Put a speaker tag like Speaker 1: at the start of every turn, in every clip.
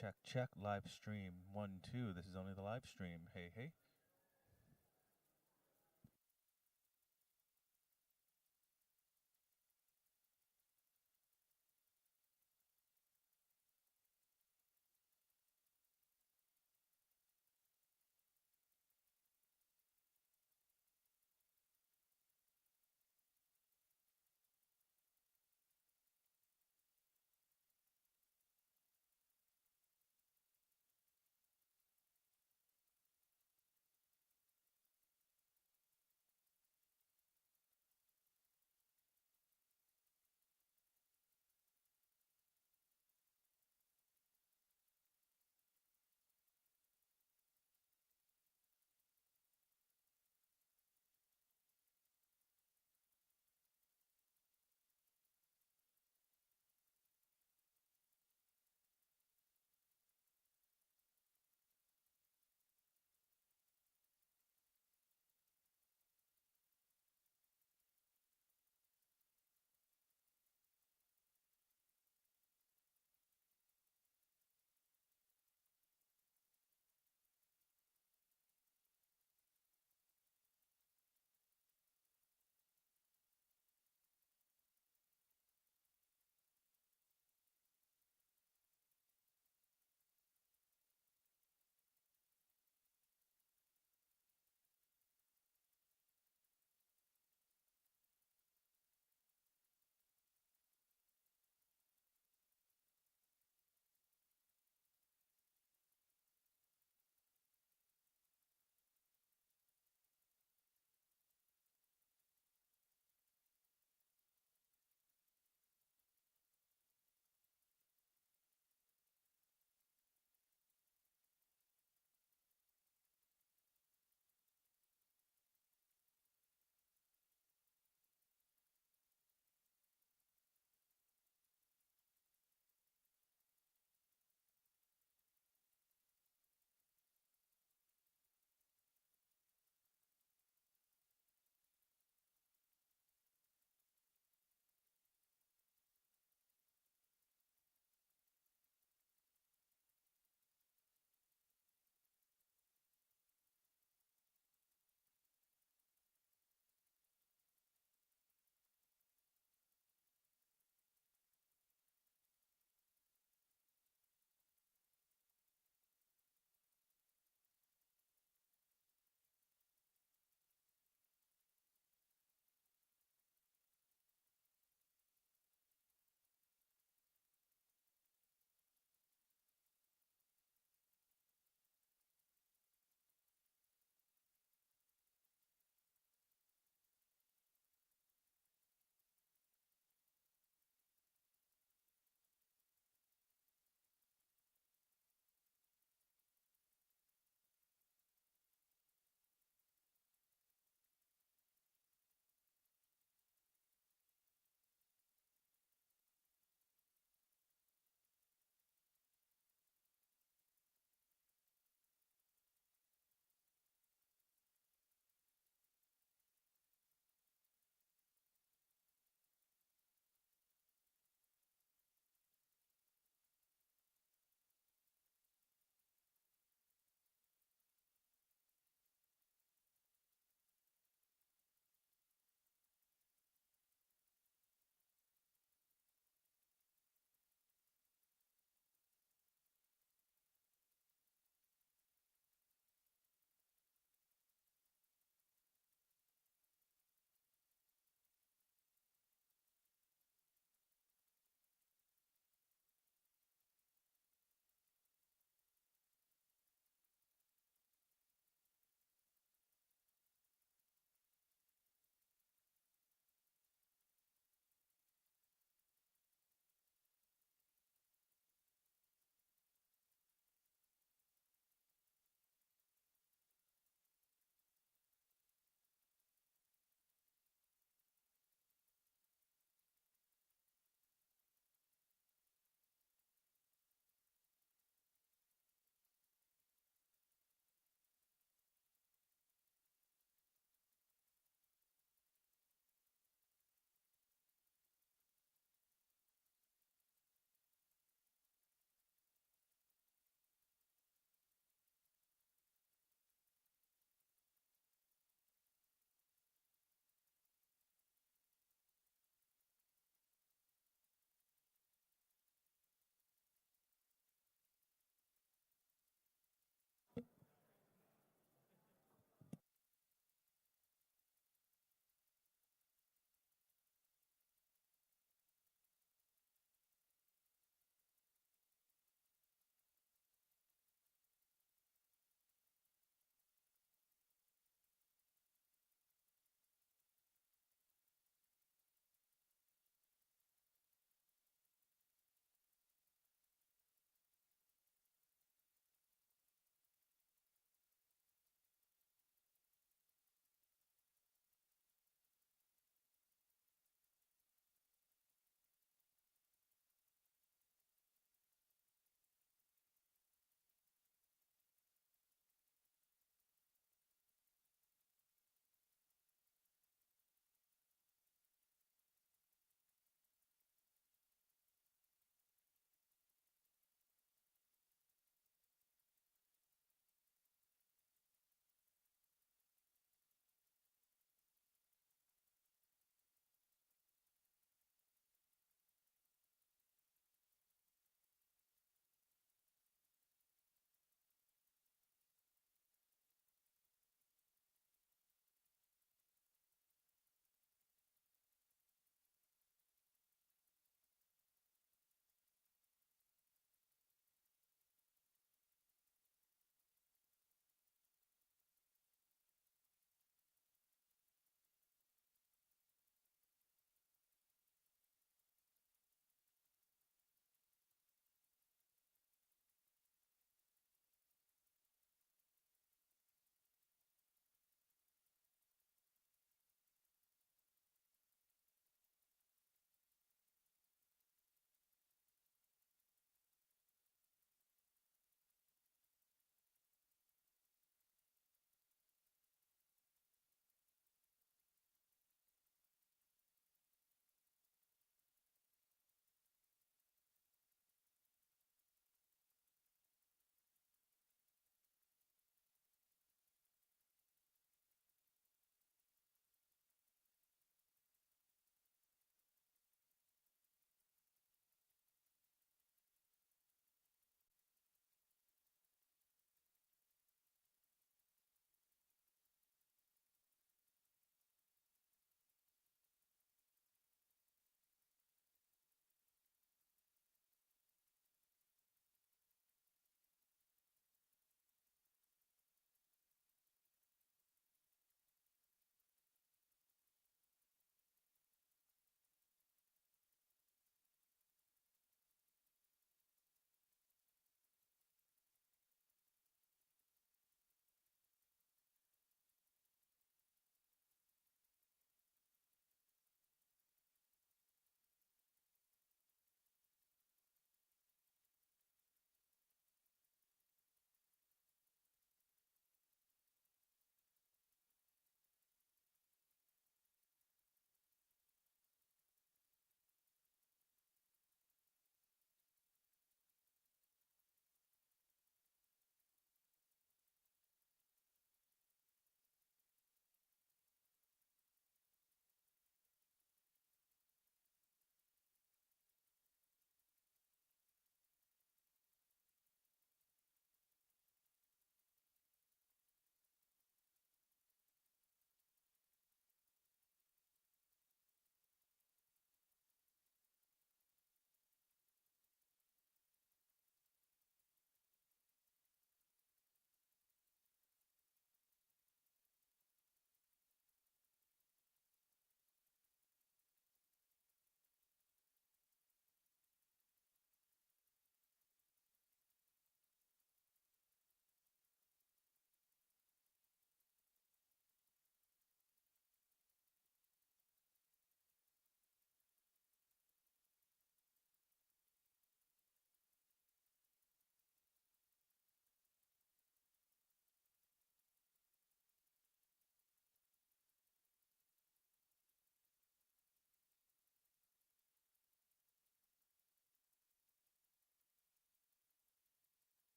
Speaker 1: Check, check, live stream. 1, 2. This is only the live stream. Hey, hey.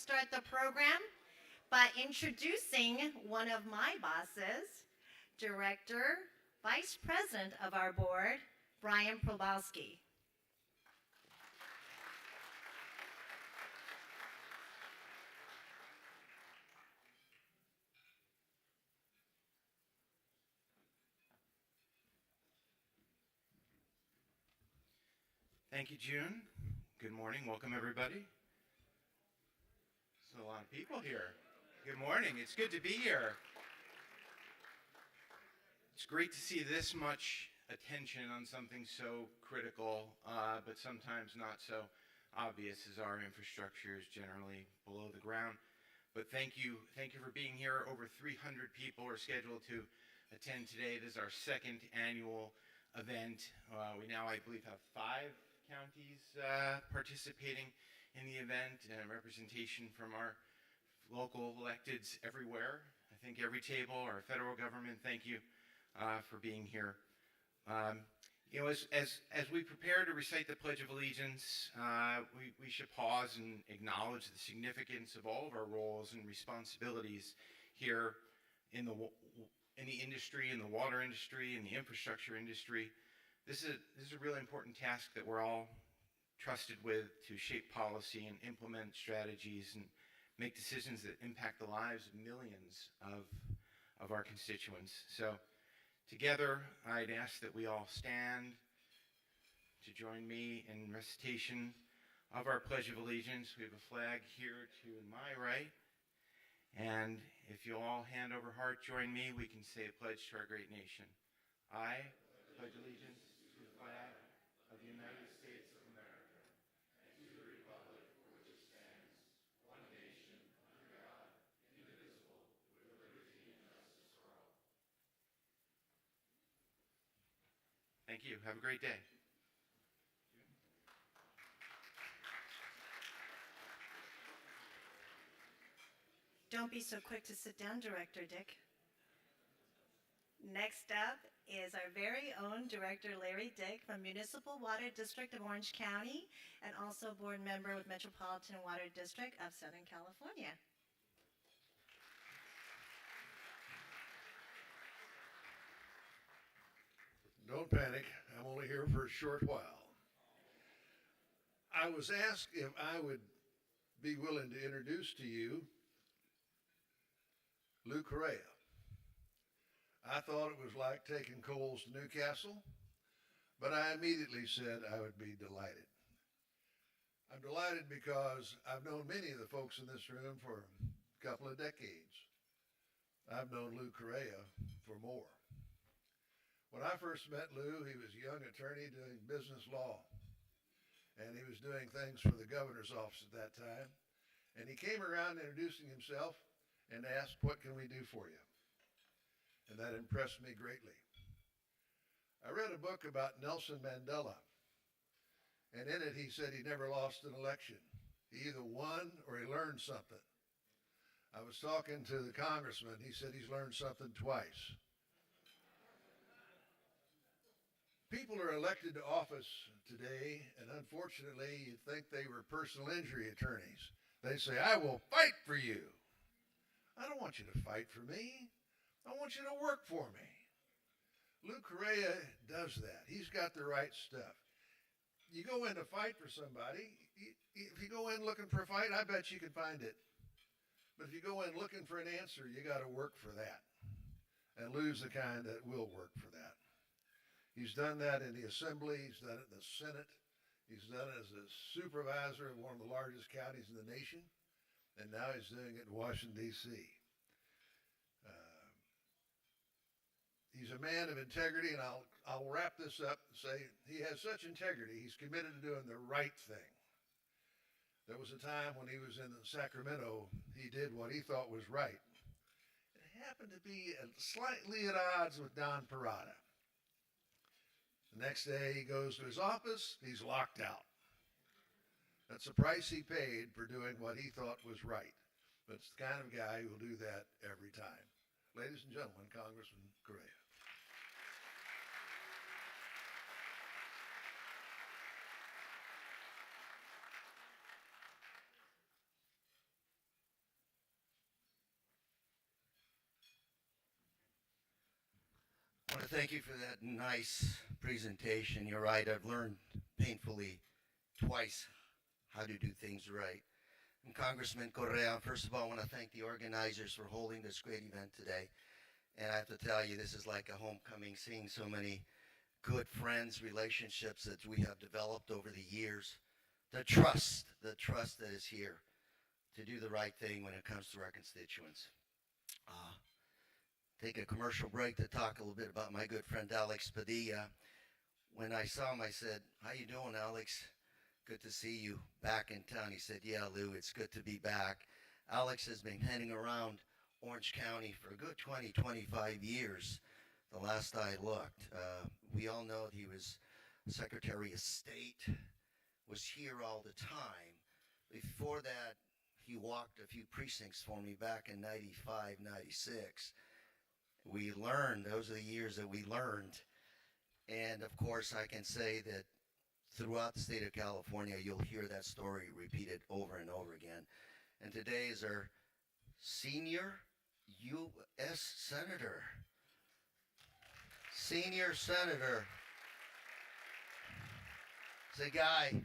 Speaker 2: start the program by introducing one of my bosses, Director, Vice President of our board, Brian Probowski.
Speaker 3: Thank you, June. Good morning. Welcome, everybody. There's a lot of people here. Good morning. It's good to be here. It's great to see this much attention on something so critical, but sometimes not so obvious, as our infrastructure is generally below the ground. But thank you for being here. Over 300 people are scheduled to attend today. This is our second annual event. We now, I believe, have 5 counties participating in the event, and representation from our local electeds everywhere. I think every table, our federal government, thank you for being here. As we prepare to recite the Pledge of Allegiance, we should pause and acknowledge the significance of all of our roles and responsibilities here in the industry, in the water industry, in the infrastructure industry. This is a really important task that we're all trusted with to shape policy and implement strategies and make decisions that impact the lives of millions of our constituents. So together, I'd ask that we all stand to join me in recitation of our Pledge of Allegiance. We have a flag here to my right. And if you'll all hand over heart, join me, we can say a pledge to our great nation. I pledge allegiance to the flag of the United States of America and to the republic for which it stands, one nation, under God, indivisible, with liberty and justice for all. Thank you. Have a great day.
Speaker 2: Don't be so quick to sit down, Director Dick. Next up is our very own Director Larry Dick from Municipal Water District of Orange County and also board member with Metropolitan Water District of Southern California.
Speaker 4: Don't panic. I'm only here for a short while. I was asked if I would be willing to introduce to you Lou Correa. I thought it was like taking coals to Newcastle, but I immediately said I would be delighted. I'm delighted because I've known many of the folks in this room for a couple of decades. I've known Lou Correa for more. When I first met Lou, he was a young attorney doing business law, and he was doing things for the governor's office at that time. And he came around introducing himself and asked, "What can we do for you?" And that impressed me greatly. I read a book about Nelson Mandela, and in it he said he never lost an election. He either won or he learned something. I was talking to the congressman. He said he's learned something twice. People are elected to office today, and unfortunately, you'd think they were personal injury attorneys. They say, "I will fight for you." I don't want you to fight for me. I want you to work for me. Lou Correa does that. He's got the right stuff. You go in to fight for somebody, if you go in looking for a fight, I bet you can find it. But if you go in looking for an answer, you got to work for that. And Lou's the kind that will work for that. He's done that in the Assembly. He's done it in the Senate. He's done it as a supervisor of one of the largest counties in the nation. And now he's doing it in Washington, D.C. He's a man of integrity, and I'll wrap this up and say he has such integrity, he's committed to doing the right thing. There was a time when he was in Sacramento, he did what he thought was right. It happened to be slightly at odds with Don Parada. The next day he goes to his office, he's locked out. That's the price he paid for doing what he thought was right. But it's the kind of guy who will do that every time. Ladies and gentlemen, Congressman Correa.
Speaker 5: thank you for that nice presentation. You're right, I've learned painfully twice how to do things right. And Congressman Correa, first of all, I want to thank the organizers for holding this great event today. And I have to tell you, this is like a homecoming, seeing so many good friends, relationships that we have developed over the years. The trust that is here to do the right thing when it comes to our constituents. Take a commercial break to talk a little bit about my good friend Alex Padilla. When I saw him, I said, "How you doing, Alex? Good to see you back in town." He said, "Yeah, Lou, it's good to be back." Alex has been hanging around Orange County for a good 20, 25 years, the last I looked. We all know he was Secretary of State, was here all the time. Before that, he walked a few precincts for me back in 95, 96. We learned, those are the years that we learned. And of course, I can say that throughout the state of California, you'll hear that story repeated over and over again. And today is our senior U.S. Senator. Senior Senator. It's a guy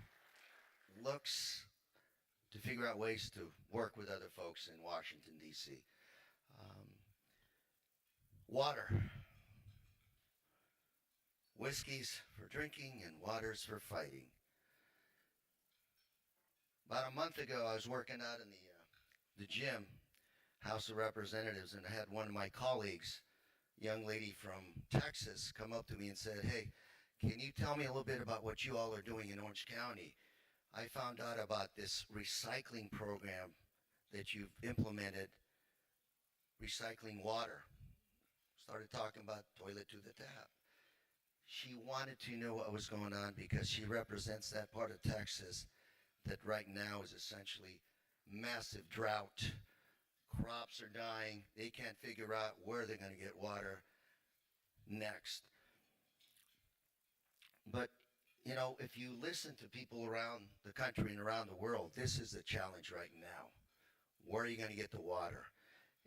Speaker 5: looks to figure out ways to work with other folks in Washington, D.C. Water. Whiskey's for drinking and water's for fighting. About a month ago, I was working out in the gym, House of Representatives, and I had one of my colleagues, a young lady from Texas, come up to me and said, "Hey, can you tell me a little bit about what you all are doing in Orange County? I found out about this recycling program that you've implemented, recycling water." Started talking about toilet to the tap. She wanted to know what was going on because she represents that part of Texas that right now is essentially massive drought. Crops are dying. They can't figure out where they're going to get water next. But, you know, if you listen to people around the country and around the world, this is the challenge right now. Where are you going to get the water?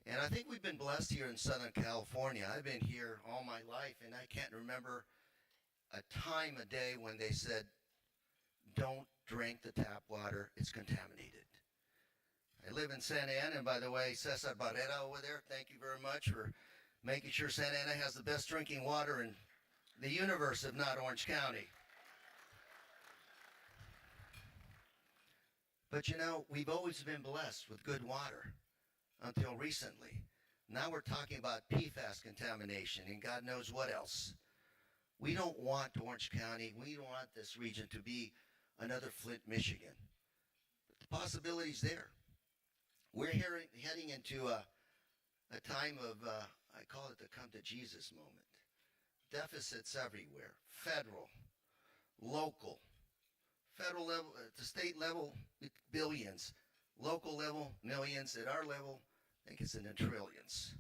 Speaker 5: And I think we've been blessed here in Southern California. I've been here all my life, and I can't remember a time a day when they said, "Don't drink the tap water, it's contaminated." I live in Santa Ana, and by the way, Cesar Barrera over there, thank you very much for making sure Santa Ana has the best drinking water in the universe, if not Orange County. But you know, we've always been blessed with good water until recently. Now we're talking about PFAS contamination and God knows what else. We don't want Orange County, we don't want this region to be another Flint, Michigan. But the possibility's there. We're heading into a time of, I call it the come to Jesus moment. Deficits everywhere, federal, local, federal level, at the state level, billions, local level, millions, at our level, I think it's in the trillions.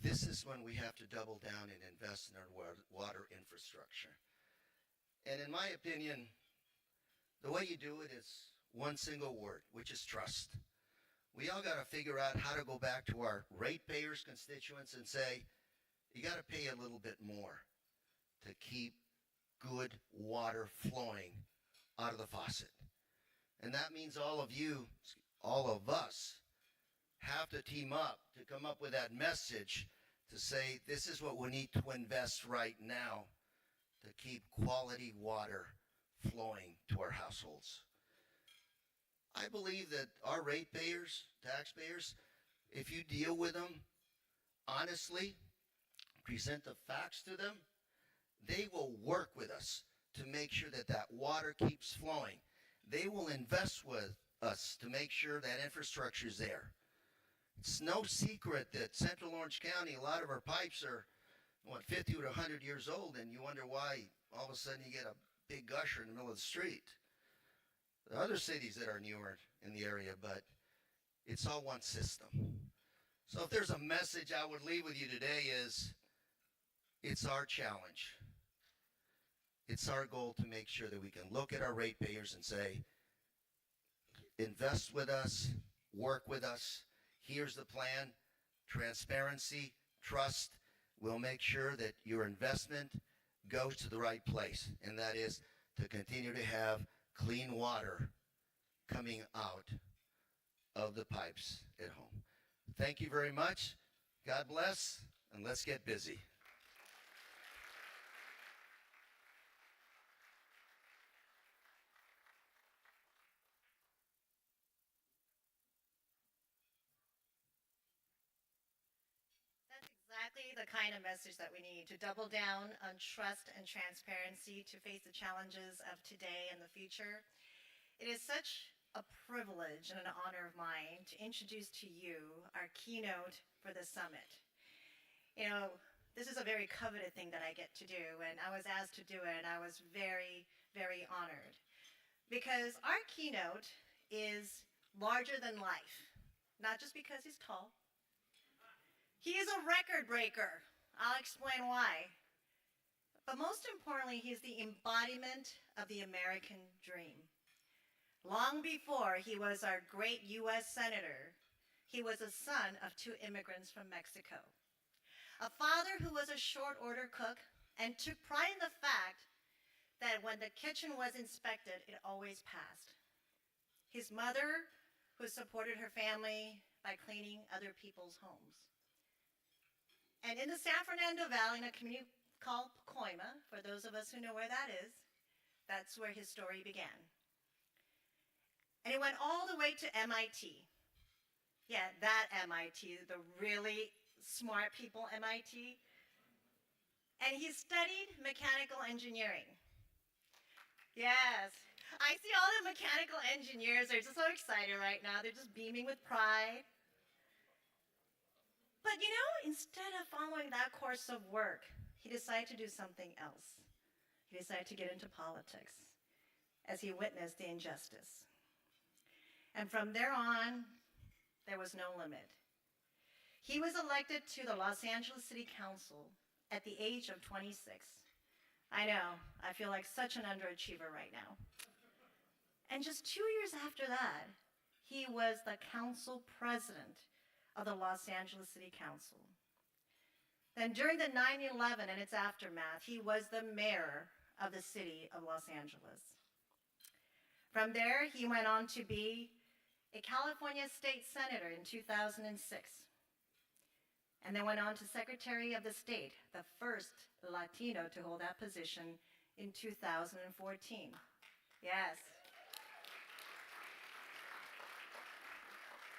Speaker 5: This is when we have to double down and invest in our water infrastructure. And in my opinion, the way you do it is one single word, which is trust. We all got to figure out how to go back to our ratepayers, constituents, and say, you got to pay a little bit more to keep good water flowing out of the faucet. And that means all of you, all of us, have to team up to come up with that message to say this is what we need to invest right now to keep quality water flowing to our households. I believe that our ratepayers, taxpayers, if you deal with them honestly, present the facts to them, they will work with us to make sure that that water keeps flowing. They will invest with us to make sure that infrastructure is there. It's no secret that Central Orange County, a lot of our pipes are, 50 to 100 years old, and you wonder why all of a sudden you get a big gusher in the middle of the street. There are other cities that are newer in the area, but it's all one system. So if there's a message I would leave with you today is, it's our challenge. It's our goal to make sure that we can look at our ratepayers and say, invest with us, work with us. Here's the plan: transparency, trust, we'll make sure that your investment goes to the right place, and that is to continue to have clean water coming out of the pipes at home. Thank you very much. God bless, and let's get busy.
Speaker 2: That's exactly the kind of message that we need to double down on trust and transparency to face the challenges of today and the future. It is such a privilege and an honor of mine to introduce to you our keynote for the summit. You know, this is a very coveted thing that I get to do, and I was asked to do it, and I was very, very honored. Because our keynote is larger than life, not just because he's tall. He is a record breaker. I'll explain why. But most importantly, he is the embodiment of the American dream. Long before he was our great U.S. Senator, he was a son of 2 immigrants from Mexico. A father who was a short order cook and took pride in the fact that when the kitchen was inspected, it always passed. His mother, who supported her family by cleaning other people's homes. And in the San Fernando Valley, in a community called Pacoima, for those of us who know where that is, that's where his story began. And he went all the way to MIT. Yeah, that MIT, the really smart people MIT. And he studied mechanical engineering. Yes, I see all the mechanical engineers. They're just so excited right now. They're just beaming with pride. But you know, instead of following that course of work, he decided to do something else. He decided to get into politics as he witnessed the injustice. And from there on, there was no limit. He was elected to the Los Angeles City Council at the age of 26. I know, I feel like such an underachiever right now. And just 2 years after that, he was the council president of the Los Angeles City Council. Then during the 9/11 and its aftermath, he was the mayor of the city of Los Angeles. From there, he went on to be a California state senator in 2006. And then went on to Secretary of the State, the first Latino to hold that position in 2014. Yes.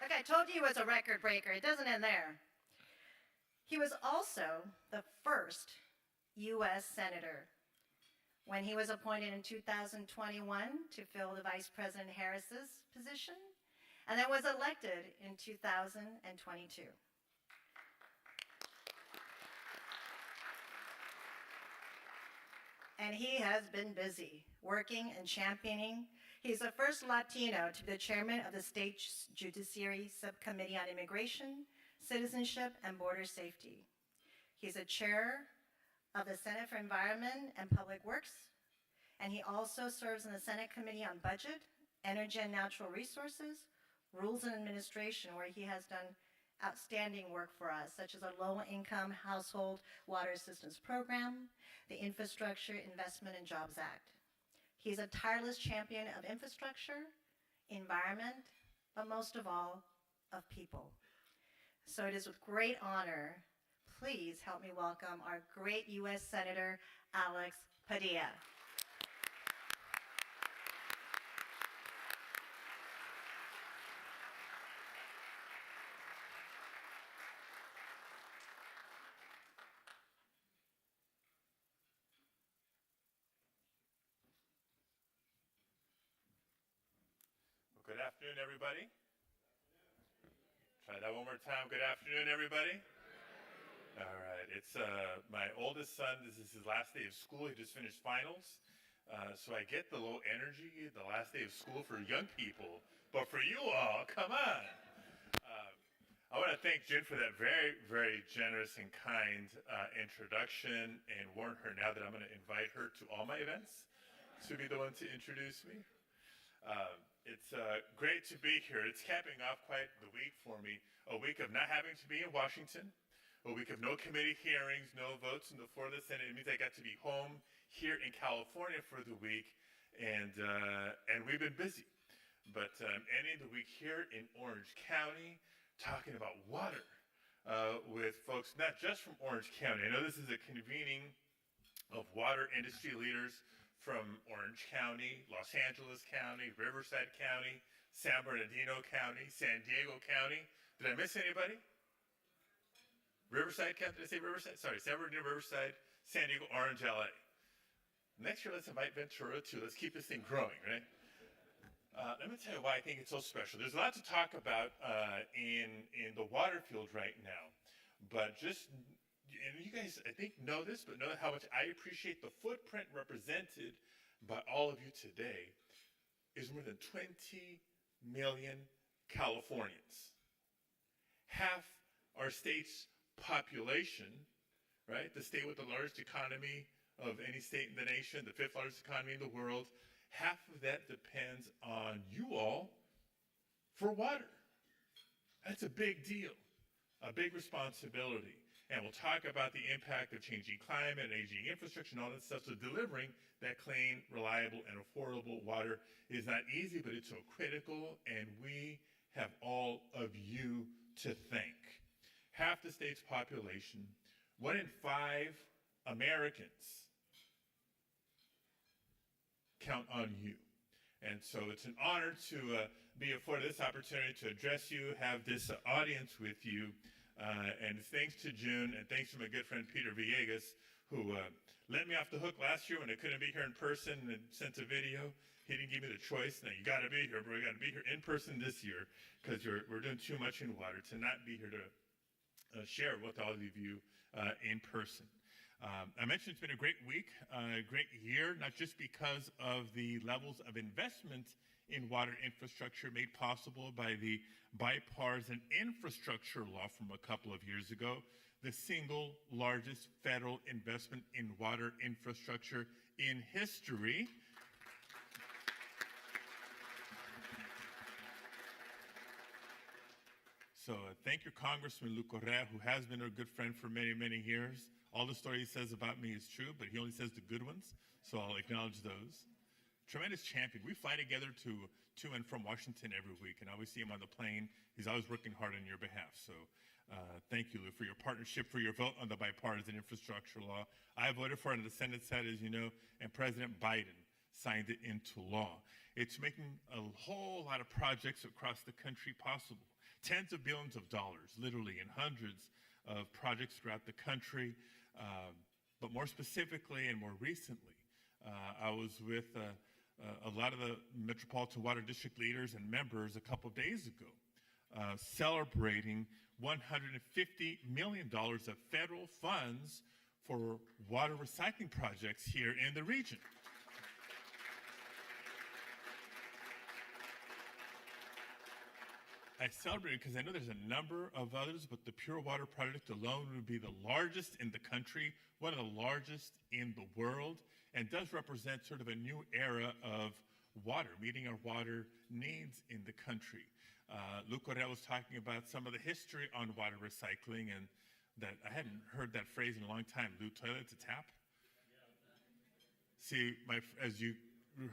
Speaker 2: Look, I told you he was a record breaker. It doesn't end there. He was also the first U.S. Senator when he was appointed in 2021 to fill the Vice President Harris's position, and then was elected in 2022. And he has been busy working and championing. He's the first Latino to be the chairman of the State Judiciary Subcommittee on Immigration, Citizenship, and Border Safety. He's a chair of the Senate for Environment and Public Works, and he also serves in the Senate Committee on Budget, Energy and Natural Resources, Rules and Administration, where he has done outstanding work for us, such as a low-income household water assistance program, the Infrastructure Investment and Jobs Act. He's a tireless champion of infrastructure, environment, but most of all, of people. So it is with great honor, please help me welcome our great U.S. Senator, Alex Padilla.
Speaker 6: Good afternoon, everybody. Try that one more time. Good afternoon, everybody. All right. It's my oldest son. This is his last day of school. He just finished finals. So I get the low energy, the last day of school for young people. But for you all, come on. I want to thank Jen for that very, very generous and kind introduction, and warn her now that I'm going to invite her to all my events to be the one to introduce me. It's great to be here. It's capping off quite the week for me, a week of not having to be in Washington, a a week of no committee hearings, no votes on the floor of the Senate. It means I got to be home here in California for the week, and we've been busy. But ending the week here in Orange County, talking about water with folks not just from Orange County. I know this is a convening of water industry leaders from Orange County, Los Angeles County, Riverside County, San Bernardino County, San Diego County. Did I miss anybody? Riverside County, did I say Riverside? Sorry, San Bernardino, Riverside, San Diego, Orange, LA. Next year, let's invite Ventura too. Let's keep this thing growing, right? Let me tell you why I think it's so special. There's a lot to talk about in the water field right now, but just, and you guys, I think, know this, but know how much I appreciate the footprint represented by all of you today is more than 20 million Californians. Half our state's population, right? The state with the largest economy of any state in the nation, the fifth largest economy in the world, half of that depends on you all for water. That's a big deal, a big responsibility. And we'll talk about the impact of changing climate, aging infrastructure, and all that stuff. So delivering that clean, reliable, and affordable water is not easy, but it's so critical, and we have all of you to thank. Half the state's population, 1 in 5 Americans count on you. And so it's an honor to be afforded this opportunity to address you, have this audience with you. And thanks to June, and thanks to my good friend Peter Villegas, who let me off the hook last year when I couldn't be here in person and sent a video. He didn't give me the choice. Now, you got to be here, but we got to be here in person this year because we're doing too much in water to not be here to share with all of you in person. I mentioned it's been a great week, a great year, not just because of the levels of investment in water infrastructure made possible by the bipartisan infrastructure law from a couple of years ago, the single largest federal investment in water infrastructure in history. So thank you, Congressman Lou Correa, who has been a good friend for many, many years. All the story he says about me is true, but he only says the good ones, so I'll acknowledge those. Tremendous champion. We fly together to and from Washington every week, and I always see him on the plane. He's always working hard on your behalf. So thank you, Lou, for your partnership, for your vote on the bipartisan infrastructure law. I voted for it on the Senate side, as you know, and President Biden signed it into law. It's making a whole lot of projects across the country possible. Tens of billions of dollars, literally, and hundreds of projects throughout the country. But more specifically and more recently, I was with a lot of the Metropolitan Water District leaders and members a couple of days ago, celebrating $150 million of federal funds for water recycling projects here in the region. I celebrated because I know there's a number of others, but the Pure Water project alone would be the largest in the country, one of the largest in the world, and does represent sort of a new era of water, meeting our water needs in the country. Lou Correa was talking about some of the history on water recycling, and that I hadn't heard that phrase in a long time. Lou, toilet to tap? See, as you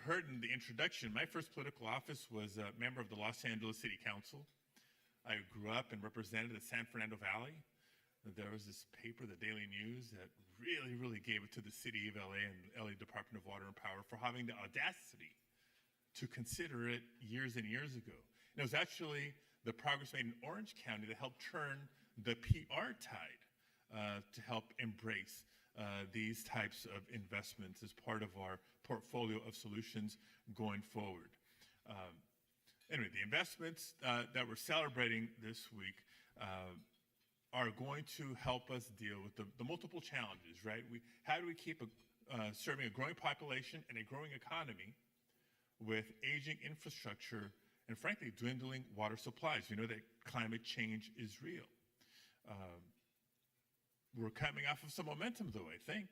Speaker 6: heard in the introduction, my first political office was a member of the Los Angeles City Council. I grew up and represented the San Fernando Valley. There was this paper, the Daily News, that really gave it to the city of LA and LA Department of Water and Power for having the audacity to consider it years and years ago. And it was actually the progress made in Orange County that helped turn the PR tide to help embrace these types of investments as part of our portfolio of solutions going forward. Anyway, the investments that we're celebrating this week are going to help us deal with the multiple challenges, right? How do we keep serving a growing population and a growing economy with aging infrastructure and, frankly, dwindling water supplies? We know that climate change is real. We're coming off of some momentum, though, I think.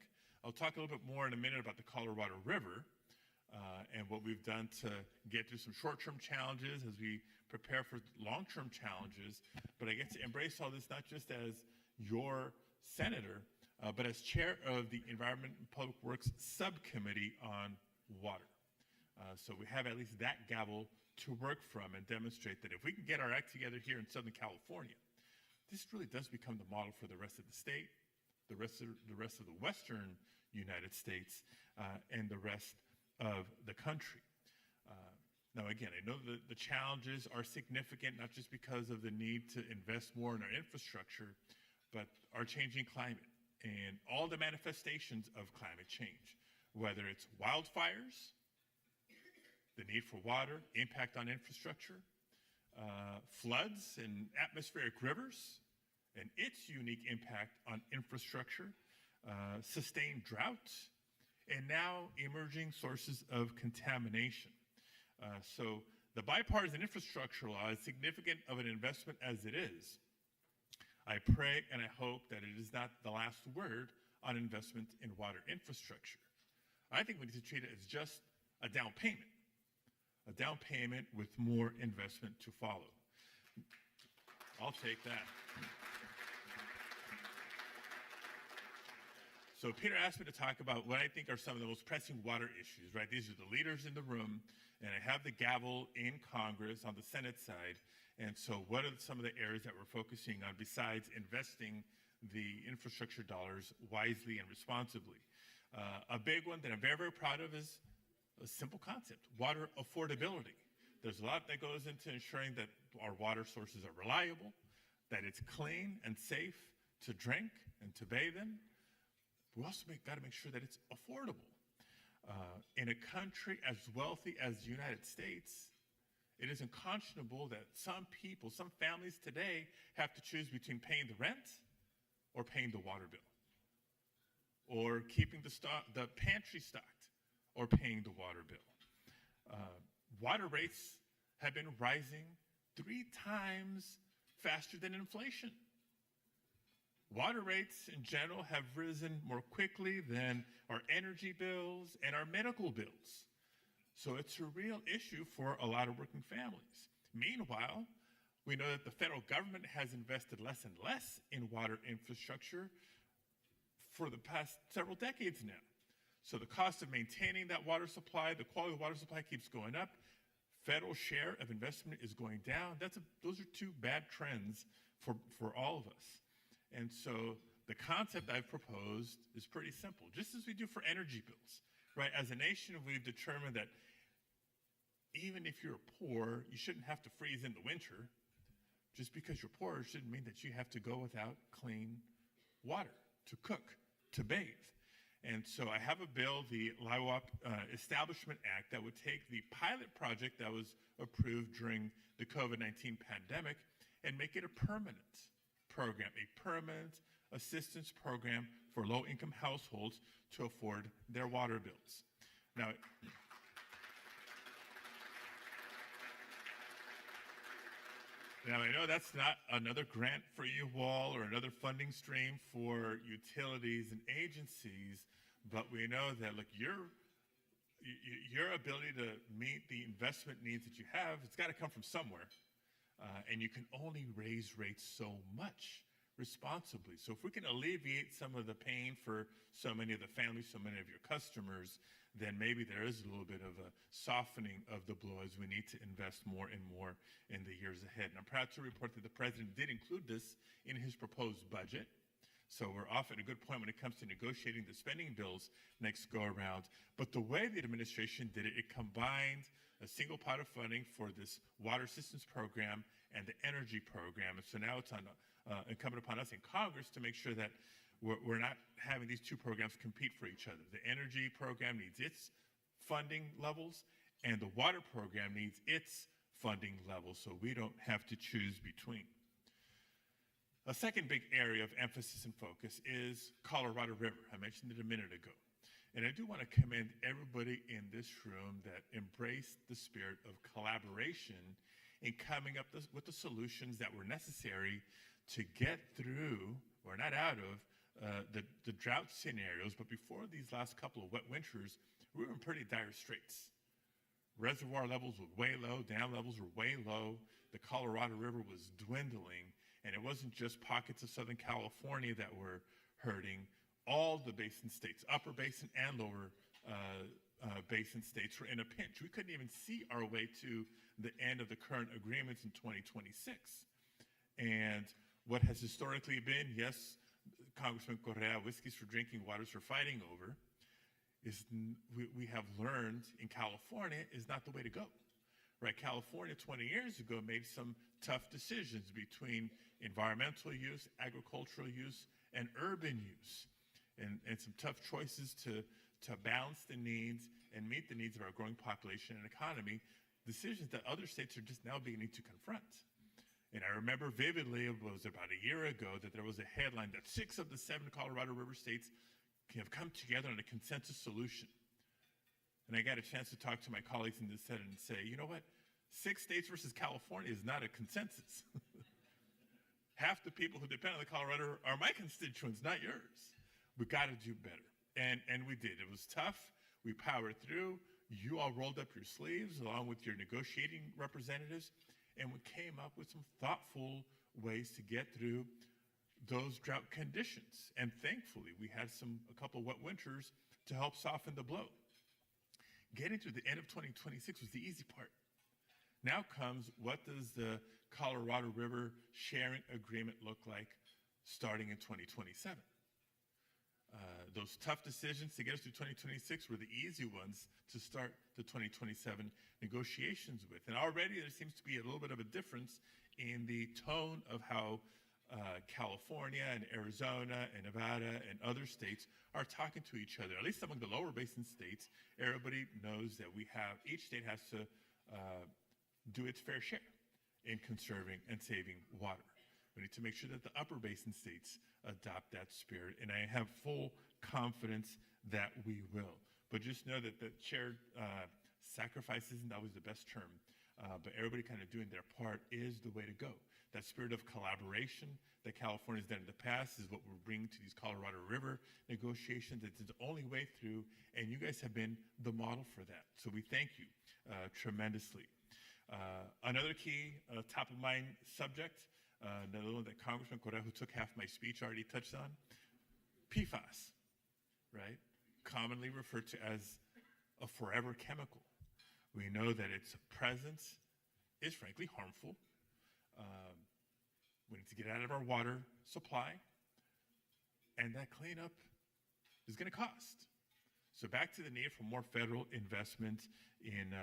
Speaker 6: I'll talk a little bit more in a minute about the Colorado River and what we've done to get through some short-term challenges as we prepare for long-term challenges. But I get to embrace all this not just as, your senator, but as chair of the Environment and Public Works Subcommittee on Water. So we have at least that gavel to work from and demonstrate that if we can get our act together here in Southern California, this really does become the model for the rest of the state, the rest of the Western United States, and the rest of the country. Now, again, I know that the challenges are significant, not just because of the need to invest more in our infrastructure, but our changing climate and all the manifestations of climate change, whether it's wildfires, the need for water, impact on infrastructure, floods and atmospheric rivers, and its unique impact on infrastructure, sustained drought, and now emerging sources of contamination. So the bipartisan infrastructure law, as significant of an investment as it is, I pray and I hope that it is not the last word on investment in water infrastructure. I think we need to treat it as just a down payment with more investment to follow. I'll take that. So Peter asked me to talk about what I think are some of the most pressing water issues, right? These are the leaders in the room, and I have the gavel in Congress on the Senate side. And so what are some of the areas that we're focusing on besides investing the infrastructure dollars wisely and responsibly? A big one that I'm very, very proud of is a simple concept, water affordability. There's a lot that goes into ensuring that our water sources are reliable, that it's clean and safe to drink and to bathe in. We also got to make sure that it's affordable. In a country as wealthy as the United States, it is unconscionable that some people, some families today have to choose between paying the rent or paying the water bill, or keeping the pantry stocked or paying the water bill. Water rates have been rising 3 times faster than inflation. Water rates in general have risen more quickly than our energy bills and our medical bills. So it's a real issue for a lot of working families. Meanwhile, we know that the federal government has invested less and less in water infrastructure for the past several decades now. So the cost of maintaining that water supply, the quality of the water supply keeps going up. Federal share of investment is going down. Those are 2 bad trends for all of us. And so the concept I've proposed is pretty simple, just as we do for energy bills, right? As a nation, we've determined that even if you're poor, you shouldn't have to freeze in the winter. Just because you're poor shouldn't mean that you have to go without clean water to cook, to bathe. And so I have a bill, the LIWAP Establishment Act, that would take the pilot project that was approved during the COVID-19 pandemic and make it a permanent program, a permanent assistance program for low-income households to afford their water bills. Now, I know that's not another grant for you all or another funding stream for utilities and agencies, but we know that, look, your ability to meet the investment needs that you have, it's got to come from somewhere. And you can only raise rates so much responsibly. So if we can alleviate some of the pain for so many of the families, so many of your customers, then maybe there is a little bit of a softening of the blow as we need to invest more and more in the years ahead. And I'm proud to report that the president did include this in his proposed budget. So we're off at a good point when it comes to negotiating the spending bills next go around. But the way the administration did it, it combined a single pot of funding for this water assistance program and the energy program. And so now it's incumbent upon us in Congress to make sure that we're not having these 2 programs compete for each other. The energy program needs its funding levels, and the water program needs its funding levels, so we don't have to choose between. A second big area of emphasis and focus is Colorado River. I mentioned it a minute ago. And I do want to commend everybody in this room that embraced the spirit of collaboration in coming up with the solutions that were necessary to get through, or not out of, the drought scenarios. But before these last couple of wet winters, we were in pretty dire straits. Reservoir levels were way low, dam levels were way low, the Colorado River was dwindling, And it wasn't just pockets of Southern California that were hurting. All the basin states, upper basin and lower basin states, were in a pinch. We couldn't even see our way to the end of the current agreements in 2026. And what has historically been, yes, Congressman Correa, whiskeys for drinking, waters for fighting over, is we have learned in California is not the way to go. Right? California 20 years ago made some tough decisions between environmental use, agricultural use, and urban use, and some tough choices to balance the needs and meet the needs of our growing population and economy, decisions that other states are just now beginning to confront. And I remember vividly, it was about a year ago, that there was a headline that 6 of the 7 Colorado River states have come together on a consensus solution. And I got a chance to talk to my colleagues in the Senate and say, you know what? 6 states versus California is not a consensus. Half the people who depend on the Colorado are my constituents, not yours. We got to do better. And we did. It was tough. We powered through. You all rolled up your sleeves along with your negotiating representatives, and we came up with some thoughtful ways to get through those drought conditions. And thankfully, we had a couple wet winters to help soften the blow. Getting through the end of 2026 was the easy part. Now comes, what does the Colorado River sharing agreement look like starting in 2027? Those tough decisions to get us through 2026 were the easy ones to start the 2027 negotiations with. And already there seems to be a little bit of a difference in the tone of how California and Arizona and Nevada and other states are talking to each other. At least among the lower basin states, everybody knows that each state has to do its fair share in conserving and saving water. We need to make sure that the upper basin states adopt that spirit, and I have full confidence that we will. But just know that the shared sacrifice isn't always the best term, but everybody kind of doing their part is the way to go. That spirit of collaboration that California's done in the past is what we're bringing to these Colorado River negotiations. It's the only way through, and you guys have been the model for that. So we thank you tremendously. Another key top-of-mind subject, another one that Congressman Correa, who took half my speech, already touched on, PFAS, right? Commonly referred to as a forever chemical. We know that its presence is frankly harmful. We need to get out of our water supply, and that cleanup is going to cost. So back to the need for more federal investment in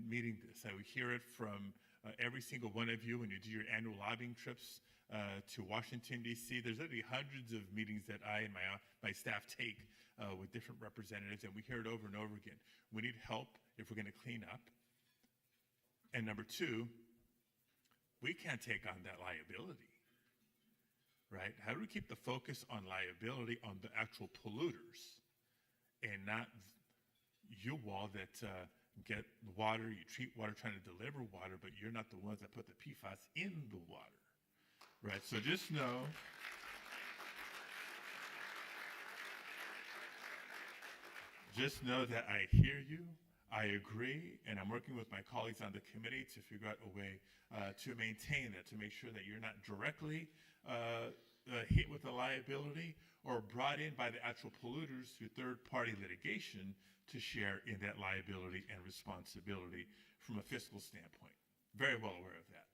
Speaker 6: meeting this. I would hear it from every single one of you when you do your annual lobbying trips to Washington, D.C. There's literally hundreds of meetings that I and my staff take with different representatives, and we hear it over and over again. We need help if we're going to clean up. And number 2, we can't take on that liability, right? How do we keep the focus on liability on the actual polluters and not you all that get water, you treat water, trying to deliver water, but you're not the ones that put the PFAS in the water, right? So just know that I hear you, I agree, and I'm working with my colleagues on the committee to figure out a way to maintain that, to make sure that you're not directly hit with the liability or brought in by the actual polluters through third-party litigation to share in that liability and responsibility from a fiscal standpoint. Very well aware of that.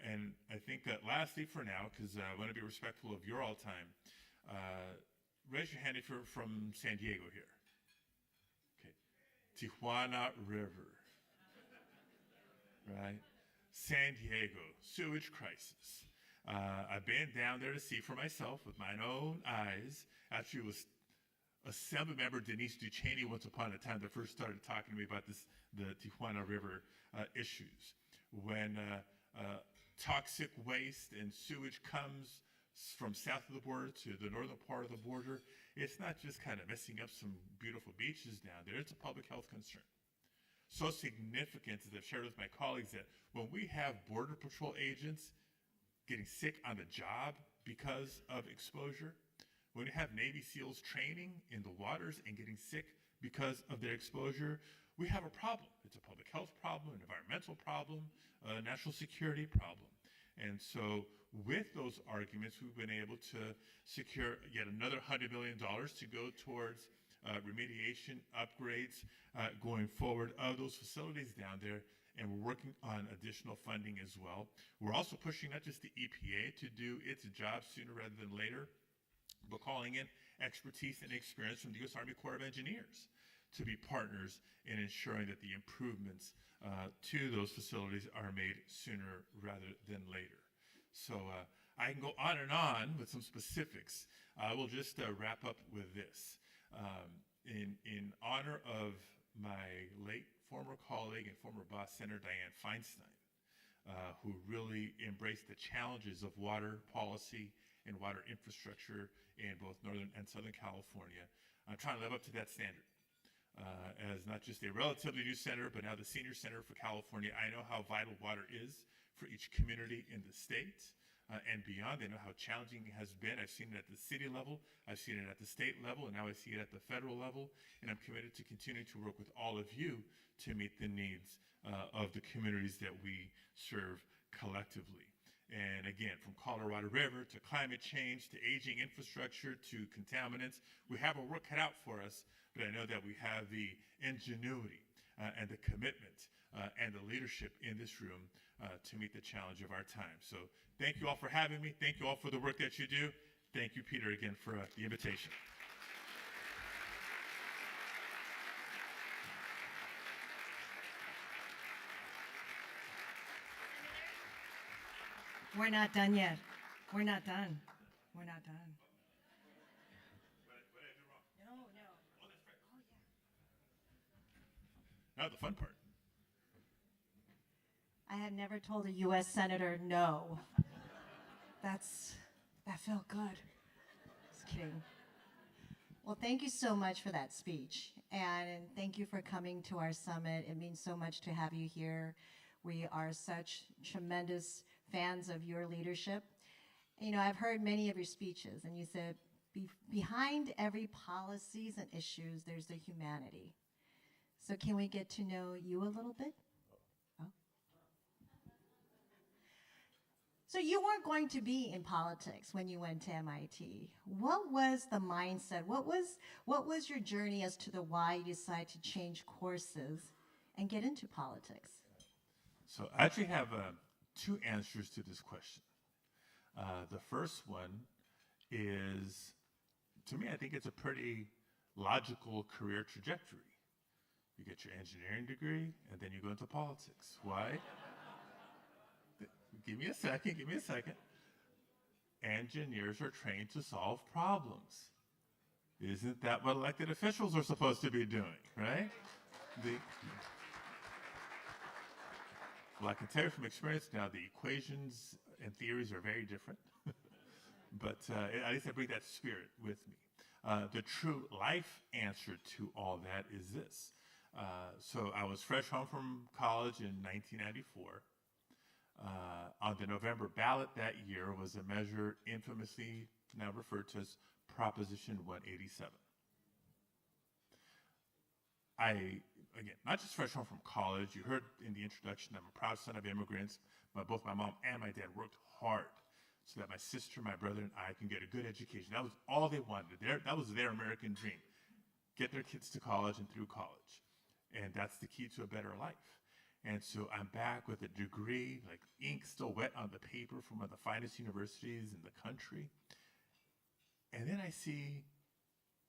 Speaker 6: And I think that lastly for now, because I want to be respectful of your all time, raise your hand if you're from San Diego here. Okay. Tijuana River, right? San Diego, sewage crisis. I've been down there to see for myself with my own eyes. Actually, it was Assembly member Denise Ducheney once upon a time that first started talking to me about the Tijuana River issues. When toxic waste and sewage comes from south of the border to the northern part of the border, it's not just kind of messing up some beautiful beaches down there, it's a public health concern. So significant, as I've shared with my colleagues, that when we have Border Patrol agents getting sick on the job because of exposure, when we have Navy SEALs training in the waters and getting sick because of their exposure, we have a problem. It's a public health problem, an environmental problem, a national security problem. And so with those arguments, we've been able to secure yet another $100 million to go towards remediation upgrades going forward of those facilities down there. And we're working on additional funding as well. We're also pushing not just the EPA to do its job sooner rather than later, but calling in expertise and experience from the U.S. Army Corps of Engineers to be partners in ensuring that the improvements to those facilities are made sooner rather than later. So I can go on and on with some specifics. I will just wrap up with this. In honor of my late former colleague and former boss, Senator Dianne Feinstein, who really embraced the challenges of water policy and water infrastructure in both Northern and Southern California. I'm trying to live up to that standard. As not just a relatively new senator, but now the senior senator for California, I know how vital water is for each community in the state and beyond. I know how challenging it has been. I've seen it at the city level, I've seen it at the state level, and now I see it at the federal level. And I'm committed to continue to work with all of you to meet the needs of the communities that we serve collectively. And again, from Colorado River to climate change to aging infrastructure to contaminants, we have our work cut out for us, but I know that we have the ingenuity and the commitment and the leadership in this room to meet the challenge of our time. So thank you all for having me. Thank you all for the work that you do. Thank you, Peter, again for the invitation.
Speaker 2: We're not done yet. We're not done. We're not done.
Speaker 6: What did I do wrong?
Speaker 2: No, no.
Speaker 6: Oh, that's right.
Speaker 2: Oh, yeah.
Speaker 6: Now the fun part.
Speaker 2: I had never told a U.S. Senator no. That felt good. Just kidding. Well, thank you so much for that speech. And thank you for coming to our summit. It means so much to have you here. We are such tremendous fans of your leadership. You know, I've heard many of your speeches, and you said, behind every policies and issues, there's the humanity. So can we get to know you a little bit? Oh. So you weren't going to be in politics when you went to MIT. What was the mindset? What was your journey as to the why you decided to change courses and get into politics?
Speaker 6: So I actually have two answers to this question. The first one is, to me, I think it's a pretty logical career trajectory. You get your engineering degree, and then you go into politics. Why? Give me a second. Engineers are trained to solve problems. Isn't that what elected officials are supposed to be doing, right? Well, I can tell you from experience now, the equations and theories are very different. But at least I bring that spirit with me. The true life answer to all that is this. So I was fresh home from college in 1994. On the November ballot that year was a measure infamously now referred to as Proposition 187. Again, not just fresh home from college, you heard in the introduction, I'm a proud son of immigrants. Both my mom and my dad worked hard so that my sister, my brother, and I can get a good education. That was all they wanted. That was their American dream. Get their kids to college and through college. And that's the key to a better life. And so I'm back with a degree, like ink still wet on the paper from one of the finest universities in the country. And then I see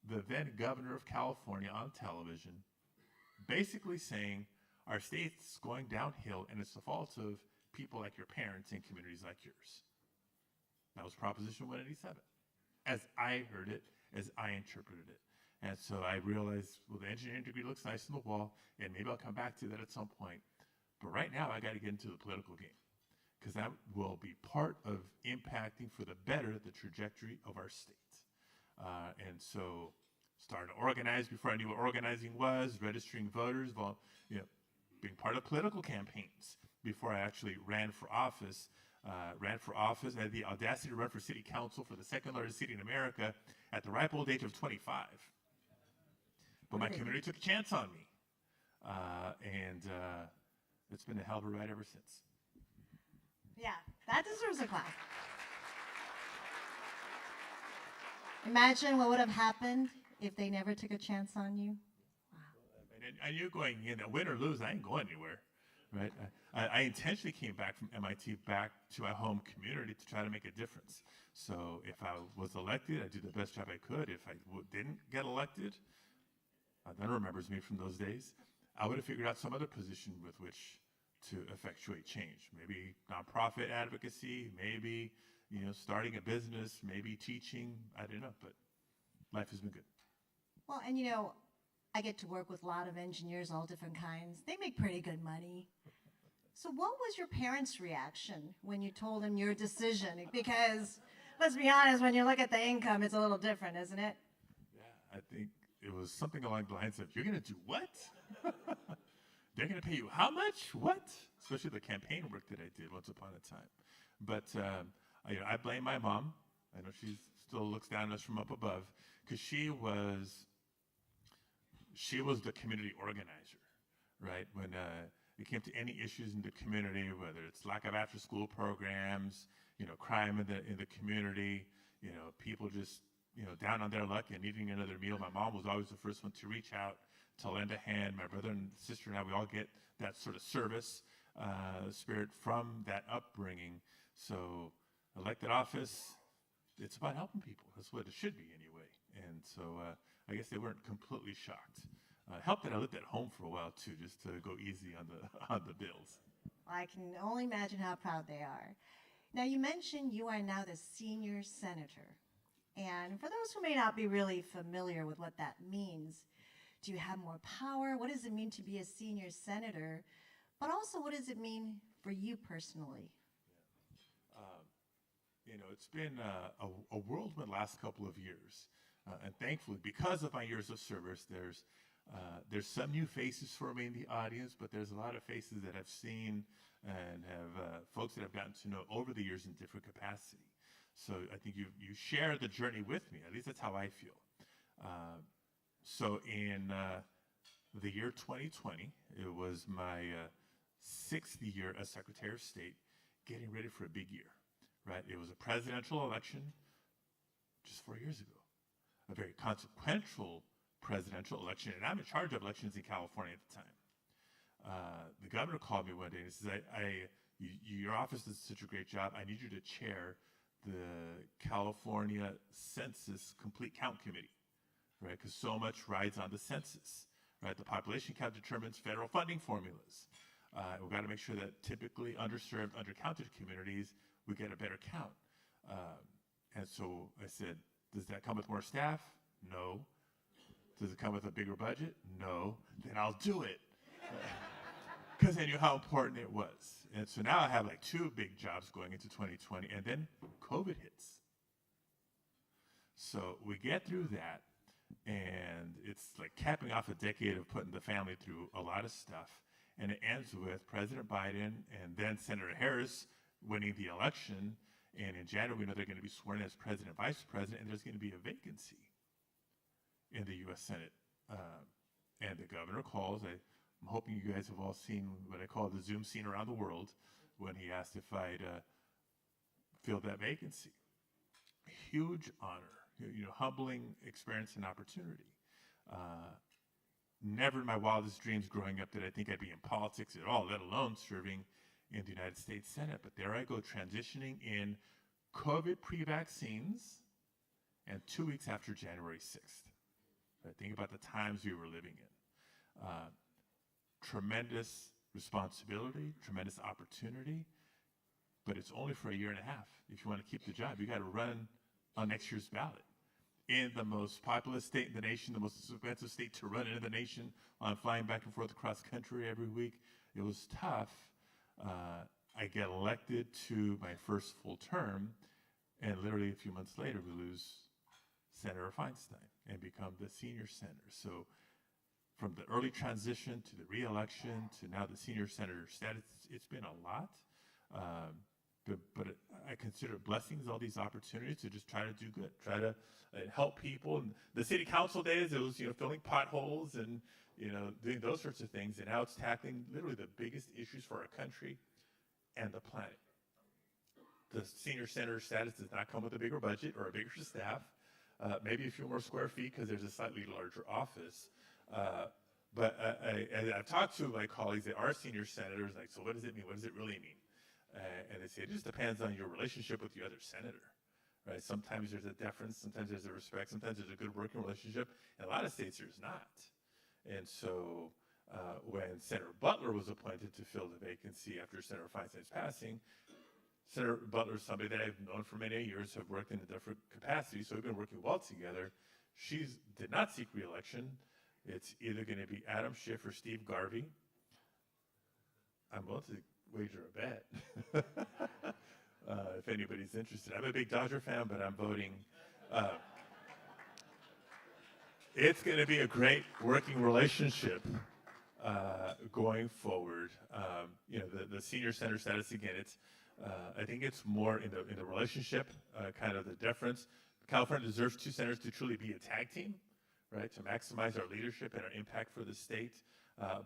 Speaker 6: the then governor of California on television basically saying our state's going downhill and it's the fault of people like your parents in communities like yours. That was Proposition 187, as I heard it, as I interpreted it. And so I realized, well, the engineering degree looks nice on the wall, and maybe I'll come back to that at some point. But right now, I got to get into the political game, because that will be part of impacting for the better the trajectory of our state. And so starting to organize before I knew what organizing was, registering voters, being part of political campaigns before I actually ran for office. I had the audacity to run for city council for the second largest city in America at the ripe old age of 25. But my community took a chance on me. And it's been a hell of a ride ever since.
Speaker 2: Yeah, That deserves a clap. Imagine what would have happened if they never took a chance on you.
Speaker 6: And you're going, win or lose, I ain't going anywhere, right? I intentionally came back from MIT back to my home community to try to make a difference. So if I was elected, I did the best job I could. If I didn't get elected, no one remembers me from those days, I would have figured out some other position with which to effectuate change. Maybe nonprofit advocacy, maybe starting a business, maybe teaching. I don't know, but life has been good.
Speaker 2: Well, and I get to work with a lot of engineers, all different kinds. They make pretty good money. So what was your parents' reaction when you told them your decision? Because let's be honest, when you look at the income, it's a little different, isn't it?
Speaker 6: Yeah, I think it was something along the lines of, you're going to do what? They're going to pay you how much? What? Especially the campaign work that I did once upon a time. But I blame my mom. I know she still looks down at us from up above, because she was the community organizer, right? When it came to any issues in the community, whether it's lack of after-school programs, crime in the community, people just down on their luck and needing another meal. My mom was always the first one to reach out, to lend a hand. My brother and sister and I, we all get that sort of service spirit from that upbringing. So elected office, it's about helping people. That's what it should be anyway. And so I guess they weren't completely shocked. Helped that I lived at home for a while too, just to go easy on the bills.
Speaker 2: I can only imagine how proud they are. Now, you mentioned you are now the senior senator. And for those who may not be really familiar with what that means, do you have more power? What does it mean to be a senior senator? But also, what does it mean for you personally?
Speaker 6: It's been a whirlwind last couple of years. And thankfully, because of my years of service, there's some new faces for me in the audience, but there's a lot of faces that I've seen and have folks that I've gotten to know over the years in different capacity. So I think you share the journey with me. At least that's how I feel. So in the year 2020, it was my 6th year as Secretary of State, getting ready for a big year, right? It was a presidential election just 4 years ago, a very consequential presidential election, and I'm in charge of elections in California at the time. The governor called me one day and he says, your office does such a great job. I need you to chair the California Census Complete Count Committee, right? Because so much rides on the census, right? The population count determines federal funding formulas. We've got to make sure that typically underserved, undercounted communities, we get a better count. And so I said, does that come with more staff? No. Does it come with a bigger budget? No. Then I'll do it. Because I knew how important it was. And so now I have like 2 big jobs going into 2020, and then COVID hits. So we get through that, and it's like capping off a decade of putting the family through a lot of stuff. And it ends with President Biden and then Senator Harris winning the election. And in January, we know they're going to be sworn in as president, vice president, and there's going to be a vacancy in the U.S. Senate. And the governor calls. I'm hoping you guys have all seen what I call the Zoom scene around the world when he asked if I'd fill that vacancy. Huge honor, humbling experience and opportunity. Never in my wildest dreams growing up did I think I'd be in politics at all, let alone serving in the United States Senate. But there I go, transitioning in COVID pre-vaccines and 2 weeks after January 6th. Think about the times we were living in. Tremendous responsibility, tremendous opportunity, but it's only for a year and a half. If you want to keep the job, you got to run on next year's ballot. In the most populous state in the nation, the most expensive state to run in the nation, on flying back and forth across country every week, it was tough. I get elected to my first full term, and literally a few months later, we lose Senator Feinstein and become the senior senator. So from the early transition to the re-election to now the senior senator status, it's been a lot. But I consider blessings, all these opportunities to just try to do good, try to help people. And the city council days, it was filling potholes and doing those sorts of things. And now it's tackling literally the biggest issues for our country and the planet. the senior senator status does not come with a bigger budget or a bigger staff, maybe a few more square feet because there's a slightly larger office. But I've talked to my colleagues that are senior senators, like, so what does it mean? What does it really mean? And they say it just depends on your relationship with your other senator, right? Sometimes there's a deference, sometimes there's a respect, sometimes there's a good working relationship. In a lot of states, there's not. And so when Senator Butler was appointed to fill the vacancy after Senator Feinstein's passing, Senator Butler is somebody that I've known for many years, have worked in a different capacity, so we've been working well together. She did not seek re-election. It's either going to be Adam Schiff or Steve Garvey. I'm willing to wager a bet if anybody's interested. I'm a big Dodger fan, but I'm voting. It's going to be a great working relationship going forward. The senior senator status, again, it's I think it's more in the relationship, kind of the deference. California deserves two senators to truly be a tag team, right, to maximize our leadership and our impact for the state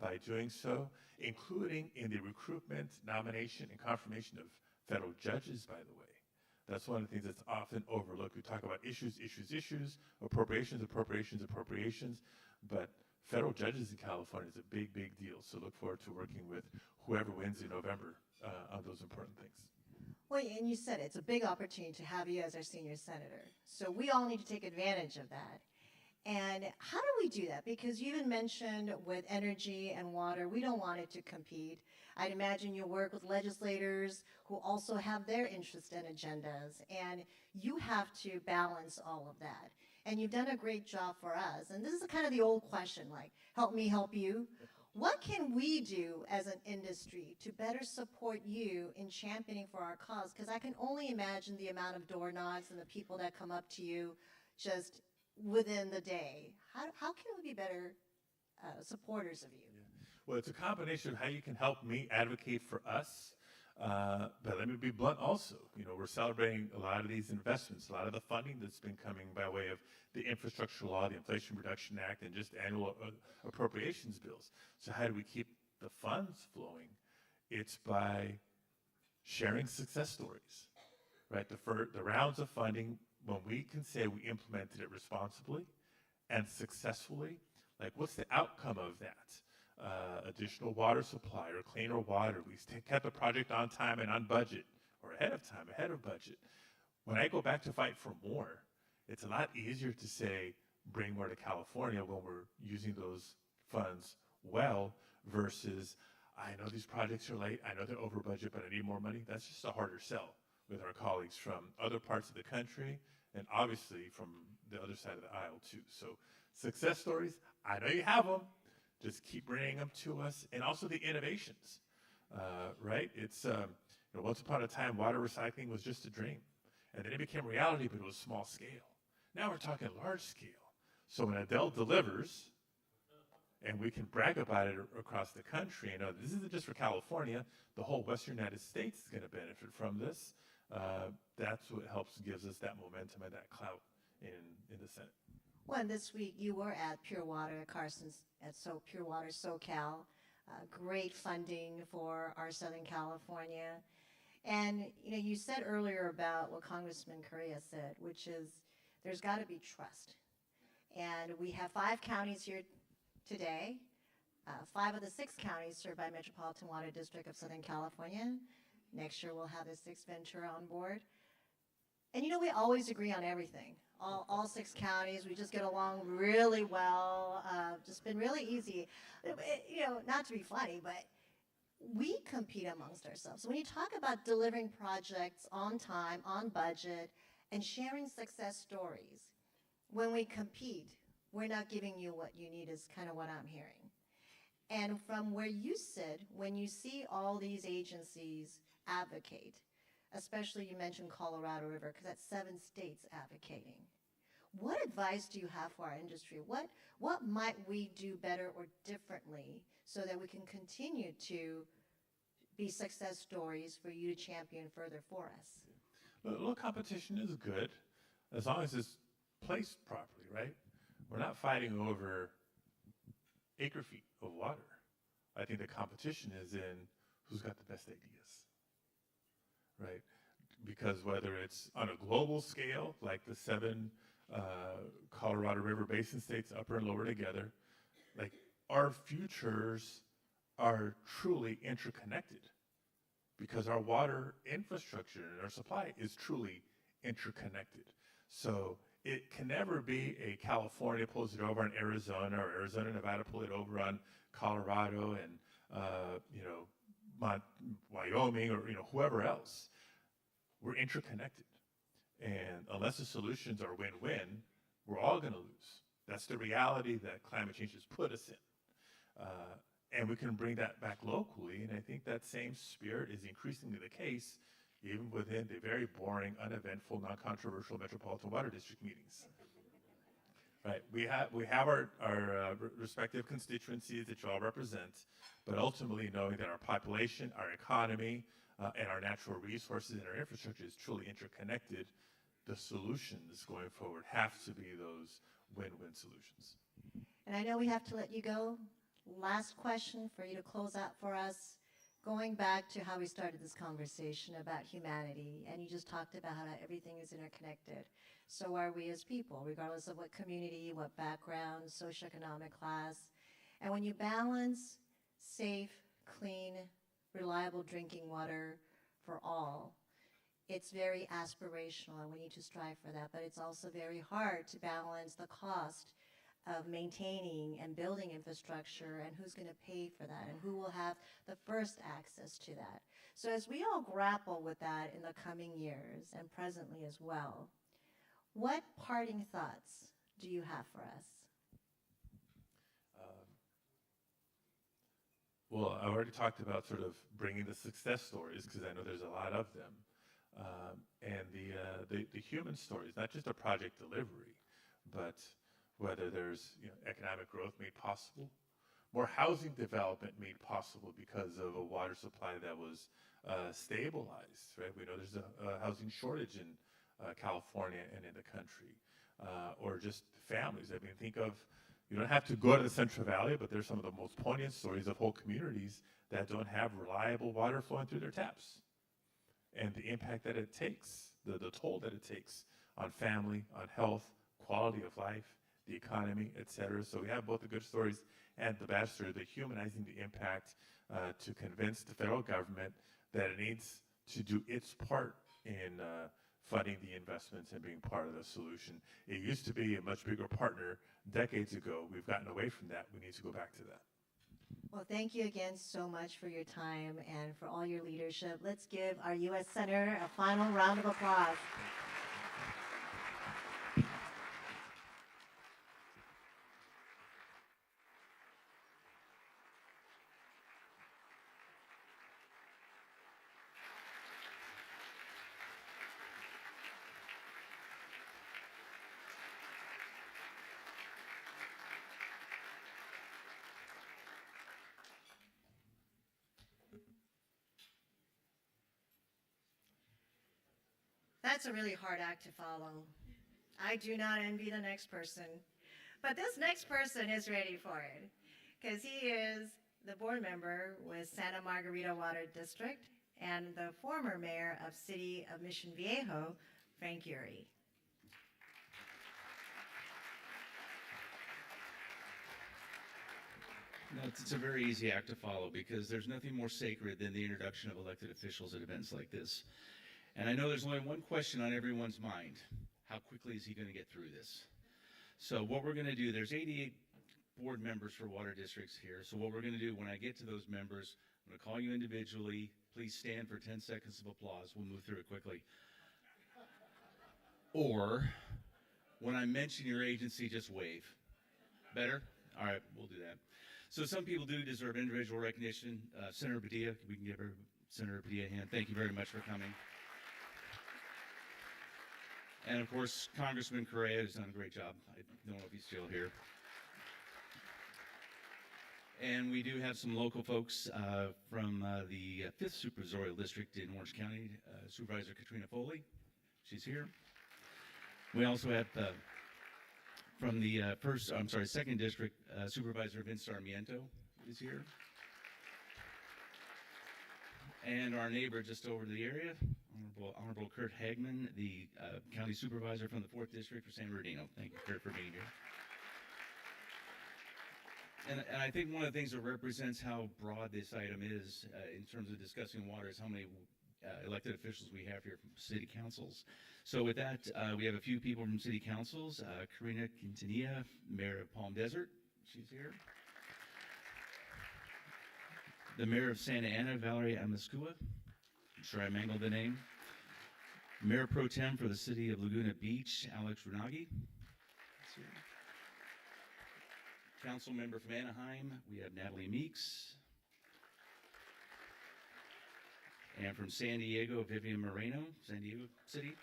Speaker 6: by doing so, including in the recruitment, nomination, and confirmation of federal judges, by the way. That's one of the things that's often overlooked. We talk about issues, appropriations, but federal judges in California is a big, big deal. So look forward to working with whoever wins in November on those important things.
Speaker 2: Well, and you said it's a big opportunity to have you as our senior senator. So we all need to take advantage of that. And how do we do that? Because you even mentioned with energy and water, we don't want it to compete. I'd imagine you work with legislators who also have their interests and agendas, and you have to balance all of that. And you've done a great job for us. And this is kind of the old question, like, help me help you. What can we do as an industry to better support you in championing for our cause? Because I can only imagine the amount of door knocks and the people that come up to you just within the day. How can we be better supporters of you?
Speaker 6: Yeah. Well, it's a combination of how you can help me advocate for us. But let me be blunt also. We're celebrating a lot of these investments, a lot of the funding that's been coming by way of the infrastructure law, the Inflation Reduction Act, and just annual appropriations bills. So how do we keep the funds flowing? It's by sharing success stories, right? The rounds of funding, when we can say we implemented it responsibly and successfully, like what's the outcome of that? Additional water supply or cleaner water. We kept the project on time and on budget, or ahead of budget. When I go back to fight for more, it's a lot easier to say bring more to California when we're using those funds well versus I know these projects are late, I know they're over budget, but I need more money. That's just a harder sell with our colleagues from other parts of the country and obviously from the other side of the aisle too. So success stories, I know you have them. Just keep bringing them to us, and also the innovations, right? It's once upon a time, water recycling was just a dream, and then it became reality, but it was small scale. Now we're talking large scale. So when Adele delivers, and we can brag about it across the country, this isn't just for California. The whole Western United States is going to benefit from this. That's what gives us that momentum and that clout in the Senate.
Speaker 2: Well, this week you were at Pure Water Carson's at Pure Water SoCal. Great funding for our Southern California. And you said earlier about what Congressman Correa said, which is there's got to be trust. And we have 5 counties here today. 5 of the 6 counties served by Metropolitan Water District of Southern California. Next year we'll have the 6th Ventura on board. And we always agree on everything. All 6 counties, we just get along really well. Just been really easy. Not to be funny, but we compete amongst ourselves. When you talk about delivering projects on time, on budget, and sharing success stories, when we compete, we're not giving you what you need is kind of what I'm hearing. And from where you sit, when you see all these agencies advocate, especially you mentioned Colorado River, because that's 7 states advocating. What advice do you have for our industry? What might we do better or differently so that we can continue to be success stories for you to champion further for us?
Speaker 6: A little competition is good as long as it's placed properly, right? We're not fighting over acre feet of water. I think the competition is in who's got the best ideas, right? because whether it's on a global scale, like the 7 Colorado River Basin states, upper and lower together, like our futures are truly interconnected because our water infrastructure and our supply is truly interconnected. So it can never be a California pulls it over on Arizona, or Arizona, Nevada pull it over on Colorado and Wyoming, or whoever else. We're interconnected, and unless the solutions are win-win, we're all going to lose. That's the reality that climate change has put us in, and we can bring that back locally. And I think that same spirit is increasingly the case, even within the very boring, uneventful, non-controversial metropolitan water district meetings. Right, we have our respective constituencies that you all represent, but ultimately knowing that our population, our economy, and our natural resources and our infrastructure is truly interconnected, the solutions going forward have to be those win-win solutions.
Speaker 2: And I know we have to let you go. Last question for you to close out for us. Going back to how we started this conversation about humanity, and you just talked about how everything is interconnected. So are we as people, regardless of what community, what background, socioeconomic class. And when you balance safe, clean, reliable drinking water for all, it's very aspirational, and we need to strive for that. But it's also very hard to balance the cost of maintaining and building infrastructure, and who's going to pay for that, and who will have the first access to that. So as we all grapple with that in the coming years, and presently as well, what parting thoughts do you have for us?
Speaker 6: Well, I already talked about sort of bringing the success stories, because I know there's a lot of them, and the human stories, not just a project delivery, but whether there's economic growth made possible, more housing development made possible because of a water supply that was stabilized, right? We know there's a housing shortage in California and in the country, or just families. I mean, think of, you don't have to go to the Central Valley, but there's some of the most poignant stories of whole communities that don't have reliable water flowing through their taps, and the impact that it takes, the toll that it takes on family, on health, quality of life, the economy, et cetera. So we have both the good stories and the bad stories, the humanizing the impact to convince the federal government that it needs to do its part in funding the investments and being part of the solution. It used to be a much bigger partner decades ago. We've gotten away from that. We need to go back to that.
Speaker 2: Well, thank you again so much for your time and for all your leadership. Let's give our U.S. Senator a final round of applause. That's a really hard act to follow. I do not envy the next person. But this next person is ready for it, because he is the board member with Santa Margarita Water District and the former mayor of City of Mission Viejo, Frank Urey.
Speaker 7: No, it's a very easy act to follow, because there's nothing more sacred than the introduction of elected officials at events like this. And I know there's only one question on everyone's mind. How quickly is he going to get through this? So what we're going to do, there's 88 board members for water districts here. So what we're going to do, when I get to those members, I'm going to call you individually. Please stand for 10 seconds of applause. We'll move through it quickly. Or when I mention your agency, just wave. Better? All right, we'll do that. So some people do deserve individual recognition. Senator Padilla, we can give her, Senator Padilla a hand. Thank you very much for coming. And of course, Congressman Correa has done a great job. I don't know if he's still here. And we do have some local folks from the 5th Supervisorial District in Orange County, Supervisor Katrina Foley. She's here. We also have from the 2nd District, Supervisor Vince Sarmiento is here. And our neighbor just over the area, Honorable Honorable Kurt Hagman, the County Supervisor from the 4th District for San Bernardino. Thank you, Kurt, for being here. And I think one of the things that represents how broad this item is in terms of discussing water is how many elected officials we have here from city councils. So with that, we have a few people from city councils. Karina Quintanilla, Mayor of Palm Desert, she's here. The Mayor of Santa Ana, Valerie Amascua. I'm sure I mangled the name. Mayor Pro Tem for the City of Laguna Beach, Alex Runagi. Council member from Anaheim, we have Natalie Meeks. And from San Diego, Vivian Moreno, San Diego City.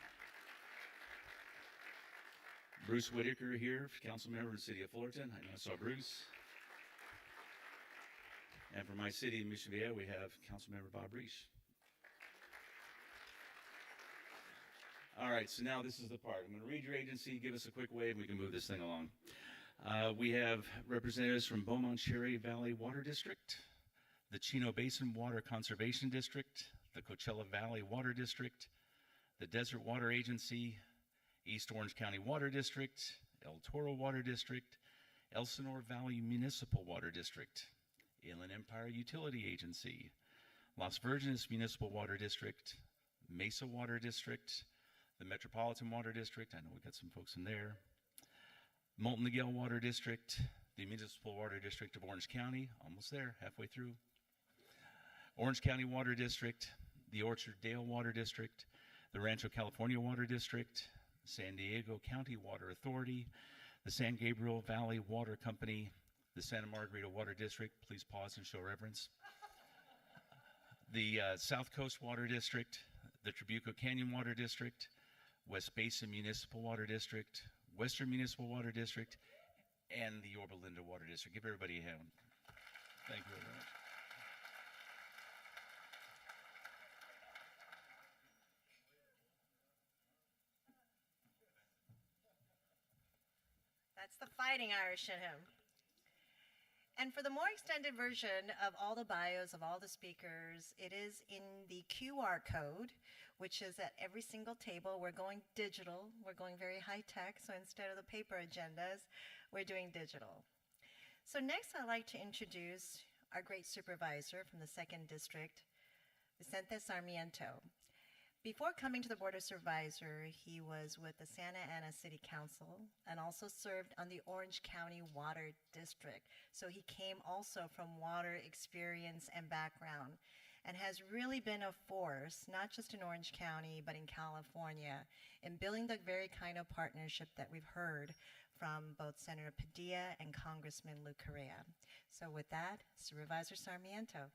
Speaker 7: Bruce Whitaker here, council member of the City of Fullerton. I know I saw Bruce. And from my city, Mission Vieja, we have council member Bob Reich. All right, so now this is the part. I'm going to read your agency, give us a quick wave, and we can move this thing along. We have representatives from Beaumont Cherry Valley Water District, the Chino Basin Water Conservation District, the Coachella Valley Water District, the Desert Water Agency, East Orange County Water District, El Toro Water District, Elsinore Valley Municipal Water District, Inland Empire Utility Agency, Las Virgenes Municipal Water District, Mesa Water District, the Metropolitan Water District, I know we got some folks in there, Molten Miguel Water District, the Municipal Water District of Orange County, almost there, halfway through, Orange County Water District, the Orchard Dale Water District, the Rancho California Water District, San Diego County Water Authority, the San Gabriel Valley Water Company, the Santa Margarita Water District, please pause and show reverence, the South Coast Water District, the Trabuco Canyon Water District, West Basin Municipal Water District, Western Municipal Water District, and the Yorba Linda Water District. Give everybody a hand. Thank you very much.
Speaker 2: That's the fighting Irish in him. And for the more extended version of all the bios of all the speakers, it is in the QR code, which is at every single table. We're going digital. We're going very high tech. So instead of the paper agendas, we're doing digital. So next, I'd like to introduce our great supervisor from the 2nd District, Vicente Sarmiento. Before coming to the Board of Supervisors, he was with the Santa Ana City Council and also served on the Orange County Water District. So he came also from water experience and background and has really been a force, not just in Orange County, but in California, in building the very kind of partnership that we've heard from both Senator Padilla and Congressman Lou Correa. So with that, Supervisor Sarmiento.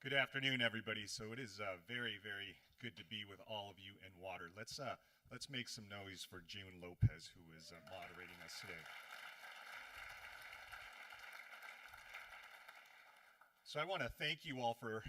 Speaker 8: Good afternoon, everybody. So it is very, very good to be with all of you in water. Let's make some noise for June Lopez, who is moderating us today. So I want to thank you all for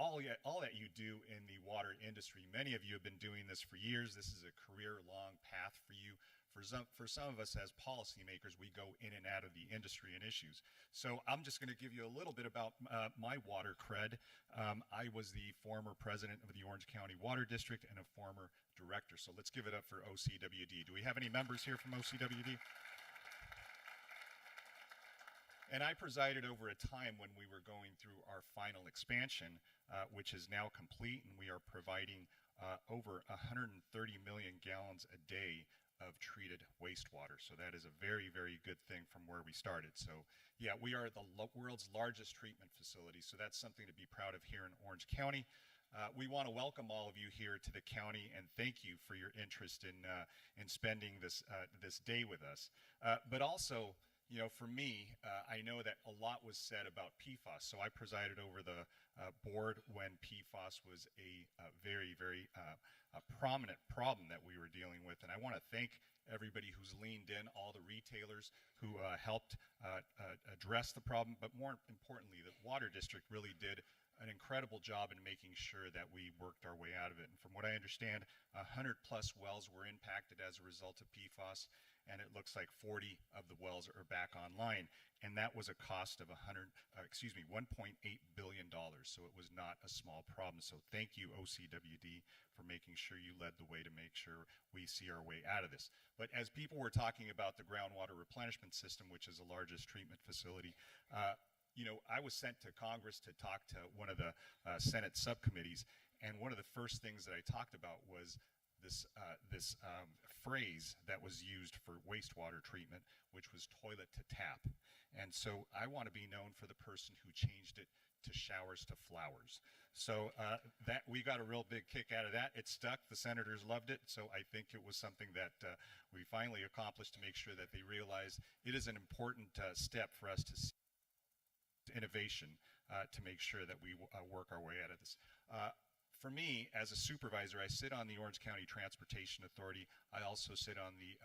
Speaker 8: all that you do in the water industry. Many of you have been doing this for years. This is a career-long path for you. For some of us as policymakers, we go in and out of the industry and issues. So I'm just going to give you a little bit about my water cred. I was the former president of the Orange County Water District and a former director. So let's give it up for OCWD. Do we have any members here from OCWD? And I presided over a time when we were going through our final expansion, which is now complete, and we are providing over 130 million gallons a day of treated wastewater. So that is a very, very good thing from where we started. So yeah, we are the world's largest treatment facility. So that's something to be proud of here in Orange County. We want to welcome all of you here to the county and thank you for your interest in spending this day with us. But also, you know, for me, I know that a lot was said about PFAS. So I presided over the board when PFAS was a very, very prominent problem that we were dealing with. And I want to thank everybody who's leaned in, all the retailers who helped address the problem. But more importantly, the Water District really did an incredible job in making sure that we worked our way out of it. And from what I understand, 100+ wells were impacted as a result of PFAS. and it looks like 40 of the wells are back online. And that was a cost of $1.8 billion. So it was not a small problem. So thank you, OCWD, for making sure you led the way to make sure we see our way out of this. But as people were talking about the groundwater replenishment system, which is the largest treatment facility, I was sent to Congress to talk to one of the Senate subcommittees, and one of the first things that I talked about was this phrase that was used for wastewater treatment, which was toilet to tap. And so I want to be known for the person who changed it to showers to flowers. So that we got a real big kick out of that. It stuck. The senators loved it. So I think it was something that we finally accomplished to make sure that they realize it is an important step for us to see innovation to make sure that we work our way out of this. For me, as a supervisor, I sit on the Orange County Transportation Authority. I also sit on the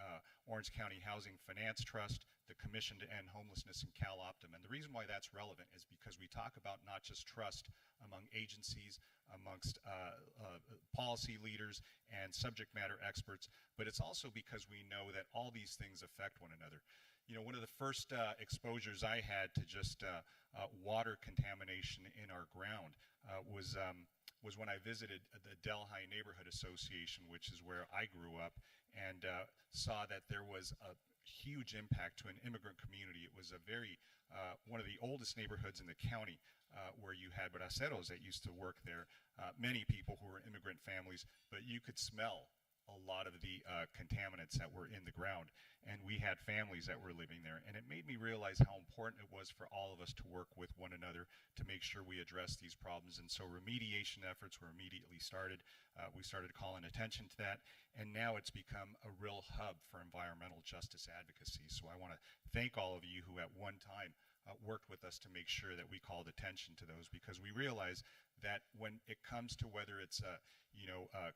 Speaker 8: Orange County Housing Finance Trust, the Commission to End Homelessness, and CalOptum. And the reason why that's relevant is because we talk about not just trust among agencies, amongst policy leaders and subject matter experts, but it's also because we know that all these things affect one another. One of the first exposures I had to just water contamination in our ground was when I visited the Delhi Neighborhood Association, which is where I grew up, and saw that there was a huge impact to an immigrant community. It was a very, one of the oldest neighborhoods in the county where you had braceros that used to work there, many people who were immigrant families, but you could smell a lot of the contaminants that were in the ground, and we had families that were living there, and it made me realize how important it was for all of us to work with one another to make sure we address these problems. And so remediation efforts were immediately started. We started calling attention to that, and now it's become a real hub for environmental justice advocacy. So I want to thank all of you who at one time worked with us to make sure that we called attention to those, because we realize that when it comes to whether it's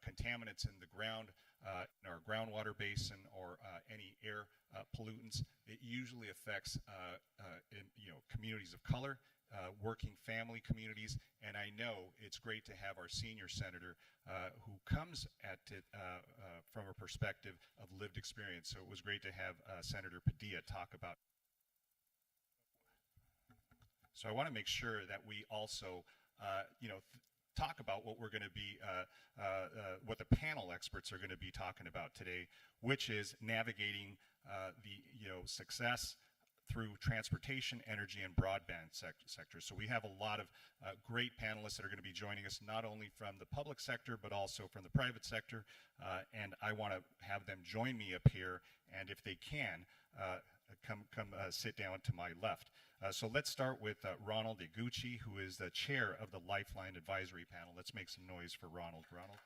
Speaker 8: contaminants in the ground, in our groundwater basin, or any air pollutants, it usually affects communities of color, working family communities, and I know it's great to have our senior senator who comes at it from a perspective of lived experience. So it was great to have Senator Padilla talk about. So I want to make sure that we also, talk about what we're going to be, what the panel experts are going to be talking about today, which is navigating the success through transportation, energy, and broadband sectors. So we have a lot of great panelists that are going to be joining us, not only from the public sector, but also from the private sector. And I want to have them join me up here, and if they can, come sit down to my left. So let's start with Ronald Iguchi, who is the chair of the Lifeline Advisory Panel. Let's make some noise for Ronald. Ronald.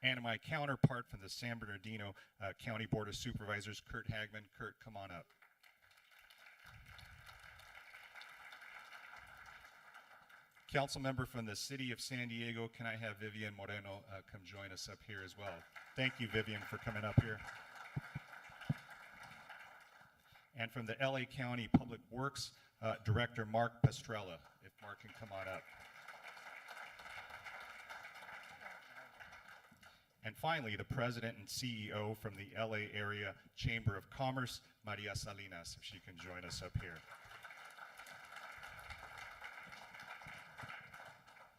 Speaker 8: And my counterpart from the San Bernardino County Board of Supervisors, Kurt Hagman. Kurt, come on up. Council member from the city of San Diego, can I have Vivian Moreno come join us up here as well? Thank you, Vivian, for coming up here. And from the LA County Public Works Director, Mark Pastrella, if Mark can come on up. And finally, the president and CEO from the LA Area Chamber of Commerce, Maria Salinas, if she can join us up here.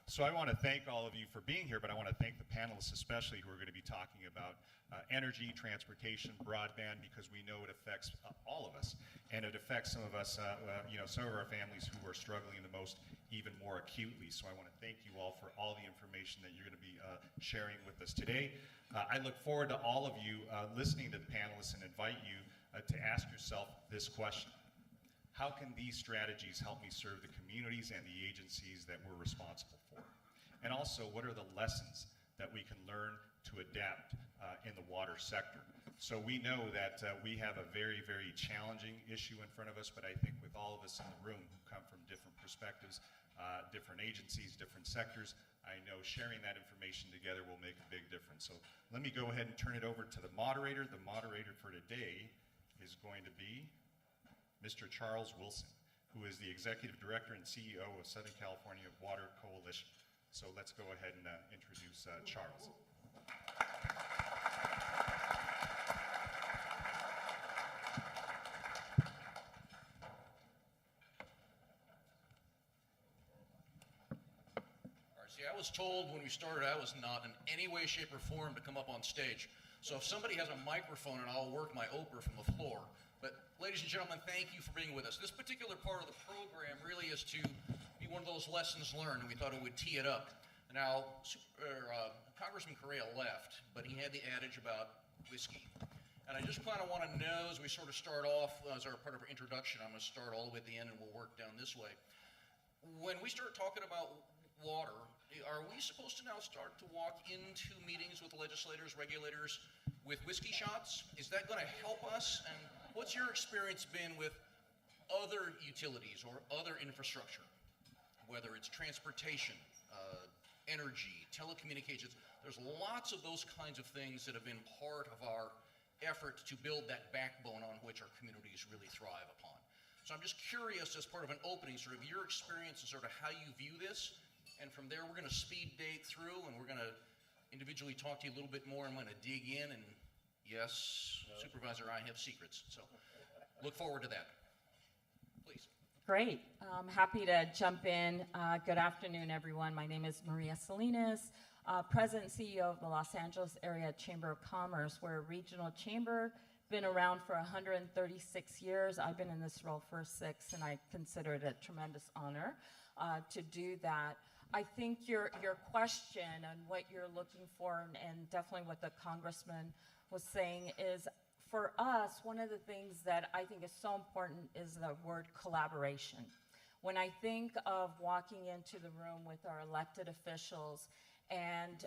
Speaker 8: So I want to thank all of you for being here, but I want to thank the panelists especially who are going to be talking about energy, transportation, broadband, because we know it affects all of us. And it affects some of us, some of our families who are struggling the most even more acutely. So I want to thank you all for all the information that you're going to be sharing with us today. I look forward to all of you listening to the panelists and invite you to ask yourself this question. How can these strategies help me serve the communities and the agencies that we're responsible for? And also, what are the lessons that we can learn to adapt in the water sector? So we know that we have a very, very challenging issue in front of us, but I think with all of us in the room who come from different perspectives, different agencies, different sectors, I know sharing that information together will make a big difference. So let me go ahead and turn it over to the moderator. The moderator for today is going to be Mr. Charles Wilson, who is the Executive Director and CEO of Southern California Water Coalition. So let's go ahead and introduce Charles.
Speaker 9: See, I was told when we started I was not in any way, shape, or form to come up on stage. So if somebody has a microphone, and I'll work my Oprah from the floor. But ladies and gentlemen, thank you for being with us. This particular part of the program really is to be one of those lessons learned, and we thought it would tee it up. Now, Congressman Correa left, but he had the adage about whiskey. And I just kind of want to know, as we sort of start off, as our part of our introduction, I'm going to start all the way at the end and we'll work down this way. When we start talking about water, are we supposed to now start to walk into meetings with legislators, regulators, with whiskey shots? Is that going to help us? And what's your experience been with other utilities or other infrastructure, whether it's transportation, energy, telecommunications? There's lots of those kinds of things that have been part of our effort to build that backbone on which our communities really thrive upon. So I'm just curious, as part of an opening, sort of your experience and sort of how you view this. And from there, we're going to speed date through, and we're going to individually talk to you a little bit more. I'm going to dig in, and yes, Supervisor, I have secrets. So look forward to that. Please.
Speaker 10: Great. I'm happy to jump in. Good afternoon, everyone. My name is Maria Salinas, President and CEO of the Los Angeles Area Chamber of Commerce. We're a regional chamber, been around for 136 years. I've been in this role for 6, and I consider it a tremendous honor to do that. I think your question and what you're looking for, and definitely what the congressman was saying, is for us, one of the things that I think is so important is the word collaboration. When I think of walking into the room with our elected officials and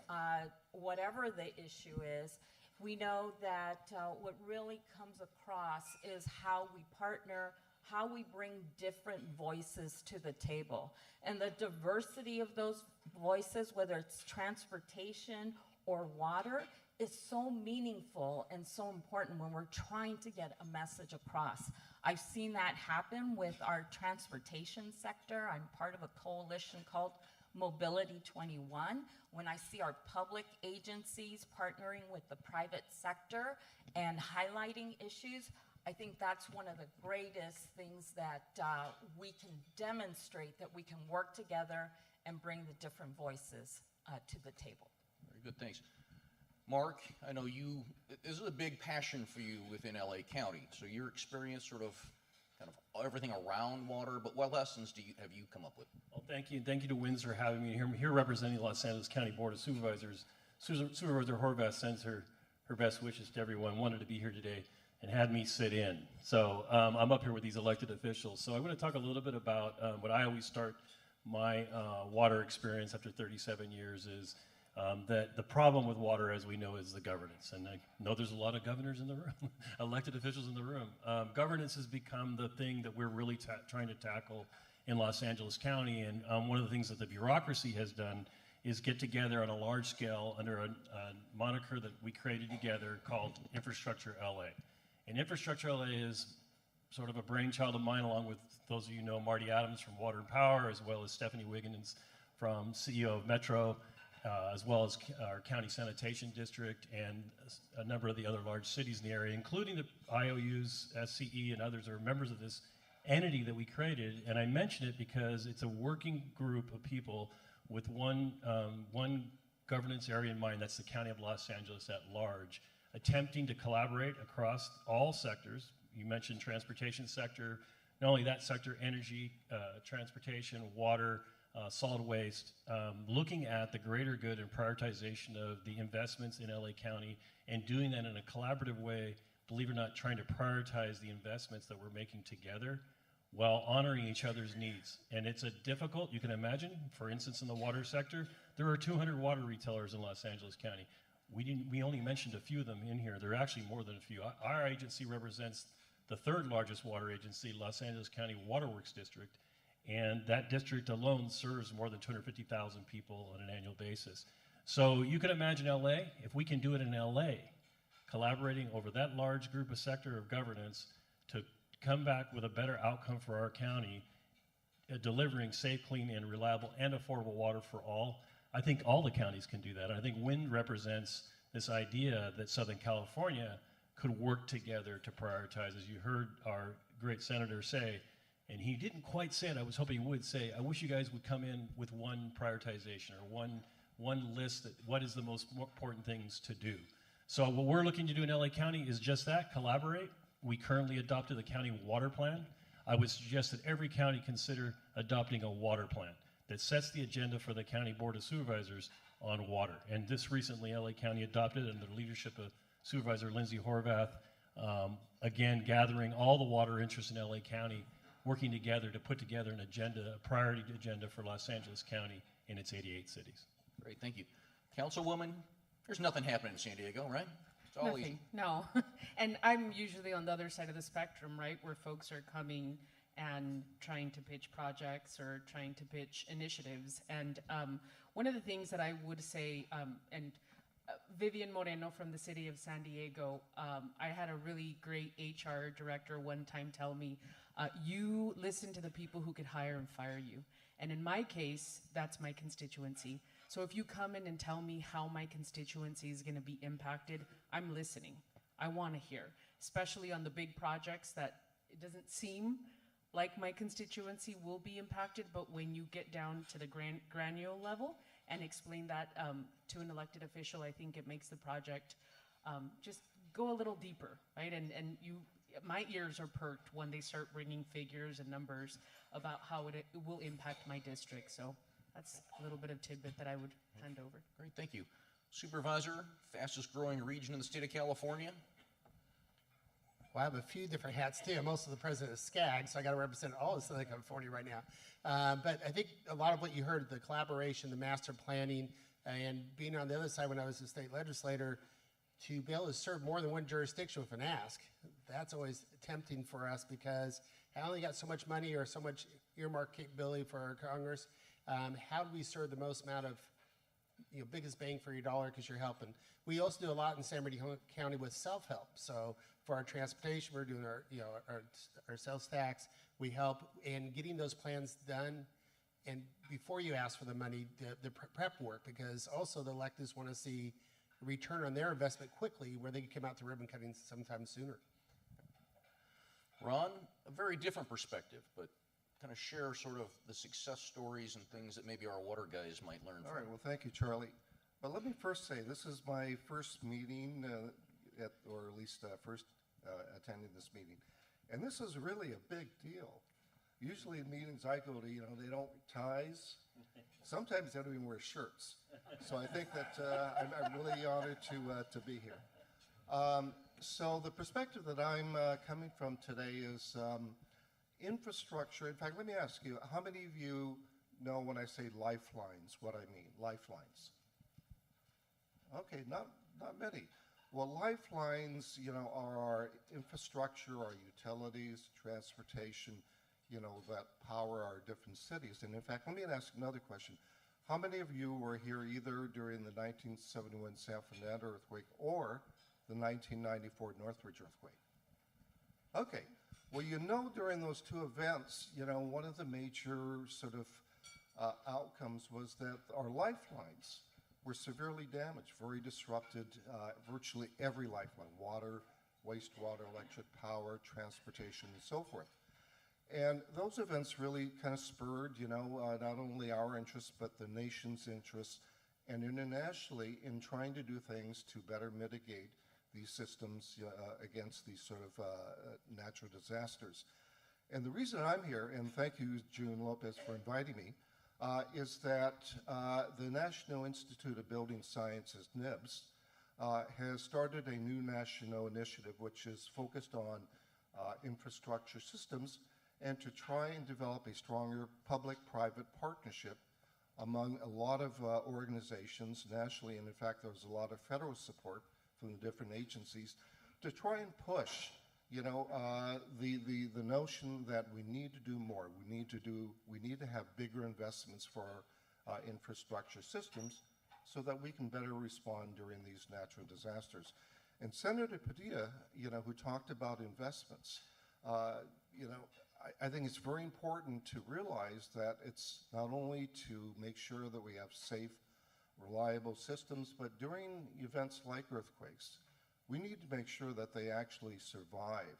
Speaker 10: whatever the issue is, we know that what really comes across is how we partner, how we bring different voices to the table. And the diversity of those voices, whether it's transportation or water, is so meaningful and so important when we're trying to get a message across. I've seen that happen with our transportation sector. I'm part of a coalition called Mobility 21. When I see our public agencies partnering with the private sector and highlighting issues, I think that's one of the greatest things that we can demonstrate, that we can work together and bring the different voices to the table.
Speaker 9: Very good, thanks. Mark, I know this is a big passion for you within LA County. So your experience sort of kind of everything around water, but what lessons have you come up with?
Speaker 11: Well, thank you. Thank you to Windsor for having me here. I'm here representing the Los Angeles County Board of Supervisors. Supervisor Horvath sends her best wishes to everyone, wanted to be here today, and had me sit in. So I'm up here with these elected officials. So I'm going to talk a little bit about what I always start my water experience after 37 years is that the problem with water, as we know, is the governance. And I know there's a lot of governors in the room, elected officials in the room. Governance has become the thing that we're really trying to tackle in Los Angeles County. And one of the things that the bureaucracy has done is get together on a large scale under a moniker that we created together called Infrastructure LA. And Infrastructure LA is sort of a brainchild of mine, along with those of you who know Marty Adams from Water and Power, as well as Stephanie Wiggins from CEO of Metro, as well as our county sanitation district and a number of the other large cities in the area, including the IOUs, SCE, and others are members of this entity that we created. And I mention it because it's a working group of people with one governance area in mind. That's the County of Los Angeles at large, attempting to collaborate across all sectors. You mentioned transportation sector, not only that sector, energy, transportation, water, solid waste, looking at the greater good and prioritization of the investments in LA County and doing that in a collaborative way, believe it or not, trying to prioritize the investments that we're making together while honoring each other's needs. And it's a difficult, you can imagine, for instance, in the water sector, there are 200 water retailers in Los Angeles County. We only mentioned a few of them in here. There are actually more than a few. Our agency represents the third largest water agency, Los Angeles County Waterworks District, and that district alone serves more than 250,000 people on an annual basis. So you can imagine LA, if we can do it in LA, collaborating over that large group of sector of governance to come back with a better outcome for our county, delivering safe, clean, and reliable and affordable water for all, I think all the counties can do that. And I think wind represents this idea that Southern California could work together to prioritize, as you heard our great senator say, and he didn't quite say it, I was hoping he would say, I wish you guys would come in with one prioritization or one list that what is the most important things to do. So what we're looking to do in LA County is just that, collaborate. We currently adopted the county water plan. I would suggest that every county consider adopting a water plan that sets the agenda for the county board of supervisors on water. And this recently, LA County adopted under the leadership of Supervisor Lindsay Horvath, again, gathering all the water interests in LA County, working together to put together an agenda, a priority agenda for Los Angeles County and its 88 cities.
Speaker 9: Great, thank you. Councilwoman, there's nothing happening in San Diego, right? It's all easy.
Speaker 12: Nothing, no. And I'm usually on the other side of the spectrum, right, where folks are coming and trying to pitch projects or trying to pitch initiatives. And one of the things that I would say, Vivian Moreno from the city of San Diego, I had a really great HR director one time tell me, you listen to the people who could hire and fire you. And in my case, that's my constituency. So if you come in and tell me how my constituency is going to be impacted, I'm listening. I want to hear, especially on the big projects that it doesn't seem like my constituency will be impacted, but when you get down to the granular level and explain that to an elected official, I think it makes the project just go a little deeper, right? And my ears are perked when they start bringing figures and numbers about how it will impact my district. So that's a little bit of tidbit that I would hand over.
Speaker 9: Great, thank you. Supervisor, fastest growing region in the state of California.
Speaker 13: Well, I have a few different hats too. I'm also the president of SCAG, so I got to represent all of Southern California right now. But I think a lot of what you heard, the collaboration, the master planning, and being on the other side when I was a state legislator, to be able to serve more than one jurisdiction with an ask, that's always tempting for us because I only got so much money or so much earmark capability for our Congress. How do we serve the most amount of, biggest bang for your dollar because you're helping? We also do a lot in San Bernardino County with self-help. So for our transportation, we're doing our sales tax. We help in getting those plans done. And before you ask for the money, the prep work, because also the electeds want to see a return on their investment quickly where they can come out to ribbon cutting sometime sooner.
Speaker 9: Ron, a very different perspective, but kind of share sort of the success stories and things that maybe our water guys might learn from.
Speaker 14: All right, well, thank you, Charlie. But let me first say, this is my first meeting, or at least first attending this meeting. And this is really a big deal. Usually in meetings I go to, they don't ties. Sometimes they don't even wear shirts. So I think that I'm really honored to be here. So the perspective that I'm coming from today is infrastructure. In fact, let me ask you, how many of you know when I say lifelines, what I mean? Lifelines. Okay, not many. Well, lifelines, are our infrastructure, our utilities, transportation, that power our different cities. And in fact, let me ask another question. How many of you were here either during the 1971 San Fernando earthquake or the 1994 Northridge earthquake? Okay. Well, during those two events, one of the major sort of outcomes was that our lifelines were severely damaged, very disrupted, virtually every lifeline, water, wastewater, electric power, transportation, and so forth. And those events really kind of spurred, not only our interests, but the nation's interests, and internationally in trying to do things to better mitigate these systems against these sort of natural disasters. And the reason I'm here, and thank you, June Lopez, for inviting me, is that the National Institute of Building Sciences, NIBS, has started a new national initiative which is focused on infrastructure systems and to try and develop a stronger public-private partnership among a lot of organizations nationally, and in fact there was a lot of federal support from the different agencies to try and push the notion that we need to do more. We need to have bigger investments for our infrastructure systems so that we can better respond during these natural disasters. And Senator Padilla, who talked about investments, I think it's very important to realize that it's not only to make sure that we have safe, reliable systems, but during events like earthquakes, we need to make sure that they actually survive.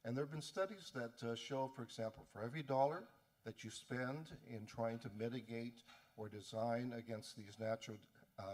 Speaker 14: And there have been studies that show, for example, for every dollar that you spend in trying to mitigate or design against these natural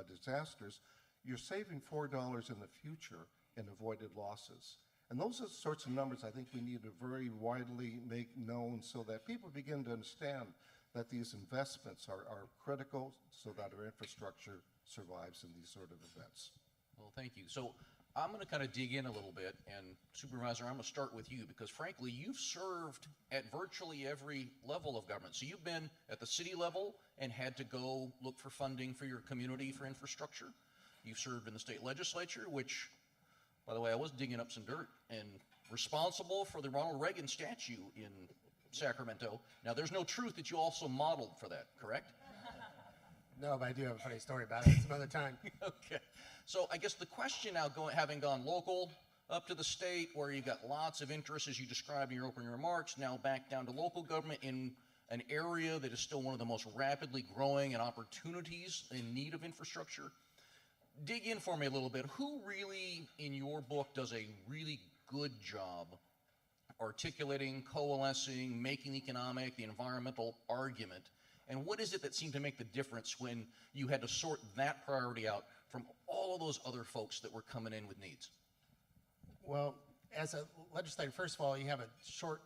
Speaker 14: disasters, you're saving $4 in the future in avoided losses. And those are the sorts of numbers I think we need to very widely make known so that people begin to understand that these investments are critical so that our infrastructure survives in these sort of events.
Speaker 9: Well, thank you. So I'm going to kind of dig in a little bit, and Supervisor, I'm going to start with you because frankly, you've served at virtually every level of government. So you've been at the city level and had to go look for funding for your community for infrastructure. You've served in the state legislature, which, by the way, I was digging up some dirt, and responsible for the Ronald Reagan statue in Sacramento. Now, there's no truth that you also modeled for that, correct?
Speaker 13: No, but I do have a funny story about it some other time.
Speaker 9: Okay. So I guess the question now, having gone local up to the state where you've got lots of interest, as you described in your opening remarks, now back down to local government in an area that is still one of the most rapidly growing and opportunities in need of infrastructure. Dig in for me a little bit. Who really, in your book, does a really good job articulating, coalescing, making the economic, the environmental argument? And what is it that seemed to make the difference when you had to sort that priority out from all of those other folks that were coming in with needs?
Speaker 13: Well, as a legislator, first of all, you have a short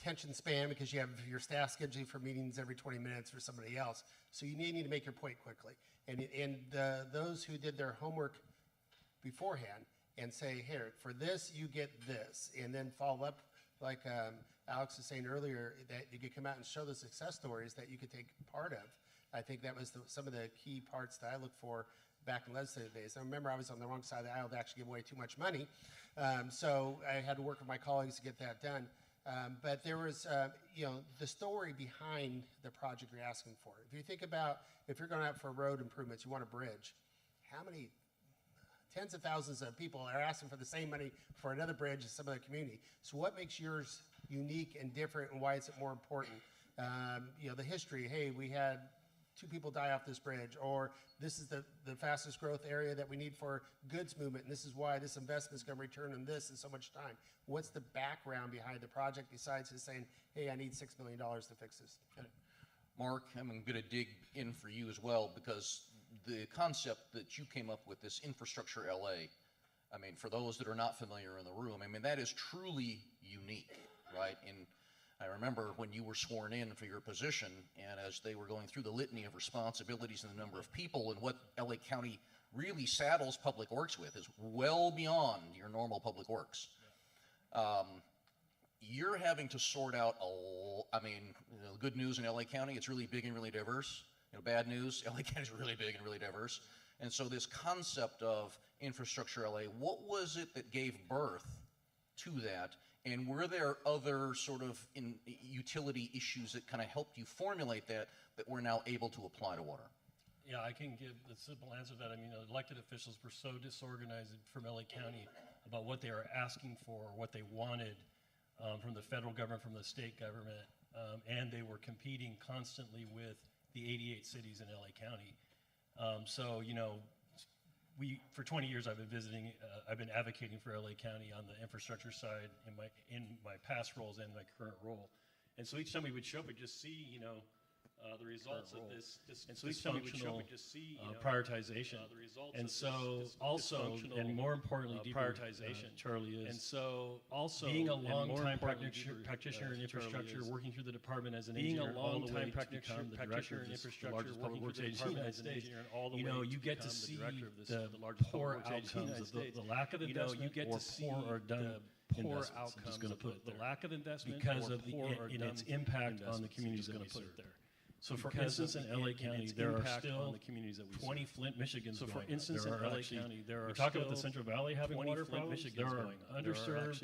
Speaker 13: attention span because you have your staff scheduling for meetings every 20 minutes for somebody else. So you need to make your point quickly. And those who did their homework beforehand and say, here, for this, you get this, and then follow up, like Alex was saying earlier, that you could come out and show the success stories that you could take part of. I think that was some of the key parts that I look for back in legislative days. I remember I was on the wrong side of the aisle to actually give away too much money, so I had to work with my colleagues to get that done. But there was, the story behind the project you're asking for. If you think about, if you're going out for road improvements, you want a bridge, how many tens of thousands of people are asking for the same money for another bridge in some other community? So what makes yours unique and different, and why is it more important? The history, hey, we had 2 people die off this bridge, or this is the fastest growth area that we need for goods movement, and this is why this investment is going to return in this in so much time. What's the background behind the project besides just saying, hey, I need $6 million to fix this?
Speaker 9: Okay. Mark, I'm going to dig in for you as well, because the concept that you came up with, this infrastructure LA, I mean, for those that are not familiar in the room, I mean, that is truly unique, right? And I remember when you were sworn in for your position, and as they were going through the litany of responsibilities and the number of people, and what LA County really saddles public works with is well beyond your normal public works. You're having to sort out good news in LA County, it's really big and really diverse. Bad news, LA County is really big and really diverse. And so this concept of infrastructure LA, what was it that gave birth to that? And were there other sort of utility issues that kind of helped you formulate that we're now able to apply to water?
Speaker 11: Yeah, I can give the simple answer to that. I mean, elected officials were so disorganized from LA County about what they were asking for, what they wanted from the federal government, from the state government, and they were competing constantly with the 88 cities in LA County. For 20 years I've been visiting, I've been advocating for LA County on the infrastructure side in my past roles and my current role. And so each time we would show up, we'd just see, the results of this dysfunctional prioritization. And so also, and more importantly, prioritization, Charlie, is, and so also being a long-time practitioner in infrastructure, working through the department as an engineer, all the way to become the director of the largest public works agency in the United States, you get to see the poor outcomes of the lack of investment or poor or done investments. I'm just going to put it there. The lack of investment because of its impact on the communities that we serve there. So for instance, in LA County, there are still 20 Flint, Michigans going. So for instance, in LA County, there are we talk about the Central Valley having water problems. There are underserved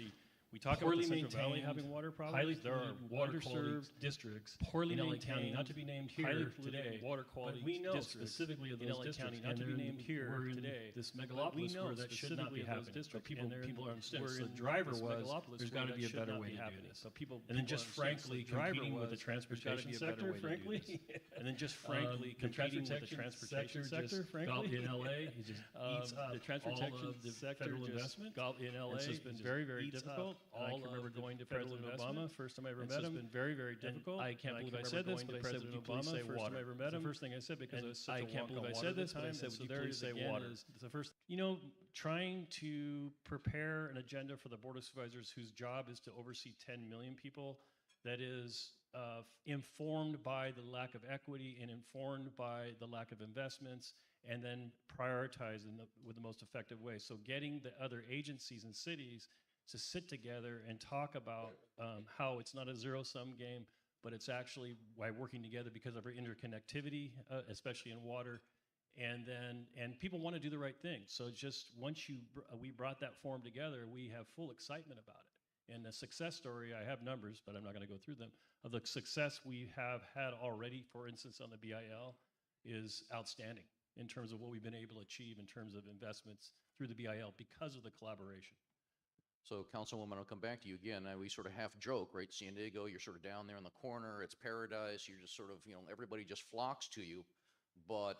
Speaker 11: We talk
Speaker 15: poorly
Speaker 11: about the Central Valley
Speaker 15: maintained,
Speaker 11: having water problems.
Speaker 15: highly
Speaker 11: There are water quality
Speaker 15: underserved
Speaker 11: districts
Speaker 15: poorly
Speaker 11: in LA County,
Speaker 15: maintained,
Speaker 11: not to be named here
Speaker 15: highly polluted
Speaker 11: today.
Speaker 15: water quality
Speaker 11: but we know
Speaker 15: districts
Speaker 11: specifically of
Speaker 15: in
Speaker 11: those
Speaker 15: LA
Speaker 11: districts,
Speaker 15: County, not to be named here
Speaker 11: we're in
Speaker 15: today.
Speaker 11: this
Speaker 15: But
Speaker 11: megalopolis
Speaker 15: we know
Speaker 11: where that should not be
Speaker 15: specifically of those
Speaker 11: happening. So
Speaker 15: districts,
Speaker 11: people,
Speaker 15: and they're in-
Speaker 11: people understand.
Speaker 15: we're
Speaker 11: So the
Speaker 15: in
Speaker 11: driver
Speaker 15: this
Speaker 11: was
Speaker 15: megalopolis
Speaker 11: there's
Speaker 15: where
Speaker 11: got to
Speaker 15: that
Speaker 11: be a
Speaker 15: should
Speaker 11: better
Speaker 15: not
Speaker 11: way
Speaker 15: be
Speaker 11: to do
Speaker 15: happening.
Speaker 11: this.
Speaker 15: So people-
Speaker 11: and then
Speaker 15: people
Speaker 11: just
Speaker 15: understand. So
Speaker 11: frankly
Speaker 15: the driver
Speaker 11: competing with the
Speaker 15: was, there's gotta
Speaker 11: transportation
Speaker 15: be a better
Speaker 11: sector,
Speaker 15: way to do
Speaker 11: frankly.
Speaker 15: this.
Speaker 11: And then just frankly competing with the transportation sector, frankly.
Speaker 15: in LA, it just eats up
Speaker 11: the transportation
Speaker 15: all of the
Speaker 11: sector
Speaker 15: federal
Speaker 11: just
Speaker 15: investment.
Speaker 11: In LA,
Speaker 15: This has
Speaker 11: it's
Speaker 15: been
Speaker 11: been
Speaker 15: very,
Speaker 11: very, very
Speaker 15: eats up
Speaker 11: difficult.
Speaker 15: all
Speaker 11: I can
Speaker 15: of
Speaker 11: remember
Speaker 15: the
Speaker 11: going to
Speaker 15: federal
Speaker 11: President
Speaker 15: investment.
Speaker 11: Obama first time I ever
Speaker 15: This
Speaker 11: met
Speaker 15: has
Speaker 11: him.
Speaker 15: been very, very
Speaker 11: And
Speaker 15: difficult.
Speaker 11: I can't
Speaker 15: And
Speaker 11: believe I
Speaker 15: can
Speaker 11: said
Speaker 15: remember
Speaker 11: this, but I
Speaker 15: going to
Speaker 11: said,
Speaker 15: President
Speaker 11: would you please
Speaker 15: Obama
Speaker 11: say
Speaker 15: first
Speaker 11: water?
Speaker 15: time I ever met
Speaker 11: It's the
Speaker 15: him.
Speaker 11: first thing I said because
Speaker 15: And
Speaker 11: it was such
Speaker 15: I
Speaker 11: a
Speaker 15: can't
Speaker 11: walk
Speaker 15: believe
Speaker 11: on
Speaker 15: I
Speaker 11: water
Speaker 15: said this,
Speaker 11: but I
Speaker 15: but I
Speaker 11: said,
Speaker 15: said,
Speaker 11: would
Speaker 15: so
Speaker 11: you
Speaker 15: there
Speaker 11: please
Speaker 15: it
Speaker 11: say
Speaker 15: again
Speaker 11: water?
Speaker 15: is-
Speaker 11: It's the first, trying to prepare an agenda for the Board of Supervisors whose job is to oversee 10 million people that is informed by the lack of equity and informed by the lack of investments, and then prioritize with the most effective way. So getting the other agencies and cities to sit together and talk about how it's not a zero-sum game, but it's actually by working together because of our interconnectivity, especially in water. And people want to do the right thing. So just once we brought that forum together, we have full excitement about it. And the success story, I have numbers, but I'm not going to go through them, of the success we have had already, for instance, on the BIL, is outstanding in terms of what we've been able to achieve in terms of investments through the BIL because of the collaboration.
Speaker 16: So, Councilwoman, I'll come back to you again. We sort of half joke, right? San Diego, you're sort of down there in the corner. It's paradise. You're just sort of, everybody just flocks to you. But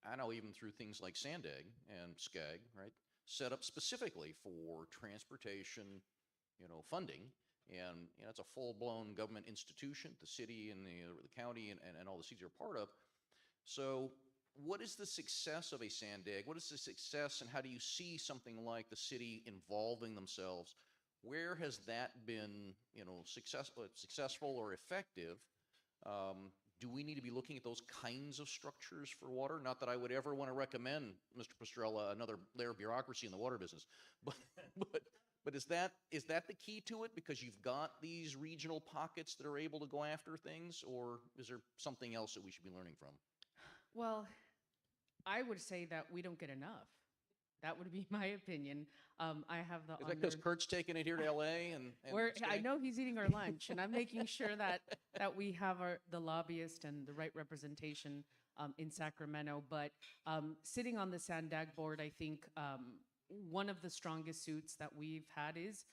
Speaker 16: I know even through things like Sandag and SCAG, right, set up specifically for transportation, funding. And it's a full-blown government institution, the city and the county and all the cities are part of. So what is the success of a Sandag? What is the success, and how do you see something like the city involving themselves? Where has that been, successful or effective? Do we need to be looking at those kinds of structures for water? Not that I would ever want to recommend, Mr. Pastrella, another layer of bureaucracy in the water business, but is that the key to it? Because you've got these regional pockets that are able to go after things, or is there something else that we should be learning from?
Speaker 12: Well, I would say that we don't get enough. That would be my opinion. I have the
Speaker 16: Is that because Kurt's taking it here to LA and
Speaker 12: I know he's eating our lunch, and I'm making sure that we have the lobbyist and the right representation in Sacramento. But sitting on the Sandag board, I think one of the strongest suits that we've had is,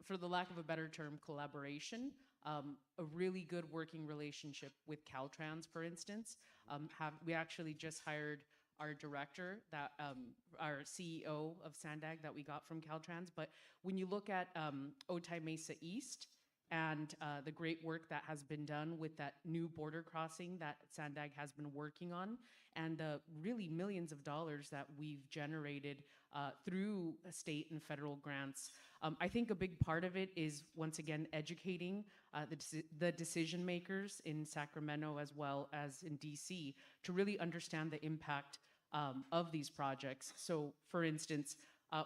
Speaker 12: for the lack of a better term, collaboration. A really good working relationship with Caltrans, for instance. We actually just hired our director, our CEO of Sandag that we got from Caltrans. But when you look at Otay Mesa East and the great work that has been done with that new border crossing that Sandag has been working on, and the really millions of dollars that we've generated through state and federal grants, I think a big part of it is, once again, educating the decision makers in Sacramento as well as in DC to really understand the impact of these projects. So, for instance,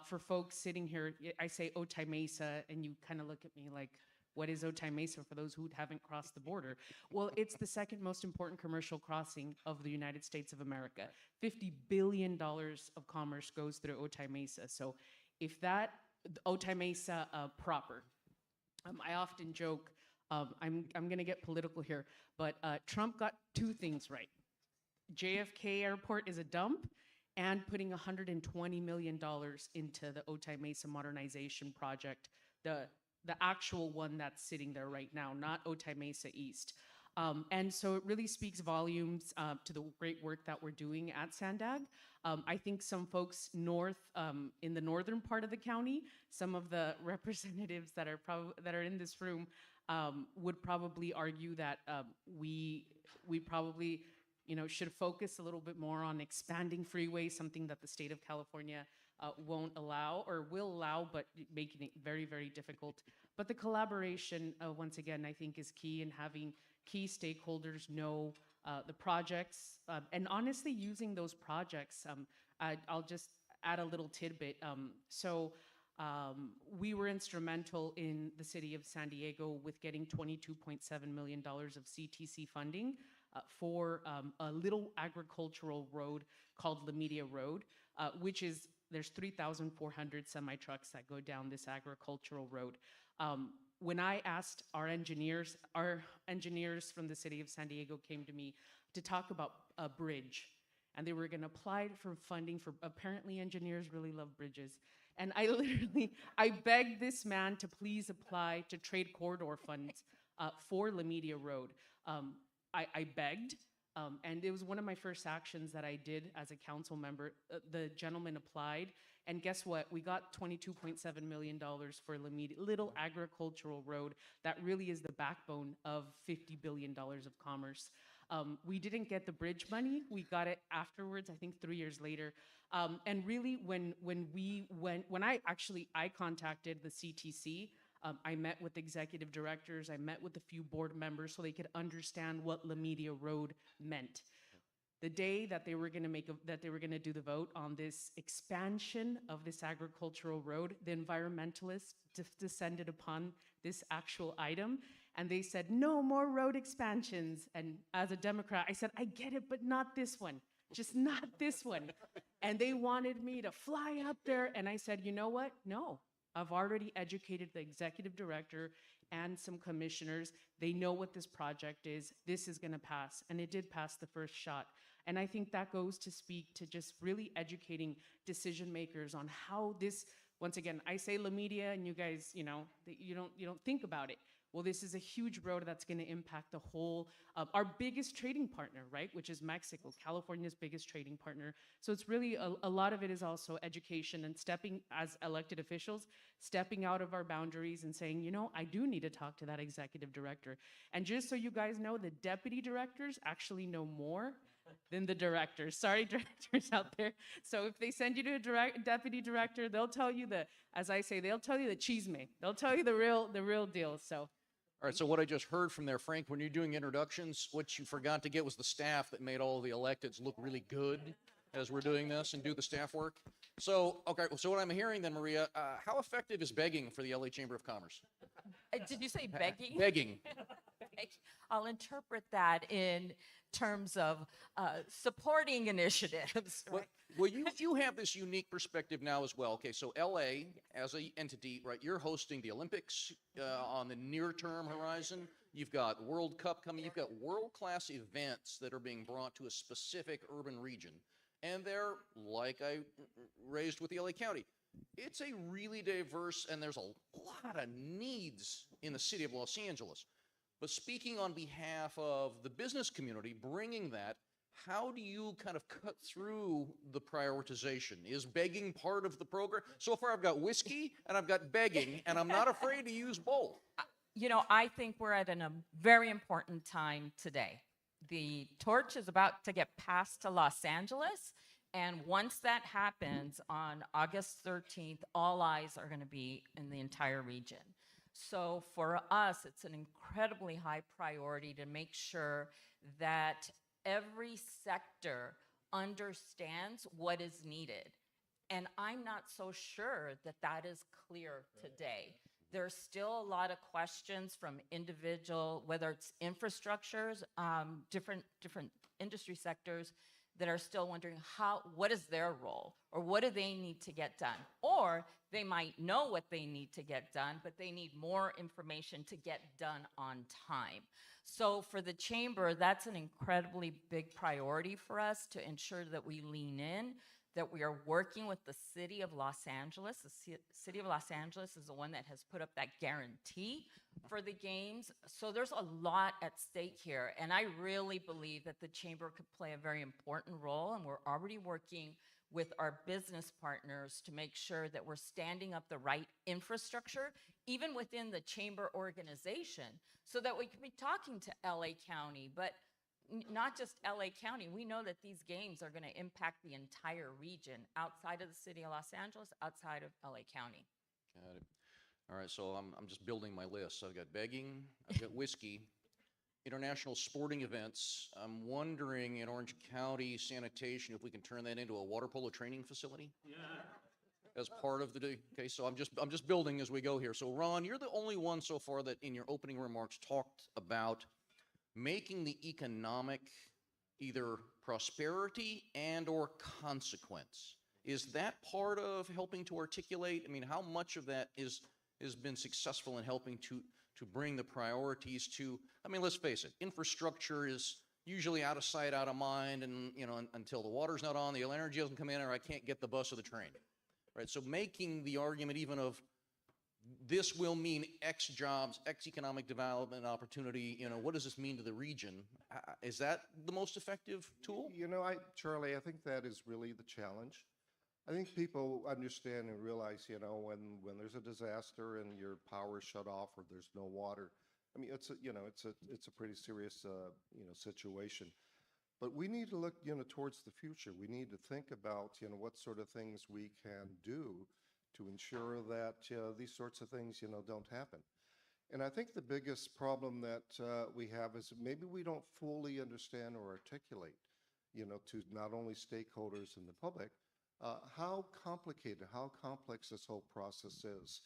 Speaker 12: for folks sitting here, I say Otay Mesa, and you kind of look at me like, what is Otay Mesa for those who haven't crossed the border? Well, it's the second most important commercial crossing of the United States of America. $50 billion of commerce goes through Otay Mesa. So if that, Otay Mesa proper, I often joke, I'm going to get political here, but Trump got two things right. JFK Airport is a dump, and putting $120 million into the Otay Mesa modernization project, the actual one that's sitting there right now, not Otay Mesa East. And so it really speaks volumes to the great work that we're doing at Sandag. I think some folks in the northern part of the county, some of the representatives that are in this room would probably argue that we probably should focus a little bit more on expanding freeways, something that the state of California won't allow or will allow, but making it very, very difficult. But the collaboration, once again, I think is key in having key stakeholders know the projects, and honestly using those projects. I'll just add a little tidbit. We were instrumental in the city of San Diego with getting $22.7 million of CTC funding for a little agricultural road called La Media Road, which is there's 3,400 semi-trucks that go down this agricultural road. When I asked our engineers from the city of San Diego came to me to talk about a bridge, and they were gonna apply for funding for, apparently engineers really love bridges. And I begged this man to please apply to trade corridor funds for La Media Road. I begged, and it was one of my first actions that I did as a council member. The gentleman applied, and guess what? We got $22.7 million for La Media, little agricultural road that really is the backbone of $50 billion of commerce. We didn't get the bridge money. We got it afterwards, I think 3 years later. And really, when I contacted the CTC, I met with executive directors, I met with a few board members so they could understand what La Media Road meant. The day that they were gonna do the vote on this expansion of this agricultural road, the environmentalists descended upon this actual item, and they said, no more road expansions. And as a Democrat, I said, I get it, but not this one, just not this one. And they wanted me to fly up there, and I said, you know what? No. I've already educated the executive director and some commissioners. They know what this project is. This is gonna pass, and it did pass the first shot. And I think that goes to speak to just really educating decision makers on how this, once again, I say La Media, and you guys, you don't think about it. Well, this is a huge road that's going to impact the whole, our biggest trading partner, right, which is Mexico, California's biggest trading partner. So it's really, a lot of it is also education and stepping, as elected officials, stepping out of our boundaries and saying, I do need to talk to that executive director. And just so you guys know, the deputy directors actually know more than the directors. Sorry, directors out there. So if they send you to a deputy director, they'll tell you as I say, they'll tell you the chisme. They'll tell you the real deal, so.
Speaker 16: All right, so what I just heard from there, Frank, when you're doing introductions, what you forgot to get was the staff that made all the electeds look really good as we're doing this and do the staff work. So, okay, so what I'm hearing then, Maria, how effective is begging for the LA Chamber of Commerce?
Speaker 10: Did you say begging?
Speaker 16: Begging.
Speaker 10: I'll interpret that in terms of supporting initiatives. Right?
Speaker 16: Well, you have this unique perspective now as well. Okay, so LA as an entity, right? You're hosting the Olympics on the near-term horizon. You've got World Cup coming. You've got world-class events that are being brought to a specific urban region, and they're like I raised with the LA County. It's a really diverse, and there's a lot of needs in the city of Los Angeles. But speaking on behalf of the business community, bringing that, how do you kind of cut through the prioritization? Is begging part of the program? So far I've got whiskey and I've got begging, and I'm not afraid to use both.
Speaker 10: I think we're at a very important time today. The torch is about to get passed to Los Angeles, and once that happens on August 13th, all eyes are going to be in the entire region. So for us, it's an incredibly high priority to make sure that every sector understands what is needed. And I'm not so sure that that is clear today. There's still a lot of questions from individual, whether it's infrastructures, different industry sectors that are still wondering what is their role, or what do they need to get done? Or they might know what they need to get done, but they need more information to get done on time. So for the chamber, that's an incredibly big priority for us to ensure that we lean in, that we are working with the city of Los Angeles. The city of Los Angeles is the one that has put up that guarantee for the games. So there's a lot at stake here. And I really believe that the chamber could play a very important role. And we're already working with our business partners to make sure that we're standing up the right infrastructure, even within the chamber organization, so that we can be talking to LA County, but not just LA County. We know that these games are going to impact the entire region outside of the city of Los Angeles, outside of LA County.
Speaker 16: Got it. All right, so I'm just building my list. So I've got begging, I've got whiskey, international sporting events. I'm wondering in Orange County sanitation if we can turn that into a water polo training facility? Yeah. As part of the day. Okay, so I'm just building as we go here. So Ron, you're the only one so far that in your opening remarks talked about making the economic either prosperity and or consequence Is that part of helping to articulate? I mean, how much of that has been successful in helping to bring the priorities to, I mean, let's face it, infrastructure is usually out of sight, out of mind, and, you know, until the water's not on, the energy doesn't come in, or I can't get the bus or the train, right? So making the argument even of this will mean X jobs, X economic development opportunity, you know, what does this mean to the region? Is that the most effective tool?
Speaker 14: You know, Charlie, I think that is really the challenge. I think people understand and realize, you know, when there's a disaster and your power is shut off or there's no water, I mean, it's a pretty serious, you know, situation. But we need to look, you know, towards the future. We need to think about, you know, what sort of things we can do to ensure that these sorts of things, you know, don't happen. And I think the biggest problem that we have is maybe we don't fully understand or articulate, you know, to not only stakeholders and the public, how complicated, how complex this whole process is.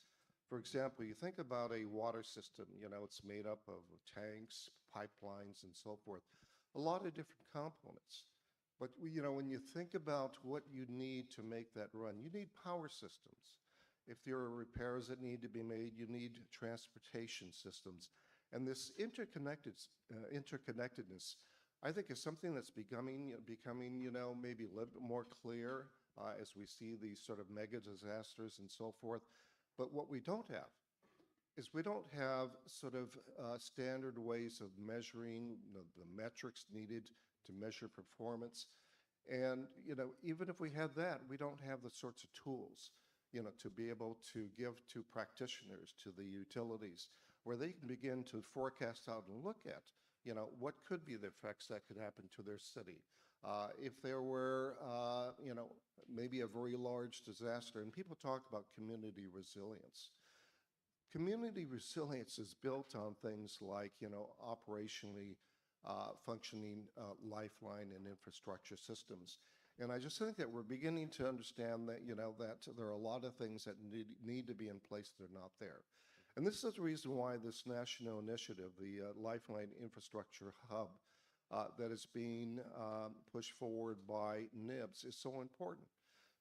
Speaker 14: For example, you think about a water system, you know, it's made up of tanks, pipelines, and so forth, a lot of different components. But, you know, when you think about what you need to make that run, you need power systems. If there are repairs that need to be made, you need transportation systems. And this interconnectedness, I think, is something that's becoming, you know, maybe a little bit more clear as we see these sort of mega disasters and so forth. But what we don't have is we don't have sort of standard ways of measuring the metrics needed to measure performance. And, you know, even if we had that, we don't have the sorts of tools, you know, to be able to give to practitioners, to the utilities, where they can begin to forecast out and look at, you know, what could be the effects that could happen to their city. If there were, you know, maybe a very large disaster, and people talk about community resilience. Community resilience is built on things like, you know, operationally functioning lifeline and infrastructure systems. And I just think that we're beginning to understand that, you know, that there are a lot of things that need to be in place that are not there. And this is the reason why this national initiative, the Lifeline Infrastructure Hub, that is being pushed forward by NIBS is so important,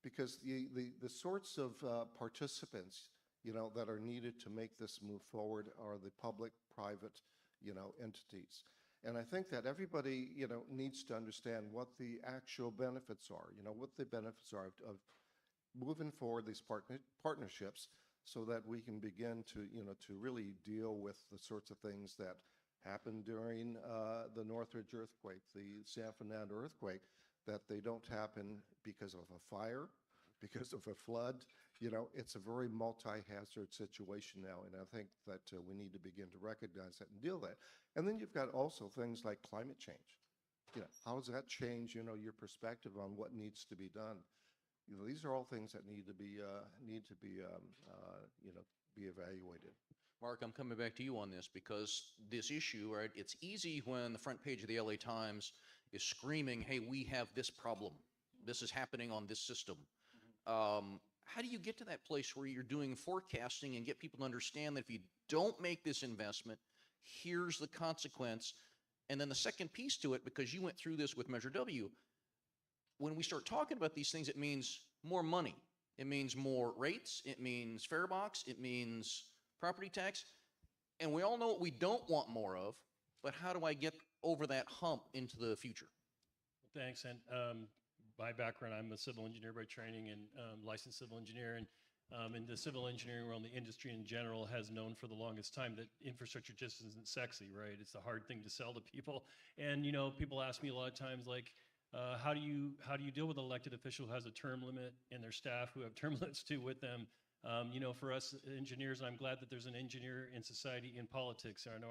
Speaker 14: because the sorts of participants, you know, that are needed to make this move forward are the public-private, you know, entities. And I think that everybody, you know, needs to understand what the actual benefits are, you know, what the benefits are of moving forward these partnerships, so that we can begin to, you know, to really deal with the sorts of things that happened during the Northridge earthquake, the San Fernando earthquake, that they don't happen because of a fire, because of a flood. You know, it's a very multi-hazard situation now, and I think that we need to begin to recognize that and deal with that. And then you've got also things like climate change. You know, how does that change, you know, your perspective on what needs to be done? You know, these are all things that need to be, you know, be evaluated.
Speaker 16: Mark, I'm coming back to you on this, because this issue, right, it's easy when the front page of the LA Times is screaming, hey, we have this problem. This is happening on this system. How do you get to that place where you're doing forecasting and get people to understand that if you don't make this investment, here's the consequence? And then the second piece to it, because you went through this with Measure W, when we start talking about these things, it means more money. It means more rates. It means fare box. It means property tax. And we all know what we don't want more of, but how do I get over that hump into the future?
Speaker 11: Thanks. And my background, I'm a civil engineer by training and licensed civil engineer. And in the civil engineering world, the industry in general has known for the longest time that infrastructure just isn't sexy, right? It's a hard thing to sell to people. And, you know, people ask me a lot of times, like, how do you deal with an elected official who has a term limit and their staff who have term limits too with them? You know, for us engineers, I'm glad that there's an engineer in society in politics. I know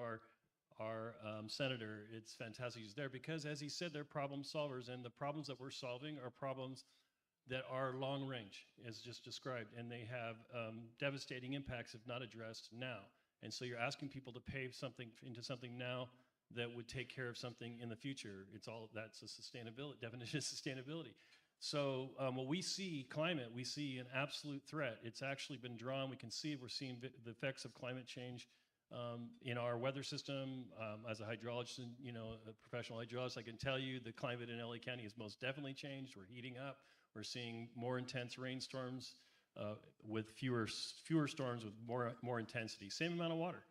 Speaker 11: our senator, it's fantastic he's there, because as he said, they're problem solvers, and the problems that we're solving are problems that are long range, as just described, and they have devastating impacts if not addressed now. And so you're asking people to pay something into something now that would take care of something in the future. It's all, that's a sustainability, definition of sustainability. So when we see climate, we see an absolute threat. It's actually been drawn. We can see, we're seeing the effects of climate change in our weather system. As a hydrologist, you know, a professional hydrologist, I can tell you the climate in LA County has most definitely changed. We're heating up. We're seeing more intense rainstorms with fewer storms with more intensity. Same amount of water.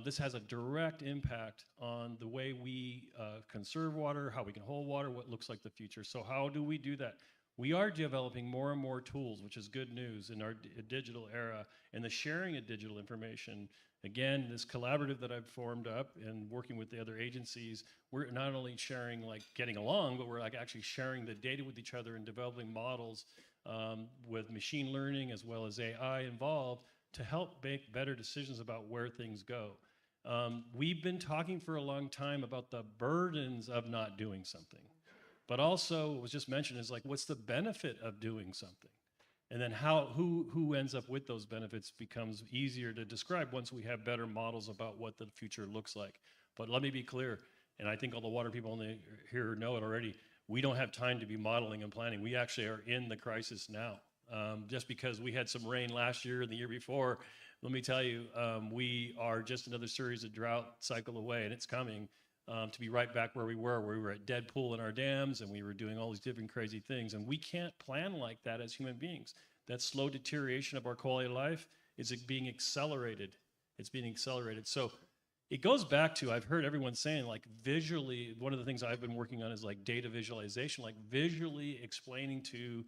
Speaker 11: This has a direct impact on the way we conserve water, how we can hold water, what looks like the future. So how do we do that? We are developing more and more tools, which is good news in our digital era, and the sharing of digital information. Again, this collaborative that I've formed up and working with the other agencies, we're not only sharing, like getting along, but we're like actually sharing the data with each other and developing models with machine learning as well as AI involved to help make better decisions about where things go. We've been talking for a long time about the burdens of not doing something. But also, what was just mentioned is like, what's the benefit of doing something? And then who ends up with those benefits becomes easier to describe once we have better models about what the future looks like. But let me be clear, and I think all the water people here know it already, we don't have time to be modeling and planning. We actually are in the crisis now. Just because we had some rain last year and the year before, let me tell you, we are just another series of drought cycle away, and it's coming. To be right back where we were at dead pool in our dams, and we were doing all these different crazy things. And we can't plan like that as human beings. That slow deterioration of our quality of life is being accelerated. It's being accelerated. So it goes back to, I've heard everyone saying, like visually, one of the things I've been working on is like data visualization, like visually explaining to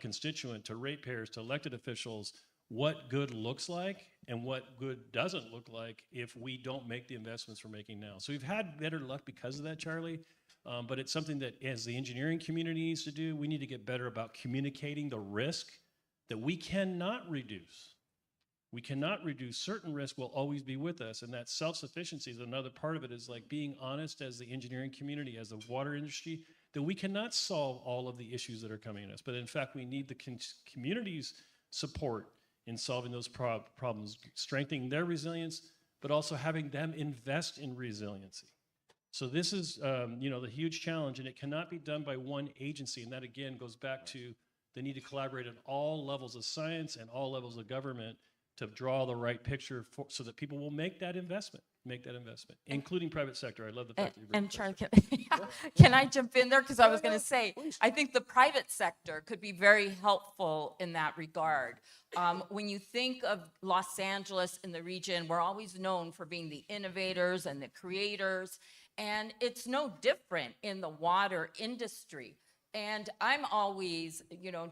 Speaker 11: constituent, to ratepayers, to elected officials, what good looks like and what good doesn't look like if we don't make the investments we're making now. So we've had better luck because of that, Charlie, but it's something that as the engineering community needs to do, we need to get better about communicating the risk that we cannot reduce. We cannot reduce. Certain risk will always be with us, and that self-sufficiency is another part of it, is like being honest as the engineering community, as the water industry, that we cannot solve all of the issues that are coming at us. But in fact, we need the community's support in solving those problems, strengthening their resilience, but also having them invest in resiliency. So this is, the huge challenge, and it cannot be done by one agency. And that again goes back to the need to collaborate at all levels of science and all levels of government to draw the right picture so that people will make that investment, including private sector. I love the fact that you bring
Speaker 10: Charlie, can I jump in there? Because I was going to say, I think the private sector could be very helpful in that regard. When you think of Los Angeles and the region, we're always known for being the innovators and the creators, and it's no different in the water industry. And I'm always,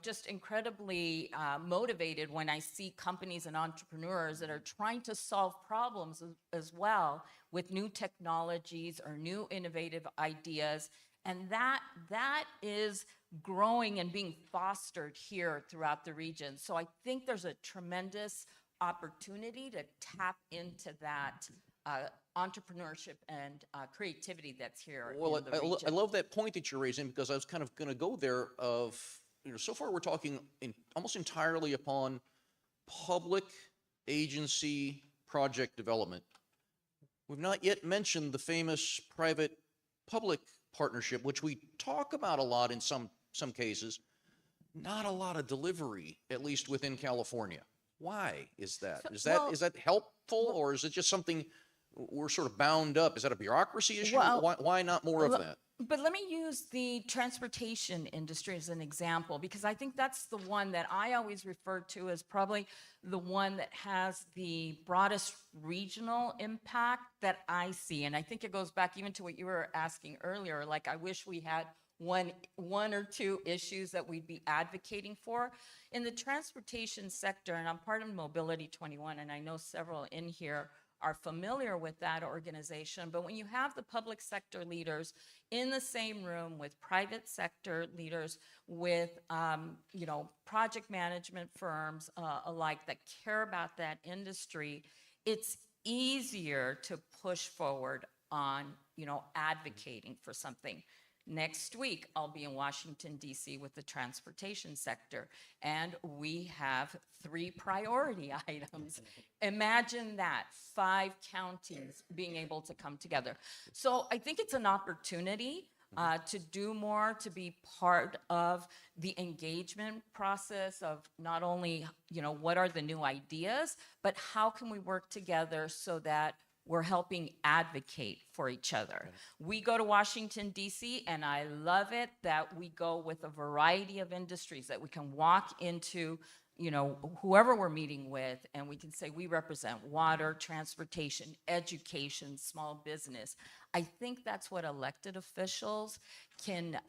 Speaker 10: just incredibly motivated when I see companies and entrepreneurs that are trying to solve problems as well with new technologies or new innovative ideas. And that is growing and being fostered here throughout the region. So I think there's a tremendous opportunity to tap into that entrepreneurship and creativity that's here in the region.
Speaker 16: I love that point that you're raising, because I was kind of going to go there of, so far we're talking almost entirely upon public agency project development. We've not yet mentioned the famous private-public partnership, which we talk about a lot in some cases, not a lot of delivery, at least within California. Why is that? Is that helpful, or is it just something we're sort of bound up? Is that a bureaucracy issue? Why not more of that?
Speaker 10: But let me use the transportation industry as an example, because I think that's the one that I always refer to as probably the one that has the broadest regional impact that I see. And I think it goes back even to what you were asking earlier, like I wish we had one or two issues that we'd be advocating for. In the transportation sector, and I'm part of Mobility 21, and I know several in here are familiar with that organization, but when you have the public sector leaders in the same room with private sector leaders, with project management firms alike that care about that industry, it's easier to push forward on advocating for something. Next week, I'll be in Washington, D.C. with the transportation sector, and we have 3 priority items. Imagine that, 5 counties being able to come together. So I think it's an opportunity to do more, to be part of the engagement process of not only, what are the new ideas, but how can we work together so that we're helping advocate for each other. We go to Washington, D.C., and I love it that we go with a variety of industries, that we can walk into, you know, whoever we're meeting with, and we can say we represent water, transportation, education, small business. I think that's what elected officials can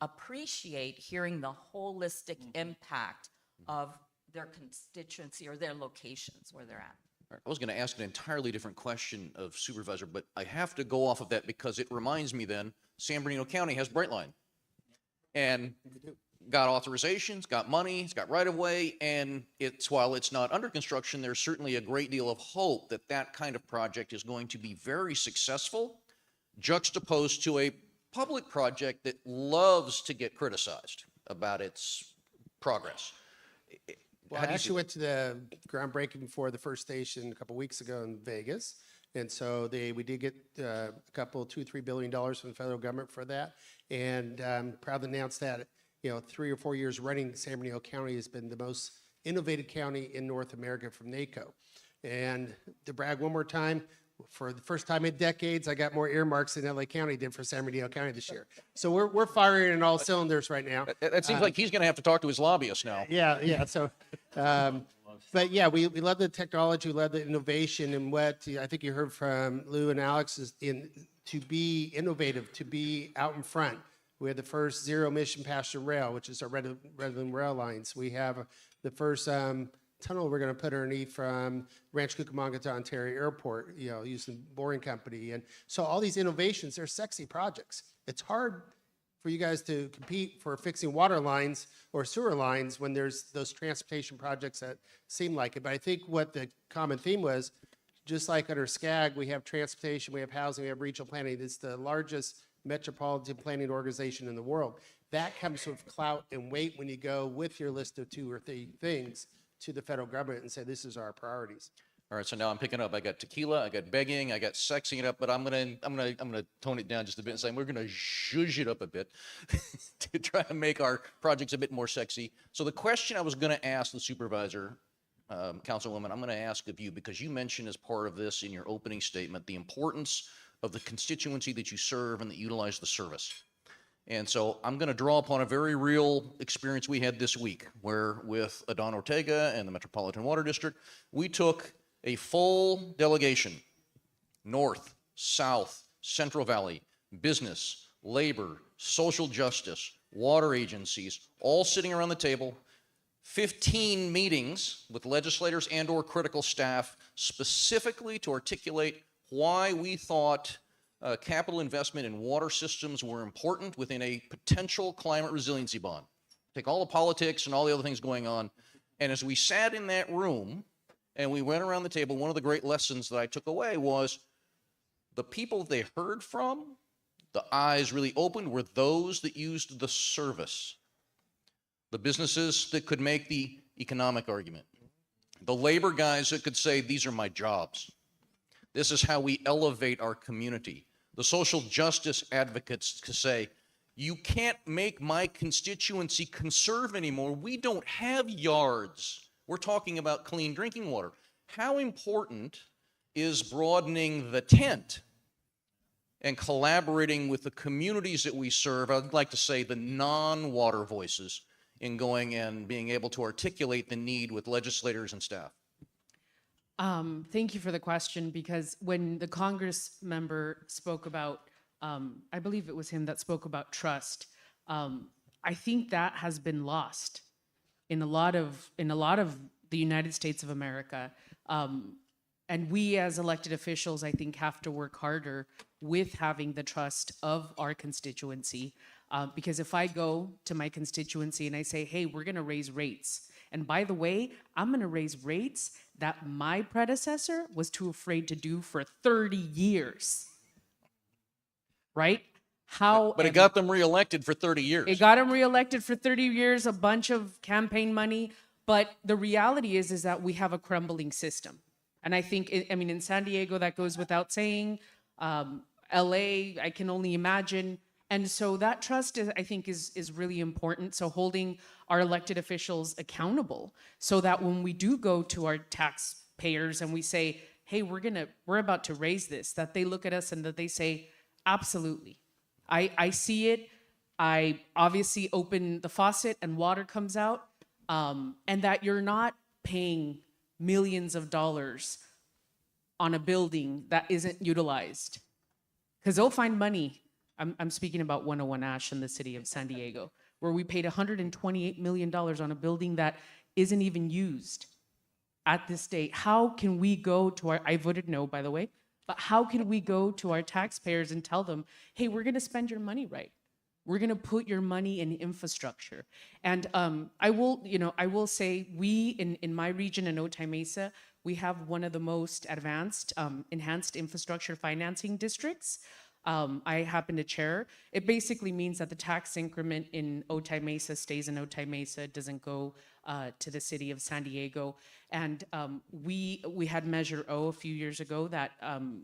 Speaker 10: appreciate, hearing the holistic impact of their constituency or their locations where they're at.
Speaker 16: I was going to ask an entirely different question of Supervisor, but I have to go off of that because it reminds me then, San Bernardino County has Brightline. And got authorizations, got money, it's got right-of-way, and while it's not under construction, there's certainly a great deal of hope that that kind of project is going to be very successful, juxtaposed to a public project that loves to get criticized about its progress.
Speaker 13: Well, I actually went to the groundbreaking for the first station a couple weeks ago in Vegas. And so we did get a couple, $2-3 billion from the federal government for that. And I'm proud to announce that, you know, 3 or 4 years running, San Bernardino County has been the most innovative county in North America from NACO. And to brag one more time, for the first time in decades, I got more earmarks than LA County did for San Bernardino County this year. So we're firing in all cylinders right now.
Speaker 16: That seems like he's going to have to talk to his lobbyists now.
Speaker 13: Yeah. So, but yeah, we love the technology, we love the innovation, and what I think you heard from Lou and Alex is to be innovative, to be out in front. We had the first zero-emission passenger rail, which is our Redland rail lines. We have the first tunnel we're going to put underneath from Rancho Cucamonga to Ontario Airport, you know, using Boring Company. And so all these innovations, they're sexy projects. It's hard for you guys to compete for fixing water lines or sewer lines when there's those transportation projects that seem like it. But I think what the common theme was, just like under SCAG, we have transportation, we have housing, we have regional planning. It's the largest metropolitan planning organization in the world. That comes with clout and weight when you go with your list of 2 or 3 things to the federal government and say, this is our priorities.
Speaker 16: All right, so now I'm picking up. I got tequila, I got begging, I got sexing it up, but I'm gonna tone it down just a bit and say we're gonna zhuzh it up a bit to try to make our projects a bit more sexy. So the question I was gonna ask the supervisor, Councilwoman, I'm gonna ask of you, because you mentioned as part of this in your opening statement the importance of the constituency that you serve and that utilize the service. And so I'm going to draw upon a very real experience we had this week, where with Adon Ortega and the Metropolitan Water District, we took a full delegation, North, South, Central Valley, business, labor, social justice, water agencies, all sitting around the table, 15 meetings with legislators and or critical staff specifically to articulate why we thought capital investment in water systems were important within a potential climate resiliency bond. Take all the politics and all the other things going on. And as we sat in that room and we went around the table, one of the great lessons that I took away was the people they heard from, the eyes really opened, were those that used the service. The businesses that could make the economic argument. The labor guys that could say, these are my jobs. This is how we elevate our community. The social justice advocates to say, you can't make my constituency conserve anymore. We don't have yards. We're talking about clean drinking water. How important is broadening the tent and collaborating with the communities that we serve? I'd like to say the non-water voices in going and being able to articulate the need with legislators and staff.
Speaker 12: Thank you for the question, because when the Congress member spoke about, I believe it was him that spoke about trust, I think that has been lost in a lot of the United States of America. And we as elected officials, I think, have to work harder with having the trust of our constituency. Because if I go to my constituency and I say, hey, we're gonna raise rates, and by the way, I'm gonna raise rates that my predecessor was too afraid to do for 30 years, right?
Speaker 16: But it got them reelected for 30 years.
Speaker 12: It got them reelected for 30 years, a bunch of campaign money. But the reality is that we have a crumbling system. And I think, in San Diego, that goes without saying. LA, I can only imagine. And so that trust, I think, is really important. So holding our elected officials accountable so that when we do go to our taxpayers and we say, hey, we're about to raise this, that they look at us and that they say, absolutely. I see it. I obviously open the faucet and water comes out, and that you're not paying millions of dollars on a building that isn't utilized. Because they'll find money. I'm speaking about 101 Ash in the city of San Diego, where we paid $128 million on a building that isn't even used at this date. How can we go to I voted no, by the way, but how can we go to our taxpayers and tell them, hey, we're gonna spend your money right. We're gonna put your money in infrastructure. And I will say, we in my region in Otay Mesa, we have one of the most advanced, enhanced infrastructure financing districts. I happen to chair. It basically means that the tax increment in Otay Mesa stays in Otay Mesa. It doesn't go to the city of San Diego. And we had Measure O a few years ago that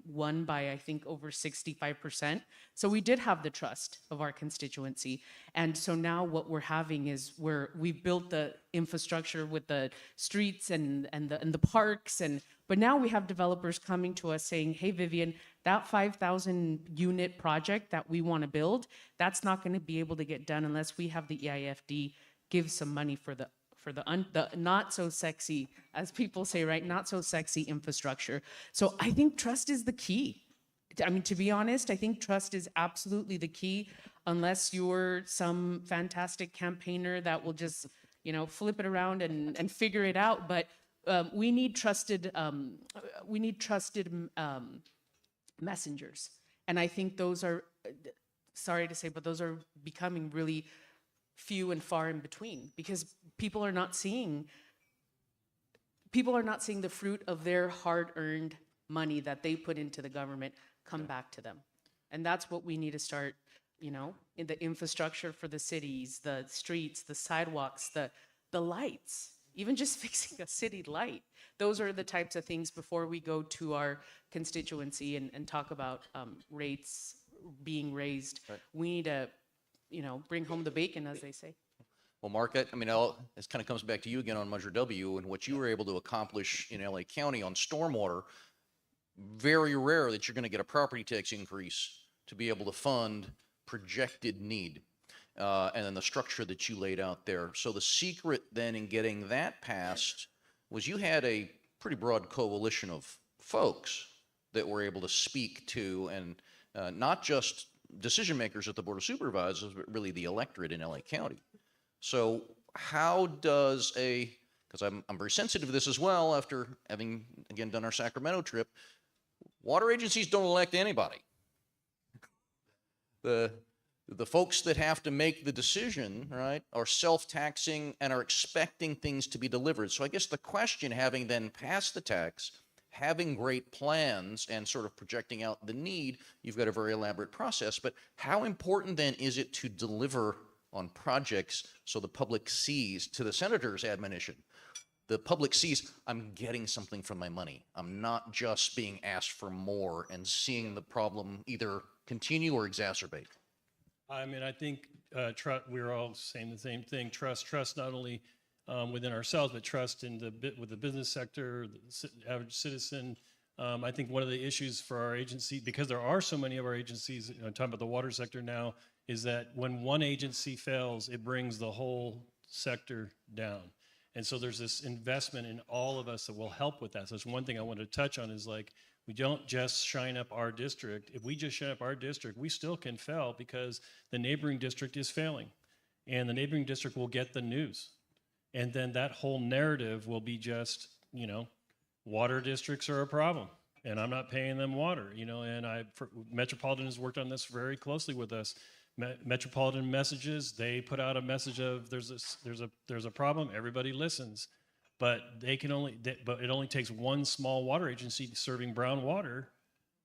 Speaker 12: won by, I think, over 65%. So we did have the trust of our constituency. And so now what we're having is we've built the infrastructure with the streets and the parks, but now we have developers coming to us saying, hey, Vivian, that 5,000 unit project that we want to build, that's not going to be able to get done unless we have the EIFD give some money for the not so sexy, as people say, right? Not so sexy infrastructure. So I think trust is the key. I mean, to be honest, I think trust is absolutely the key, unless you're some fantastic campaigner that will just, flip it around and figure it out. But we need trusted messengers. And I think those are, sorry to say, but those are becoming really few and far in between, because people are not seeing the fruit of their hard-earned money that they put into the government come back to them. And that's what we need to start, in the infrastructure for the cities, the streets, the sidewalks, the lights, even just fixing a city light. Those are the types of things before we go to our constituency and talk about rates being raised. Right. We need to, bring home the bacon, as they say.
Speaker 16: Well, Mark, this kind of comes back to you again on Measure W and what you were able to accomplish in LA County on stormwater. Very rare that you're going to get a property tax increase to be able to fund projected need. And then the structure that you laid out there. So the secret then in getting that passed was you had a pretty broad coalition of folks that were able to speak to, and not just decision makers at the Board of Supervisors, but really the electorate in LA County. So how does because I'm very sensitive to this as well after having, again, done our Sacramento trip, water agencies don't elect anybody. The folks that have to make the decision, right, are self-taxing and are expecting things to be delivered. So I guess the question, having then passed the tax, having great plans and sort of projecting out the need, you've got a very elaborate process, but how important then is it to deliver on projects so the public sees, to the senator's admonition, the public sees, I'm getting something from my money. I'm not just being asked for more and seeing the problem either continue or exacerbate.
Speaker 11: I mean, I think we're all saying the same thing. Trust not only within ourselves, but trust with the business sector, the average citizen. I think one of the issues for our agency, because there are so many of our agencies, talking about the water sector now, is that when one agency fails, it brings the whole sector down. And so there's this investment in all of us that will help with that. So that's one thing I wanted to touch on is we don't just shine up our district. If we just shine up our district, we still can fail because the neighboring district is failing. And the neighboring district will get the news. And then that whole narrative will be just, water districts are a problem. And I'm not paying them water, and Metropolitan has worked on this very closely with us. Metropolitan Messages, they put out a message of there's a problem, everybody listens. But it only takes one small water agency serving brown water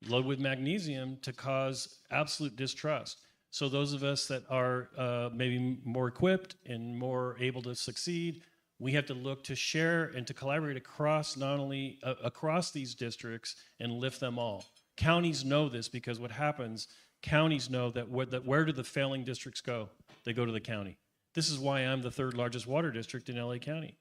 Speaker 11: loaded with magnesium to cause absolute distrust. So those of us that are maybe more equipped and more able to succeed, we have to look to share and to collaborate across not only across these districts and lift them all. Counties know this because what happens, counties know that where do the failing districts go? They go to the county. This is why I'm the third largest water district in LA County,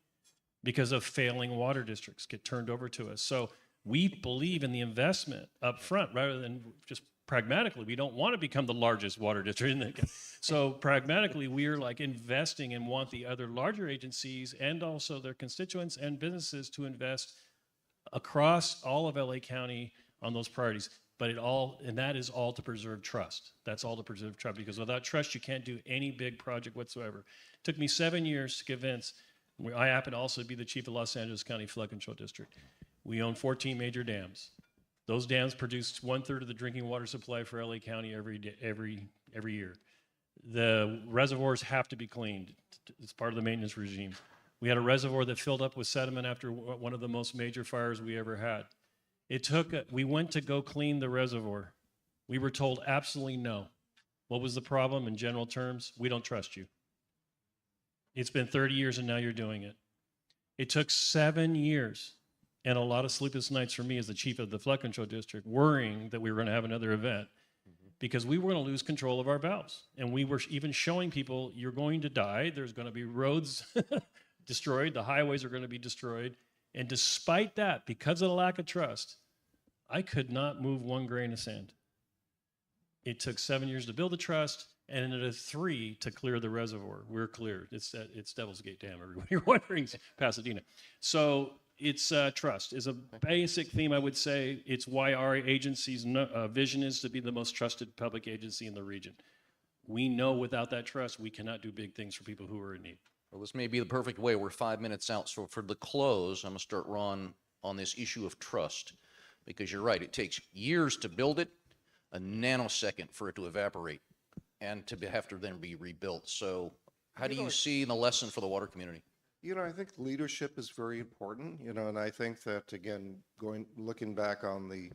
Speaker 11: because of failing water districts get turned over to us. So We believe in the investment up front rather than just pragmatically. We don't want to become the largest water district in the, so pragmatically, we are like investing and want the other larger agencies and also their constituents and businesses to invest across all of LA County on those priorities. But and that is all to preserve trust. That's all to preserve trust, because without trust, you can't do any big project whatsoever. It took me 7 years to convince. I happen to also be the chief of Los Angeles County Flood Control District. We own 14 major dams. Those dams produce 1/3 of the drinking water supply for LA County every year. The reservoirs have to be cleaned. It's part of the maintenance regime. We had a reservoir that filled up with sediment after one of the most major fires we ever had. We went to go clean the reservoir. We were told absolutely no. What was the problem in general terms? We don't trust you. It's been 30 years and now you're doing it. It took 7 years and a lot of sleepless nights for me as the chief of the flood control district, worrying that we were going to have another event because we were going to lose control of our valves. And we were even showing people, you're going to die. There's going to be roads destroyed. The highways are going to be destroyed. And despite that, because of the lack of trust, I could not move 1 grain of sand. It took 7 years to build the trust, and another 3 to clear the reservoir. We're cleared. It's Devil's Gate Dam, everybody. You're wondering, Pasadena. So it's trust is a basic theme, I would say. It's why our agency's vision is to be the most trusted public agency in the region. We know without that trust, we cannot do big things for people who are in need.
Speaker 16: Well, this may be the perfect way. We're 5 minutes out. So for the close, I'm going to start Ron on this issue of trust, because you're right. It takes years to build it, a nanosecond for it to evaporate, and to have to then be rebuilt. So how do you see the lesson for the water community?
Speaker 14: I think leadership is very important, and I think that, again, looking back on the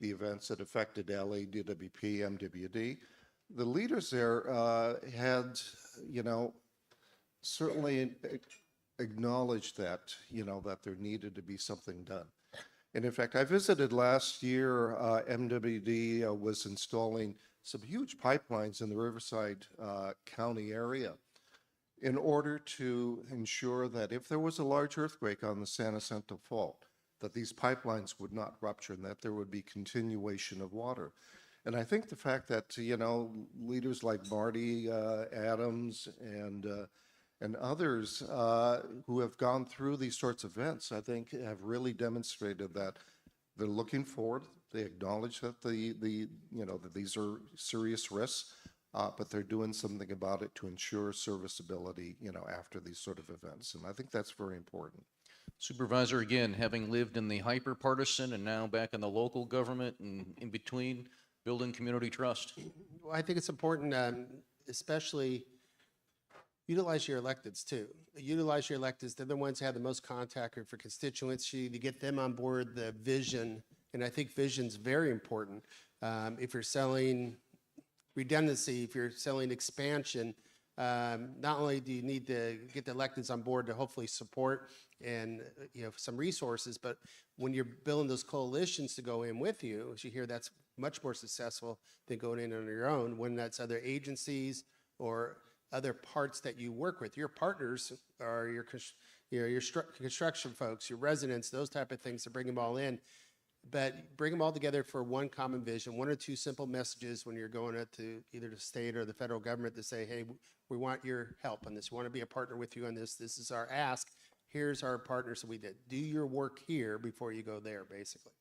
Speaker 14: events that affected LA, DWP, MWD, the leaders there had, certainly acknowledged that, that there needed to be something done. And in fact, I visited last year, MWD was installing some huge pipelines in the Riverside County area in order to ensure that if there was a large earthquake on the San Jacinto Fault, that these pipelines would not rupture and that there would be continuation of water. And I think the fact that, leaders like Marty Adams and others who have gone through these sorts of events, I think have really demonstrated that they're looking forward. They acknowledge that that these are serious risks, but they're doing something about it to ensure serviceability, after these sort of events. And I think that's very important.
Speaker 16: Supervisor, again, having lived in the hyper-partisan and now back in the local government and in between, building community trust.
Speaker 13: Well, I think it's important, especially utilize your electeds too. Utilize your electeds. They're the ones who have the most contact for constituency, to get them on board the vision. And I think vision's very important. If you're selling redundancy, if you're selling expansion, not only do you need to get the electeds on board to hopefully support and some resources, but when you're building those coalitions to go in with you, as you hear, that's much more successful than going in on your own. When that's other agencies or other parts that you work with, your partners are your construction folks, your residents, those type of things, to bring them all in. But bring them all together for one common vision, 1 or 2 simple messages when you're going up to either the state or the federal government to say, hey, we want your help on this. We want to be a partner with you on this. This is our ask. Here's our partners that we did. Do your work here before you go there, basically.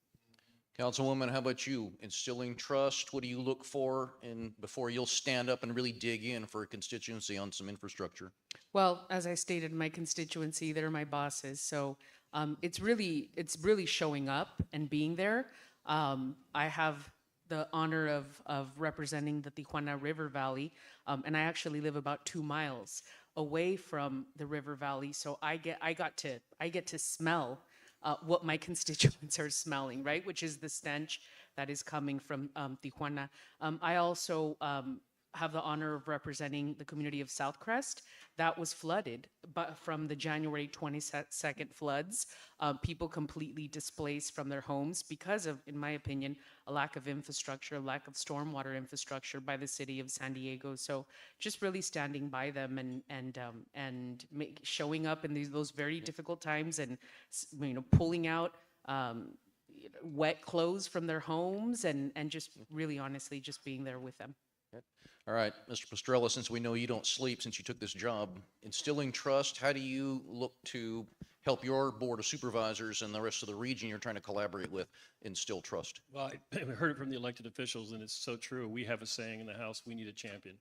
Speaker 16: Councilwoman, how about you? Instilling trust, what do you look for before you'll stand up and really dig in for a constituency on some infrastructure?
Speaker 12: Well, as I stated, my constituency, they're my bosses. So it's really showing up and being there. I have the honor of representing the Tijuana River Valley, and I actually live about 2 miles away from the River Valley. So I get to smell what my constituents are smelling, right? Which is the stench that is coming from Tijuana. I also have the honor of representing the community of Southcrest that was flooded, but from the January 22nd floods, people completely displaced from their homes because of, in my opinion, a lack of infrastructure, lack of stormwater infrastructure by the city of San Diego. So just really standing by them and showing up in those very difficult times and pulling out wet clothes from their homes, and just really honestly just being there with them.
Speaker 16: All right, Mr. Pastrella, since we know you don't sleep since you took this job, instilling trust, how do you look to help your board of supervisors and the rest of the region you're trying to collaborate with instill trust?
Speaker 15: Well, I heard it from the elected officials, and it's so true. We have a saying in the House, we need a champion.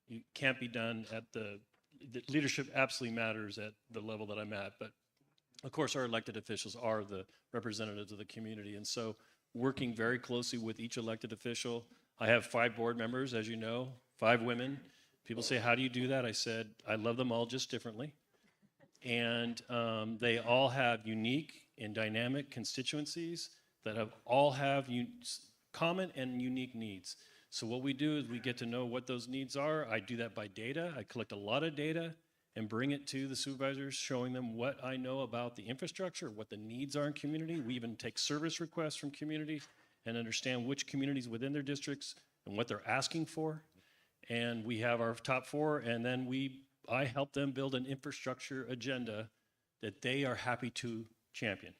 Speaker 15: You can't be done at the leadership absolutely matters at the level that I'm at, but of course our elected officials are the representatives of the community, and so working very closely with each elected official. I have 5 board members, as you know, 5 women. People say, how do you do that? I said, I love them all just differently. And they all have unique and dynamic constituencies that all have common and unique needs. So what we do is we get to know what those needs are. I do that by data. I collect a lot of data and bring it to the supervisors, showing them what I know about the infrastructure, what the needs are in community. We even take service requests from community and understand which communities within their districts and what they're asking for. And we have our top 4, and then I help them build an infrastructure agenda that they are happy to champion.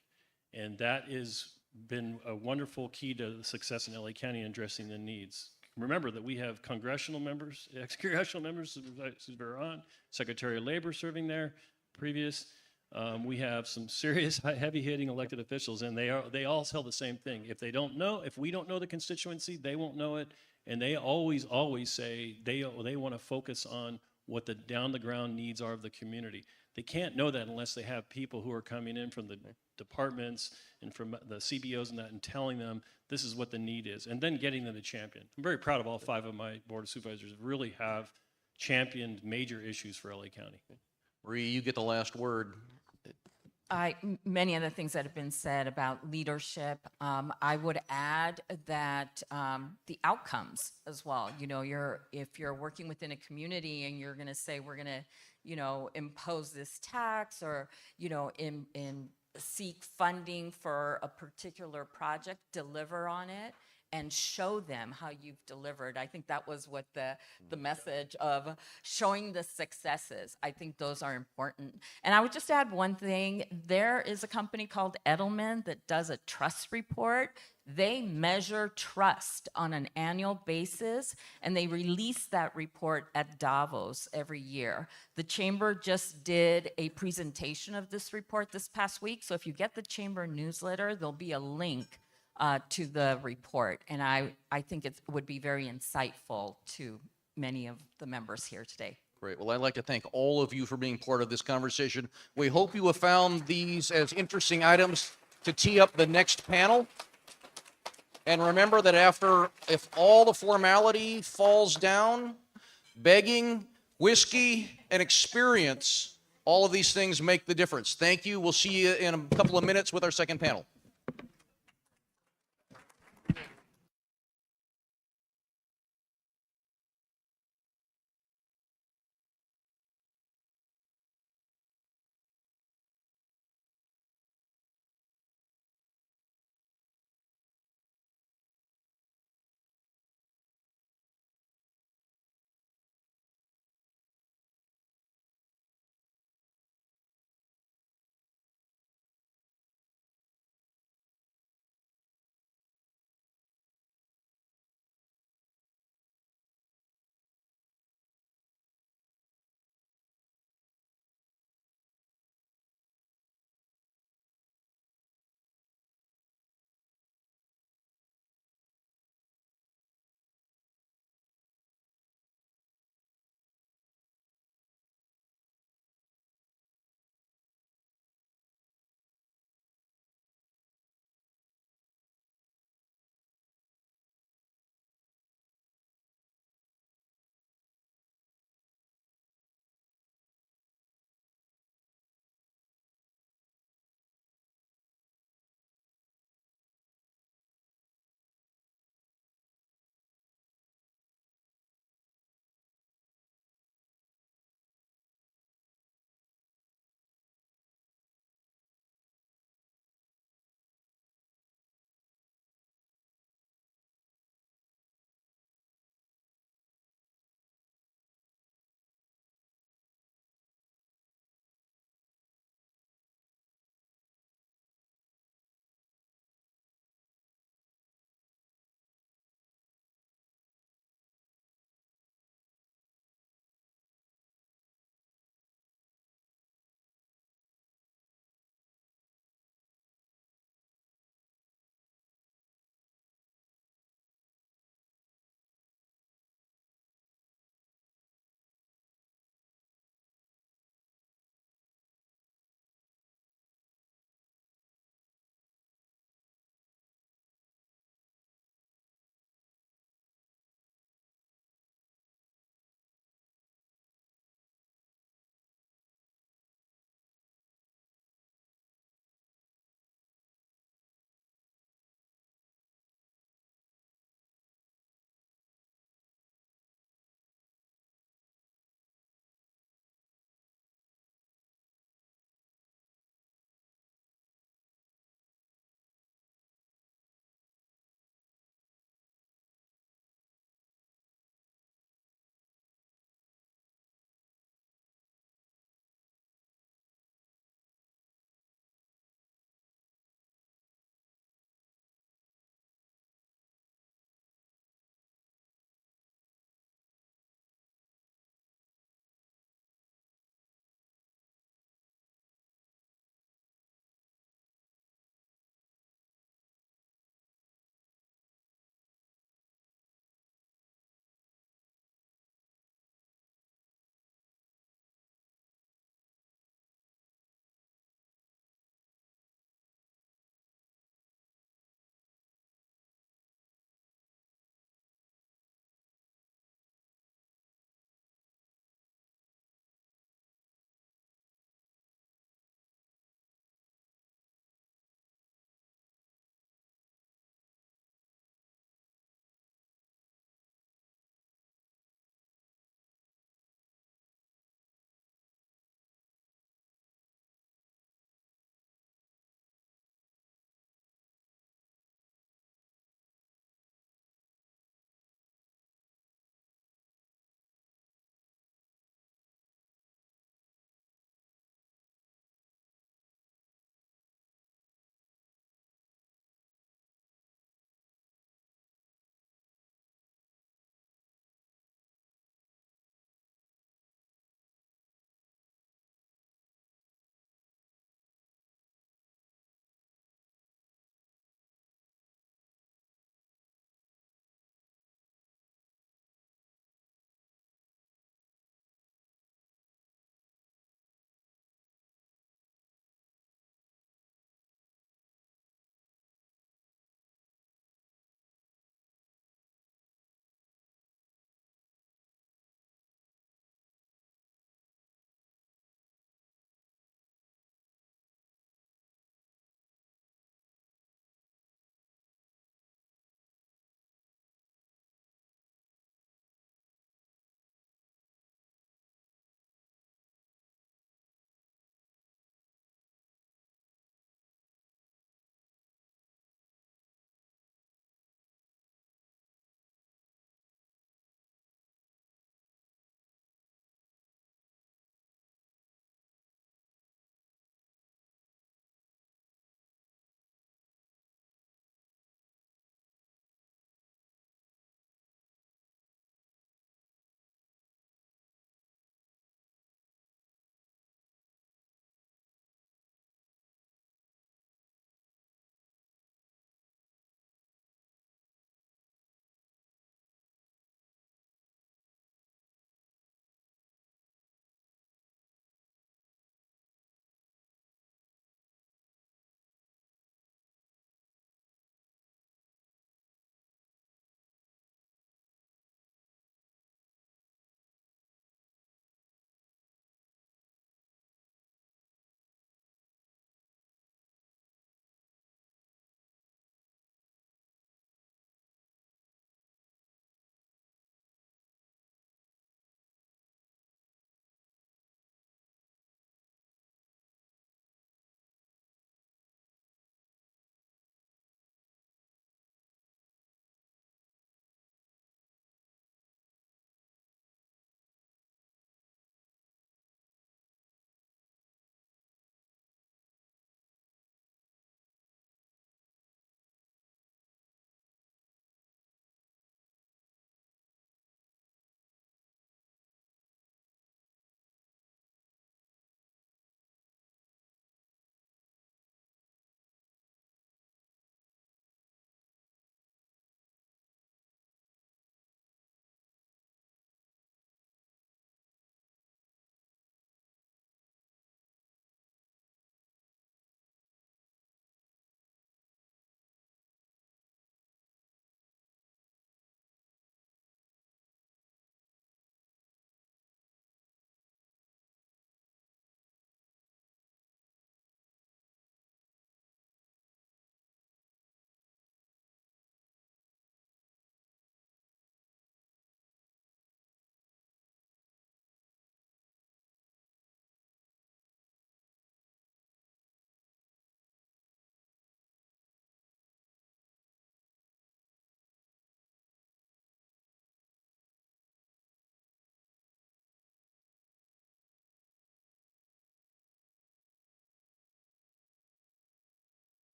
Speaker 15: And that has been a wonderful key to the success in LA County in addressing the needs. Remember that we have congressional members, ex-congressional members, Supervisor Veron, Secretary of Labor serving there, previous. We have some serious heavy-hitting elected officials, and they all tell the same thing. If we don't know the constituency, they won't know it, and they always say they want to focus on what the down-the-ground needs are of the community. They can't know that unless they have people who are coming in from the departments and from the CBOs and that, and telling them this is what the need is, and then getting them to champion. I'm very proud of all 5 of my board of supervisors really have championed major issues for LA County.
Speaker 16: Marie, you get the last word.
Speaker 10: Many of the things that have been said about leadership, I would add that the outcomes as well. You know, if you're working within a community and you're going to say we're going to, impose this tax or, seek funding for a particular project, deliver on it, and show them how you've delivered. I think that was what the message of showing the successes. I think those are important. And I would just add one thing. There is a company called Edelman that does a trust report. They measure trust on an annual basis, and they release that report at Davos every year. The Chamber just did a presentation of this report this past week, so if you get the Chamber newsletter, there'll be a link to the report, and I think it would be very insightful to many of the members here today.
Speaker 16: Great. Well, I'd like to thank all of you for being part of this conversation. We hope you have found these as interesting items to tee up the next panel. And remember that if all the formality falls down, begging, whiskey, and experience, all of these things make the difference. Thank you. We'll see you in a couple of minutes with our second panel.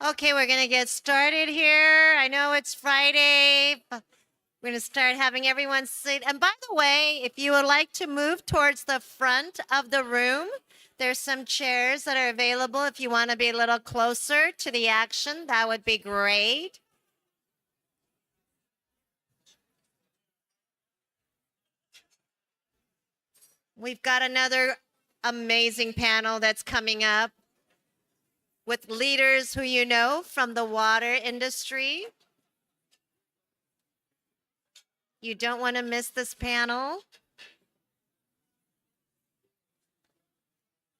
Speaker 2: Okay, we're going to get started here. I know it's Friday. But we're going to start having everyone sit. And by the way, if you would like to move towards the front of the room, there's some chairs that are available. If you want to be a little closer to the action, that would be great. We've got another amazing panel that's coming up with leaders who you know from the water industry. You don't want to miss this panel.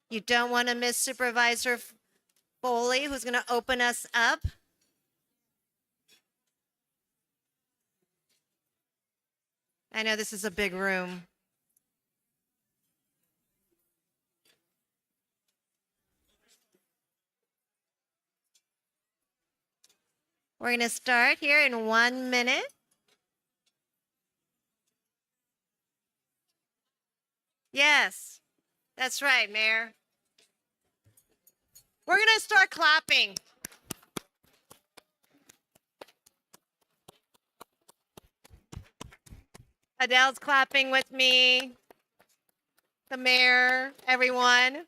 Speaker 2: You don't want to miss Supervisor Foley, who's going to open us up. I know this is a big room. We're going to start here in 1 minute. Yes, that's right, Mayor. We're going to start clapping. Adele's clapping with me. The mayor, everyone. If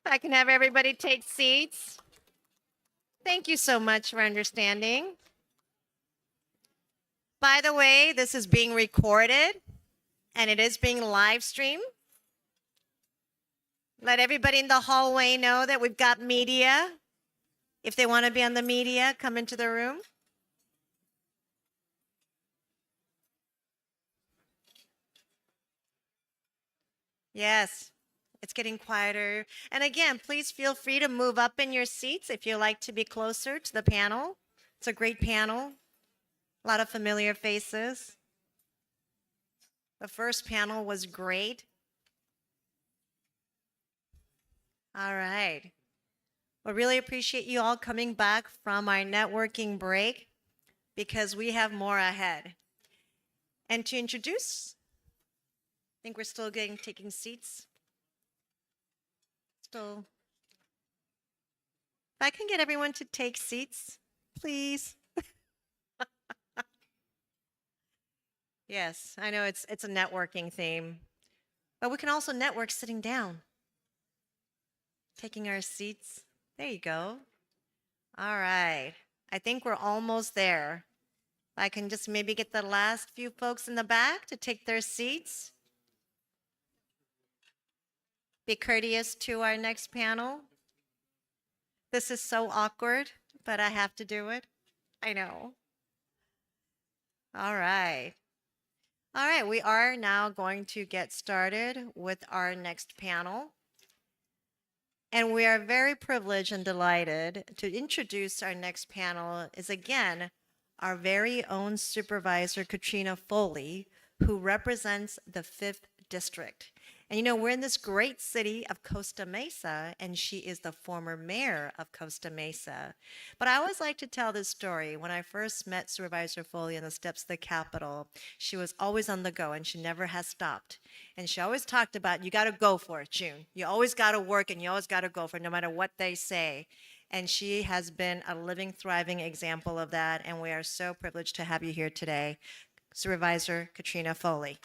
Speaker 2: I can have everybody take seats. Thank you so much for understanding. By the way, this is being recorded and it is being live streamed. Let everybody in the hallway know that we've got media. If they want to be on the media, come into the room. Yes, it's getting quieter. And again, please feel free to move up in your seats if you like to be closer to the panel. It's a great panel. A lot of familiar faces. The first panel was great. All right. We really appreciate you all coming back from our networking break because we have more ahead. And to introduce, I think we're still taking seats. Still. If I can get everyone to take seats, please. Yes, I know it's a networking theme, but we can also network sitting down, taking our seats. There you go. All right. I think we're almost there. If I can just maybe get the last few folks in the back to take their seats. Be courteous to our next panel. This is so awkward, but I have to do it. I know. All right. All right, we are now going to get started with our next panel. And we are very privileged and delighted to introduce our next panel is again our very own Supervisor Katrina Foley, who represents the 5th District. And you know, we're in this great city of Costa Mesa, and she is the former mayor of Costa Mesa. But I always like to tell this story. When I first met Supervisor Foley on the steps of the Capitol, she was always on the go, and she never has stopped. And she always talked about, you got to go for it, June. You always got to work, and you always got to go for it, no matter what they say. And she has been a living, thriving example of that, and we are so privileged to have you here today. Supervisor Katrina Foley.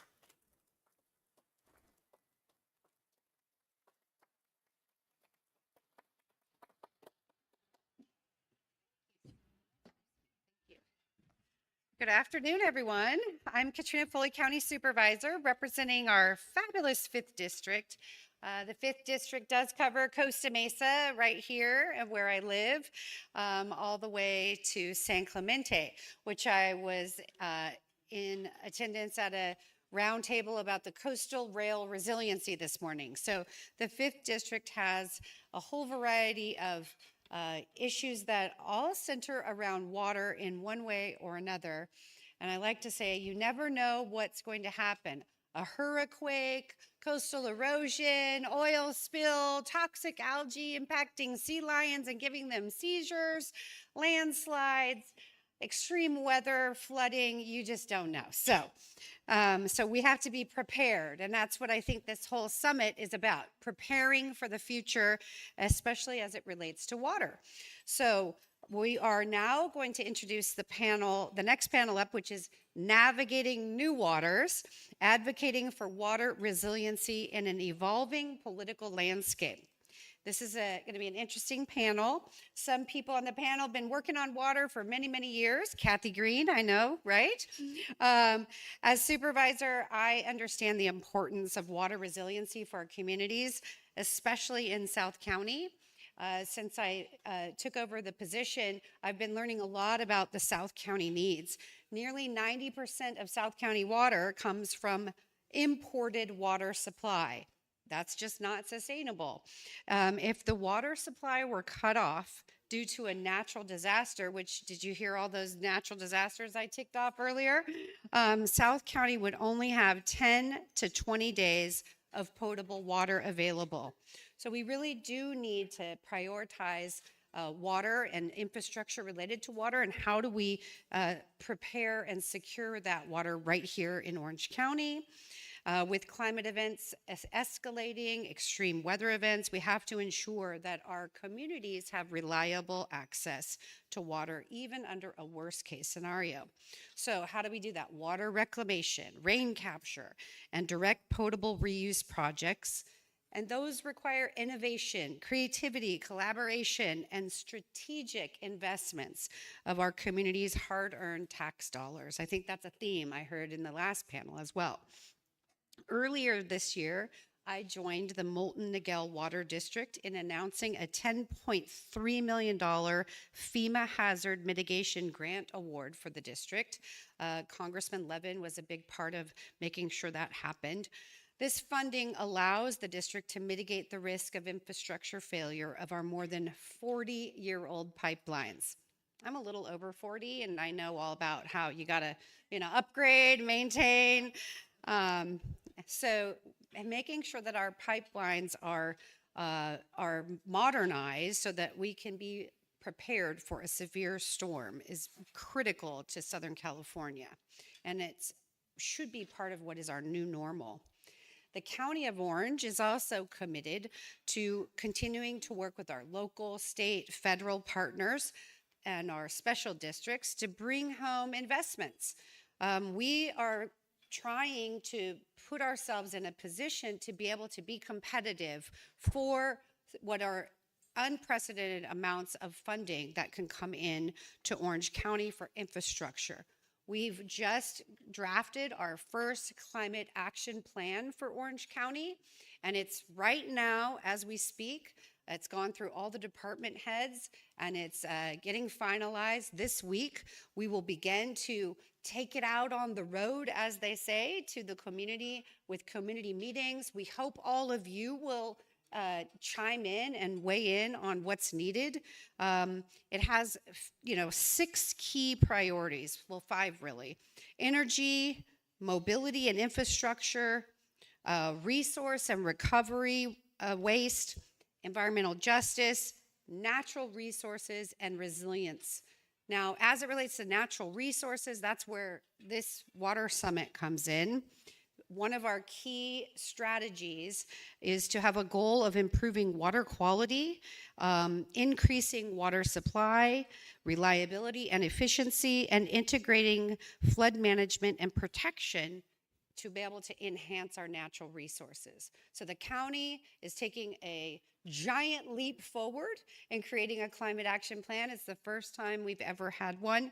Speaker 17: Good afternoon, everyone. I'm Katrina Foley, County Supervisor, representing our fabulous 5th District. The 5th District does cover Costa Mesa right here where I live, all the way to San Clemente, which I was in attendance at a roundtable about the coastal rail resiliency this morning. So the 5th District has a whole variety of issues that all center around water in one way or another. And I like to say, you never know what's going to happen. A hurricane, coastal erosion, oil spill, toxic algae impacting sea lions and giving them seizures, landslides, extreme weather, flooding, you just don't know. So So we have to be prepared, and that's what I think this whole summit is about, preparing for the future, especially as it relates to water. So we are now going to introduce the next panel up, which is Navigating New Waters, Advocating for Water Resiliency in an Evolving Political Landscape. This is going to be an interesting panel. Some people on the panel have been working on water for many, many years. Kathy Green, I know, right? As supervisor, I understand the importance of water resiliency for our communities, especially in South County. Since I took over the position, I've been learning a lot about the South County needs. Nearly 90% of South County water comes from imported water supply. That's just not sustainable. If the water supply were cut off due to a natural disaster, which, did you hear all those natural disasters I ticked off earlier? South County would only have 10 to 20 days of potable water available. So we really do need to prioritize water and infrastructure related to water, and how do we prepare and secure that water right here in Orange County. With climate events escalating, extreme weather events, we have to ensure that our communities have reliable access to water, even under a worst case scenario. So how do we do that? Water reclamation, rain capture, and direct potable reuse projects. And those require innovation, creativity, collaboration, and strategic investments of our community's hard-earned tax dollars. I think that's a theme I heard in the last panel as well. Earlier this year, I joined the Moulton Niguel Water District in announcing a $10.3 million FEMA Hazard Mitigation Grant Award for the district. Congressman Levin was a big part of making sure that happened. This funding allows the district to mitigate the risk of infrastructure failure of our more than 40-year-old pipelines. I'm a little over 40, and I know all about how you gotta, upgrade, maintain. And making sure that our pipelines are modernized so that we can be prepared for a severe storm is critical to Southern California, and it should be part of what is our new normal. The County of Orange is also committed to continuing to work with our local, state, federal partners and our special districts to bring home investments. We are trying to put ourselves in a position to be able to be competitive for what are unprecedented amounts of funding that can come in to Orange County for infrastructure. We've just drafted our first climate action plan for Orange County, and it's right now as we speak. It's gone through all the department heads, and it's getting finalized this week. We will begin to take it out on the road, as they say, to the community with community meetings. We hope all of you will chime in and weigh in on what's needed. It has, 6 key priorities, well, 5 really. Energy, mobility and infrastructure, resource and recovery, waste, environmental justice, natural resources, and resilience. Now, as it relates to natural resources, that's where this water summit comes in. One of our key strategies is to have a goal of improving water quality, increasing water supply, reliability and efficiency, and integrating flood management and protection to be able to enhance our natural resources. So the county is taking a giant leap forward in creating a climate action plan. It's the first time we've ever had one.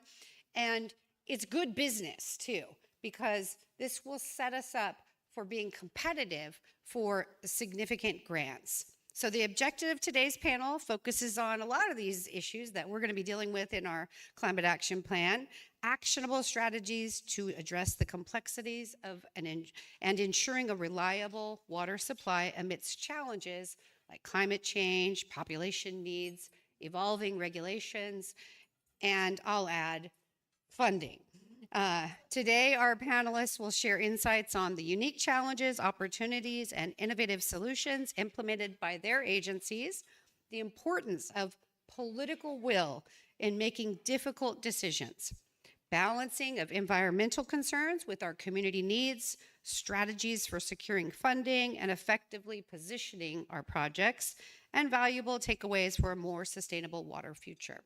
Speaker 17: And it's good business too, because this will set us up for being competitive for significant grants. So the objective of today's panel focuses on a lot of these issues that we're going to be dealing with in our climate action plan, actionable strategies to address the complexities of and ensuring a reliable water supply amidst challenges like climate change, population needs, evolving regulations, and I'll add funding. Today, our panelists will share insights on the unique challenges, opportunities, and innovative solutions implemented by their agencies, the importance of political will in making difficult decisions, balancing of environmental concerns with our community needs, strategies for securing funding, and effectively positioning our projects, and valuable takeaways for a more sustainable water future.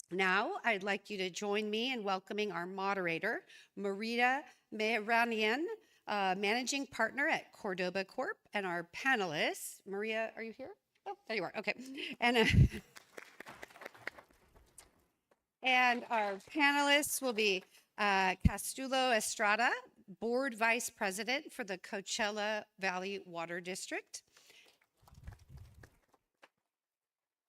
Speaker 17: Now, I'd like you to join me in welcoming our moderator, Maria Mehranian, Managing Partner at Cordoba Corp., and our panelists. Maria, are you here? Oh, there you are. Okay. And our panelists will be Castulo Estrada, Board Vice President for the Coachella Valley Water District.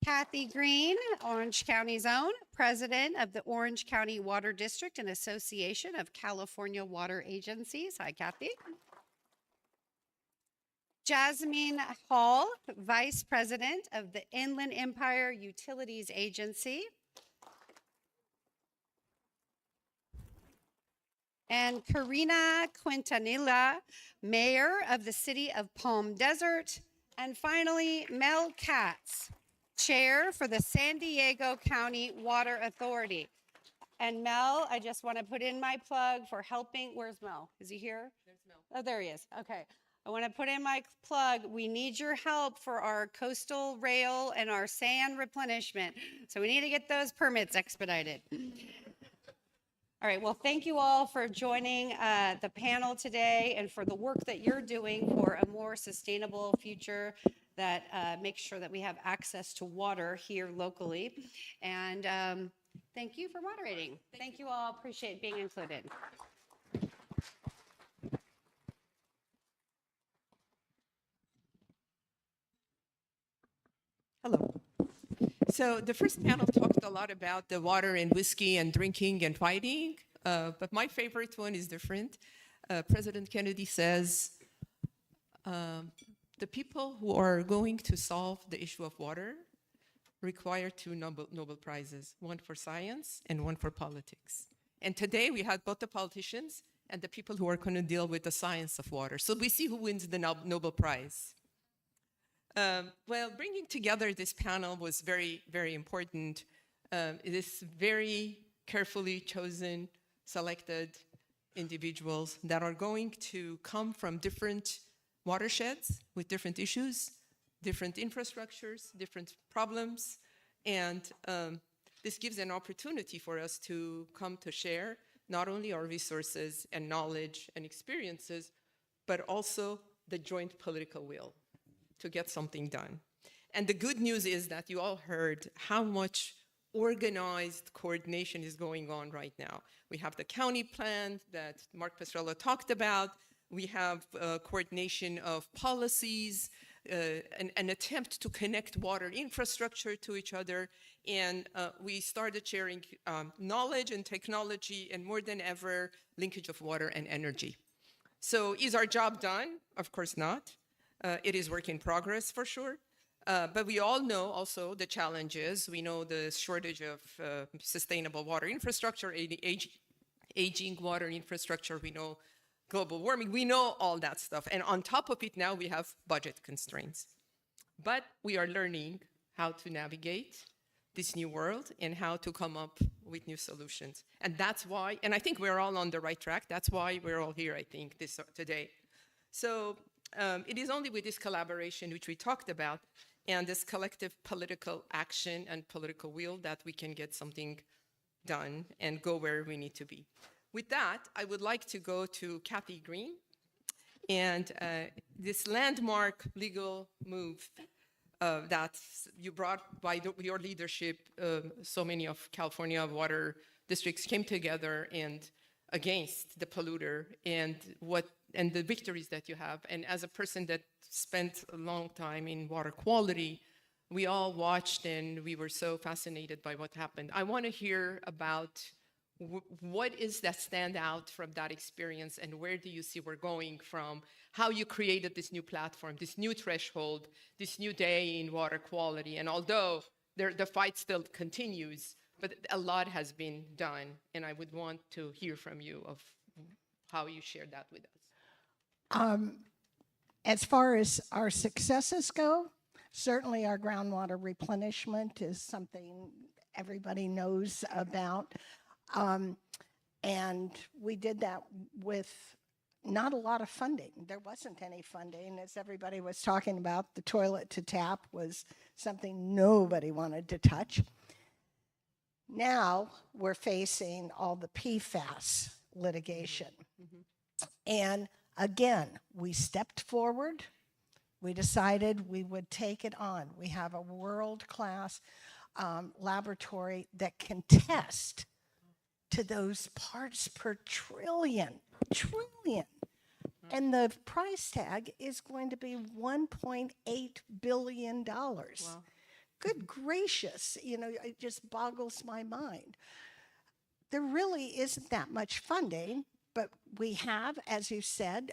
Speaker 17: Kathy Green, Orange County's own, President of the Orange County Water District and Association of California Water Agencies. Hi, Kathy. Jasmine Hall, Vice President of the Inland Empire Utilities Agency. And Karina Quintanilla, Mayor of the City of Palm Desert. And finally, Mel Katz, Chair for the San Diego County Water Authority. And Mel, I just want to put in my plug for helping. Where's Mel? Is he here? There's Mel. Oh, there he is. Okay. I want to put in my plug. We need your help for our coastal rail and our sand replenishment. So we need to get those permits expedited. All right, well, thank you all for joining the panel today and for the work that you're doing for a more sustainable future that makes sure that we have access to water here locally. And thank you for moderating. Thank you all. Appreciate being included.
Speaker 18: Hello. So the first panel talked a lot about the water and whiskey and drinking and fighting, but my favorite one is different. President Kennedy says, the people who are going to solve the issue of water require two Nobel Prizes, one for science and one for politics. And today we had both the politicians and the people who are going to deal with the science of water. So we see who wins the Nobel Prize. Well, bringing together this panel was very, very important. It is very carefully chosen, selected individuals that are going to come from different watersheds with different issues, different infrastructures, different problems, and this gives an opportunity for us to come to share not only our resources and knowledge and experiences, but also the joint political will to get something done. And the good news is that you all heard how much organized coordination is going on right now. We have the county plan that Mark Pestrello talked about. We have coordination of policies, an attempt to connect water infrastructure to each other. And we started sharing knowledge and technology, and more than ever, linkage of water and energy. So is our job done? Of course not. It is work in progress for sure. But we all know also the challenges. We know the shortage of sustainable water infrastructure, aging water infrastructure. We know global warming. We know all that stuff. And on top of it now, we have budget constraints. But we are learning how to navigate this new world and how to come up with new solutions. And that's why, and I think we're all on the right track. That's why we're all here, I think, today. So it is only with this collaboration, which we talked about, and this collective political action and political will that we can get something done and go where we need to be. With that, I would like to go to Kathy Green and this landmark legal move that you brought by your leadership. So many of California water districts came together and against the polluter and the victories that you have. And as a person that spent a long time in water quality, we all watched and we were so fascinated by what happened. I want to hear about what is that stand out from that experience, and where do you see we're going from, how you created this new platform, this new threshold, this new day in water quality. And although the fight still continues, but a lot has been done, and I would want to hear from you of how you shared that with us.
Speaker 19: As far as our successes go, certainly our groundwater replenishment is something everybody knows about. And we did that with not a lot of funding. There wasn't any funding. As everybody was talking about, the toilet to tap was something nobody wanted to touch. Now we're facing all the PFAS litigation. And again, we stepped forward. We decided we would take it on. We have a world-class laboratory that can test to those parts per trillion. And the price tag is going to be $1.8 billion. Wow. Good gracious, it just boggles my mind. There really isn't that much funding, but we have, as you said,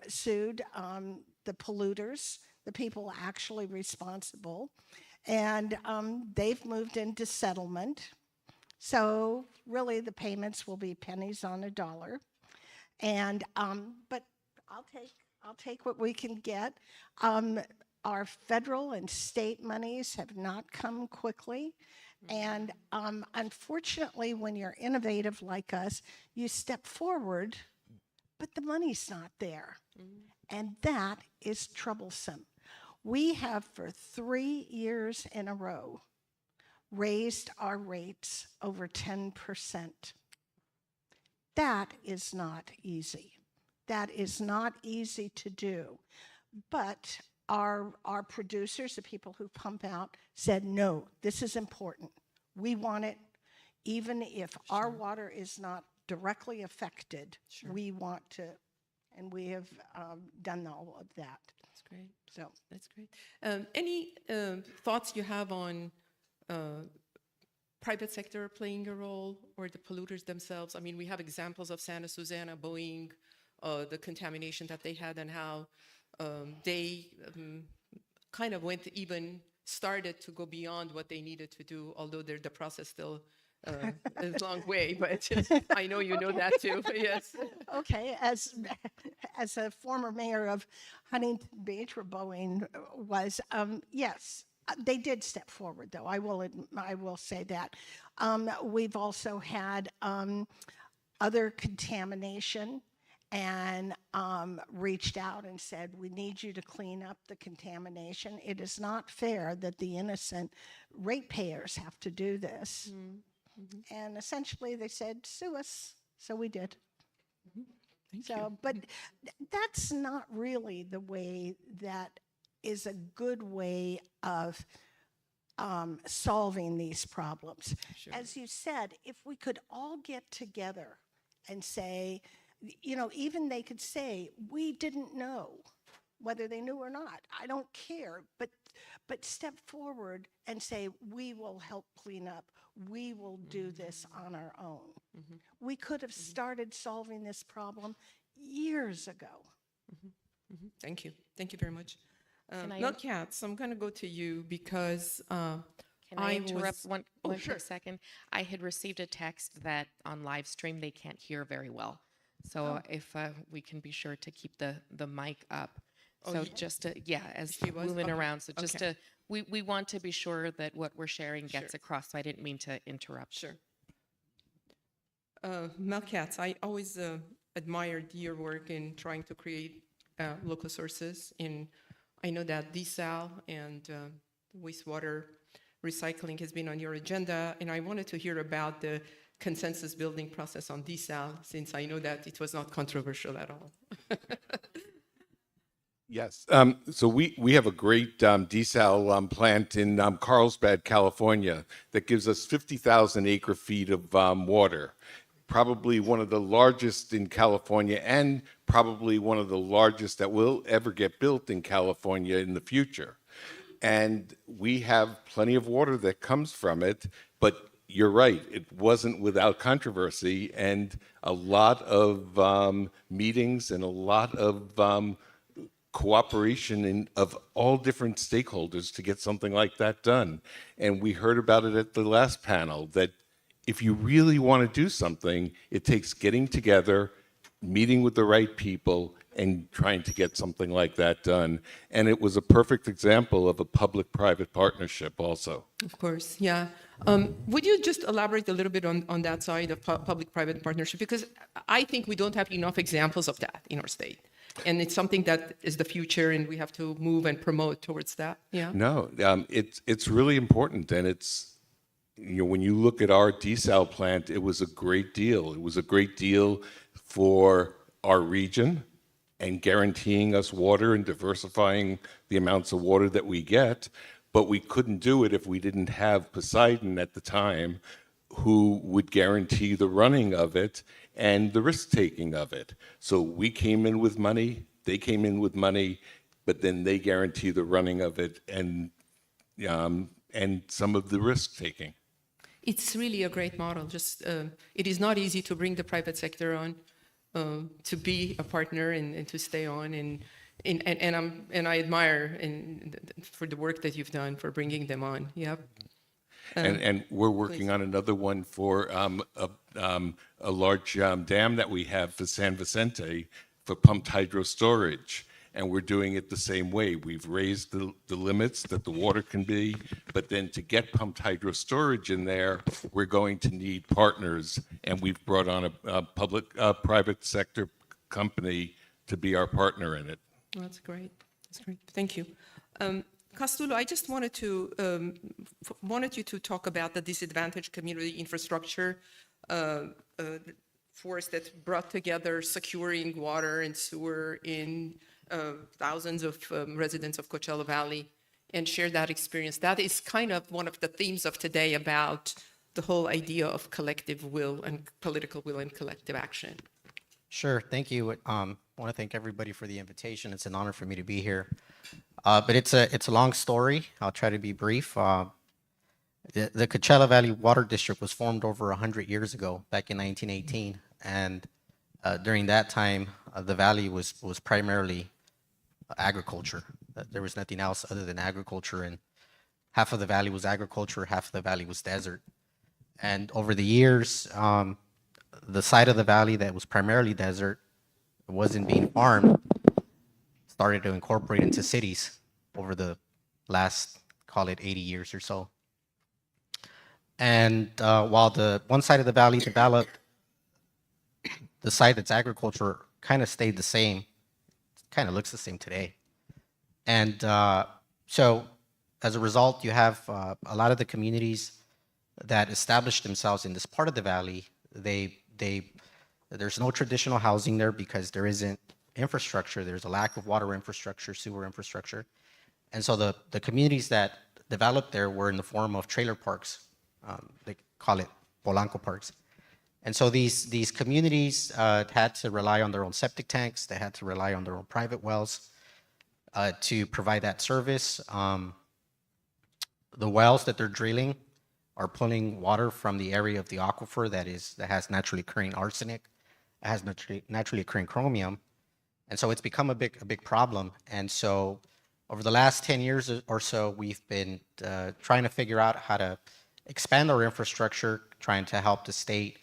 Speaker 19: sued the polluters, the people actually responsible, and they've moved into settlement. So really the payments will be pennies on a dollar. And but I'll take what we can get. Our federal and state monies have not come quickly. And unfortunately, when you're innovative like us, you step forward, but the money's not there. And that is troublesome. We have for 3 years in a row raised our rates over 10%. That is not easy. That is not easy to do. But our producers, the people who pump out, said, no, this is important. We want it, even if our water is not directly affected, we want to, and we have done all of that.
Speaker 18: That's great.
Speaker 19: So
Speaker 18: that's great. Any thoughts you have on private sector playing a role, or the polluters themselves? I mean, we have examples of Santa Susana, Boeing, the contamination that they had, and how they kind of started to go beyond what they needed to do, although the process still is a long way, but I know you know that too. Yes.
Speaker 19: Okay, as a former mayor of Huntington Beach, where Boeing was, yes, they did step forward, though. I will say that. We've also had other contamination, and reached out and said, we need you to clean up the contamination. It is not fair that the innocent ratepayers have to do this. And essentially they said, sue us. So we did.
Speaker 18: Thank you.
Speaker 19: But that's not really the way that is a good way of solving these problems.
Speaker 18: Sure.
Speaker 19: As you said, if we could all get together and say, even they could say, we didn't know, whether they knew or not. I don't care, but step forward and say, we will help clean up. We will do this on our own. We could have started solving this problem years ago.
Speaker 18: Thank you. Thank you very much.
Speaker 20: Can I
Speaker 18: Katz, I'm going to go to you because
Speaker 20: Can I interrupt
Speaker 18: was-
Speaker 20: one
Speaker 18: sure.
Speaker 20: quick second? I had received a text that on live stream they can't hear very well. So if we can be sure to keep the mic up.
Speaker 18: Oh,
Speaker 20: So
Speaker 18: yeah.
Speaker 20: just to, as
Speaker 18: She was?
Speaker 20: moving
Speaker 18: Okay.
Speaker 20: around. So just
Speaker 18: Okay.
Speaker 20: we want to be sure that what we're sharing gets
Speaker 18: Sure.
Speaker 20: across. So I didn't mean to interrupt.
Speaker 18: Sure. Mel Katz, I always admired your work in trying to create local sources. I know that desal and wastewater recycling has been on your agenda, and I wanted to hear about the consensus building process on desal, since I know that it was not controversial at all.
Speaker 21: Yes. So we have a great desal plant in Carlsbad, California, that gives us 50,000 acre feet of water. Probably one of the largest in California, and probably one of the largest that will ever get built in California in the future. And we have plenty of water that comes from it, but you're right, it wasn't without controversy, and a lot of meetings and a lot of cooperation of all different stakeholders to get something like that done. And we heard about it at the last panel, that if you really want to do something, it takes getting together, meeting with the right people and trying to get something like that done. And it was a perfect example of a public-private partnership also.
Speaker 18: Of course, yeah. Would you just elaborate a little bit on that side of public-private partnership? Because I think we don't have enough examples of that in our state. And it's something that is the future, and we have to move and promote towards that. Yeah.
Speaker 21: No, it's really important, and it's, you know, when you look at our desal plant, it was a great deal. It was a great deal for our region and guaranteeing us water and diversifying the amounts of water that we get. But we couldn't do it if we didn't have Poseidon at the time, who would guarantee the running of it and the risk-taking of it. So we came in with money, they came in with money, but then they guarantee the running of it and some of the risk-taking.
Speaker 18: It's really a great model. Just it is not easy to bring the private sector on, to be a partner and to stay on. And I admire for the work that you've done for bringing them on. Yep.
Speaker 21: And we're working on another one for a large dam that we have for San Vicente for pumped hydro storage. And we're doing it the same way. We've raised the limits that the water can be, but then to get pumped hydro storage in there, we're going to need partners. And we've brought on a public-private sector company to be our partner in it.
Speaker 18: Well, that's great. That's great. Thank you. Castulo, I just wanted you to talk about the disadvantaged community infrastructure force that brought together securing water and sewer in thousands of residents of Coachella Valley, and share that experience. That is kind of one of the themes of today about the whole idea of collective will and political will and collective action.
Speaker 1: Sure, thank you. I want to thank everybody for the invitation. It's an honor for me to be here. But it's a long story. I'll try to be brief. The Coachella Valley Water District was formed over 100 years ago, back in 1918. And during that time, the valley was primarily agriculture. There was nothing else other than agriculture, and half of the valley was agriculture, half of the valley was desert. And over the years, the side of the valley that was primarily desert wasn't being farmed, started to incorporate into cities over the last, call it 80 years or so. And while the one side of the valley developed, the side that's agriculture kind of stayed the same, kind of looks the same today. And so as a result, you have a lot of the communities that established themselves in this part of the valley. There's no traditional housing there because there isn't infrastructure. There's a lack of water infrastructure, sewer infrastructure. And so the communities that developed there were in the form of trailer parks. They call it Polanco parks. And so these communities had to rely on their own septic tanks. They had to rely on their own private wells to provide that service. The wells that they're drilling are pulling water from the area of the aquifer that has naturally occurring arsenic, it has naturally occurring chromium, and so it's become a big problem. And so over the last 10 years or so, we've been trying to figure out how to expand our infrastructure, trying to help the state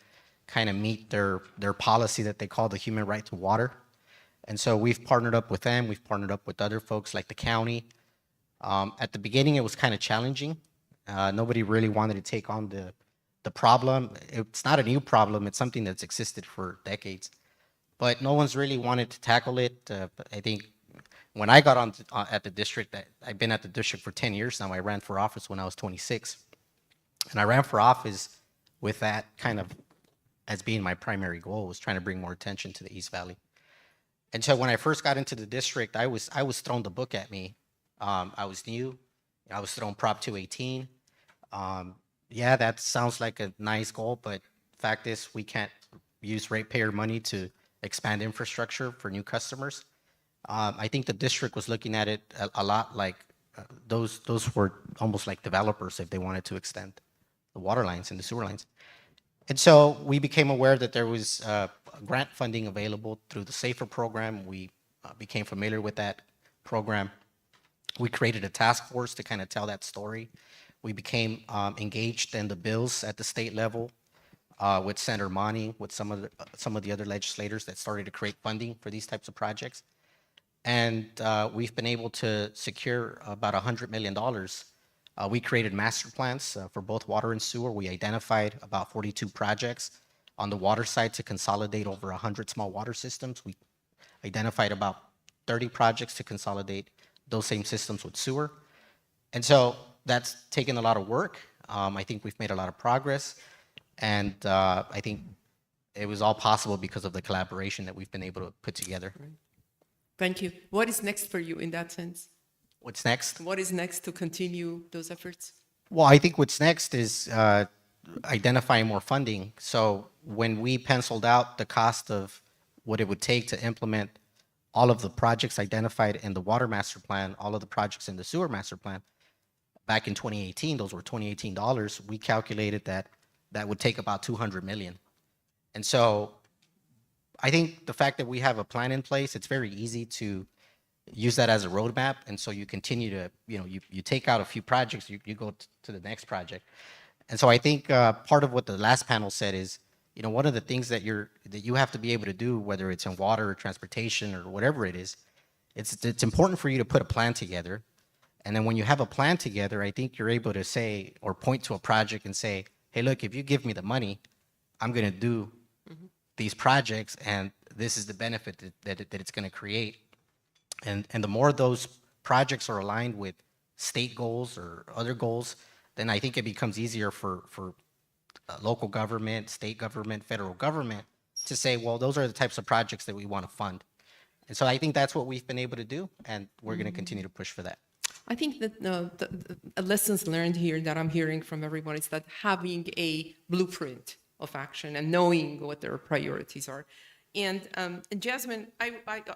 Speaker 1: kind of meet their policy that they call the human right to water. And so we've partnered up with them. We've partnered up with other folks like the county. At the beginning, it was kind of challenging. Nobody really wanted to take on the problem. It's not a new problem. It's something that's existed for decades. But no one's really wanted to tackle it. I think when I got on at the district, I've been at the district for 10 years now. I ran for office when I was 26. And I ran for office with that kind of as being my primary goal, was trying to bring more attention to the East Valley. And so when I first got into the district, I was thrown the book at me. I was new. I was thrown Prop 218. Yeah, that sounds like a nice goal, but fact is we can't use ratepayer money to expand infrastructure for new customers. I think the district was looking at it a lot like those were almost like developers if they wanted to extend the water lines and the sewer lines. And so we became aware that there was grant funding available through the SAFER program. We became familiar with that program. We created a task force to kind of tell that story. We became engaged in the bills at the state level. with Senator Monty, with some of the other legislators that started to create funding for these types of projects. And we've been able to secure about $100 million. We created master plans for both water and sewer. We identified about 42 projects on the water side to consolidate over 100 small water systems. We identified about 30 projects to consolidate those same systems with sewer. And so that's taken a lot of work. I think we've made a lot of progress. And I think it was all possible because of the collaboration that we've been able to put together.
Speaker 18: Thank you. What is next for you in that sense?
Speaker 1: What's next?
Speaker 18: What is next to continue those efforts?
Speaker 1: Well, I think what's next is identifying more funding. So when we penciled out the cost of what it would take to implement all of the projects identified in the water master plan, all of the projects in the sewer master plan, back in 2018, those were 2018 dollars, we calculated that that would take about 200 million. And so I think the fact that we have a plan in place, it's very easy to use that as a roadmap. And so you continue to, you take out a few projects, you go to the next project. And so I think part of what the last panel said is, one of the things that you have to be able to do, whether it's in water or transportation or whatever it is, it's important for you to put a plan together. And then when you have a plan together, I think you're able to say or point to a project and say, hey, look, if you give me the money, I'm going to do these projects, and this is the benefit that it's going to create. And the more those projects are aligned with state goals or other goals, then I think it becomes easier for local government, state government, federal government to say, well, those are the types of projects that we want to fund. And so I think that's what we've been able to do, and we're going to continue to push for that.
Speaker 18: I think that the lessons learned here that I'm hearing from everyone is that having a blueprint of action and knowing what their priorities are. And Jasmine,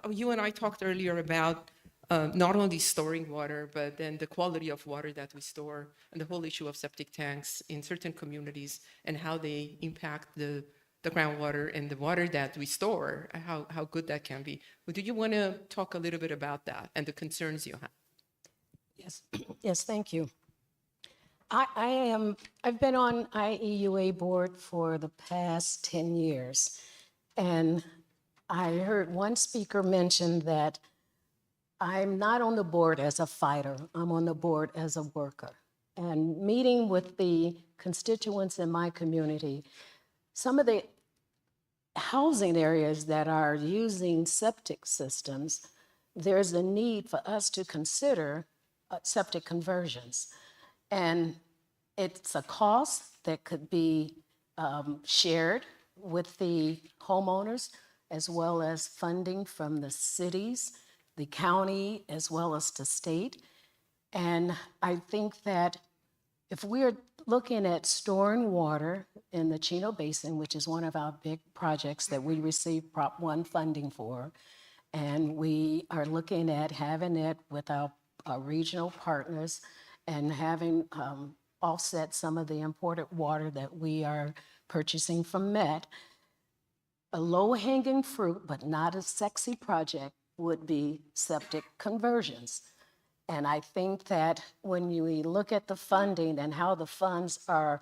Speaker 18: you and I talked earlier about not only storing water, but then the quality of water that we store and the whole issue of septic tanks in certain communities and how they impact the groundwater and the water that we store, how good that can be. But do you want to talk a little bit about that and the concerns you have?
Speaker 3: Yes, yes, thank you. I've been on IEUA board for the past 10 years, and I heard one speaker mention that I'm not on the board as a fighter, I'm on the board as a worker. And meeting with the constituents in my community, some of the housing areas that are using septic systems, there's a need for us to consider septic conversions. And it's a cost that could be shared with the homeowners, as well as funding from the cities, the county, as well as the state. And I think that if we're looking at storing water in the Chino Basin, which is one of our big projects that we received Prop 1 funding for, and we are looking at having it with our regional partners and having offset some of the imported water that we are purchasing from Met, a low-hanging fruit, but not a sexy project, would be septic conversions. And I think that when you look at the funding and how the funds are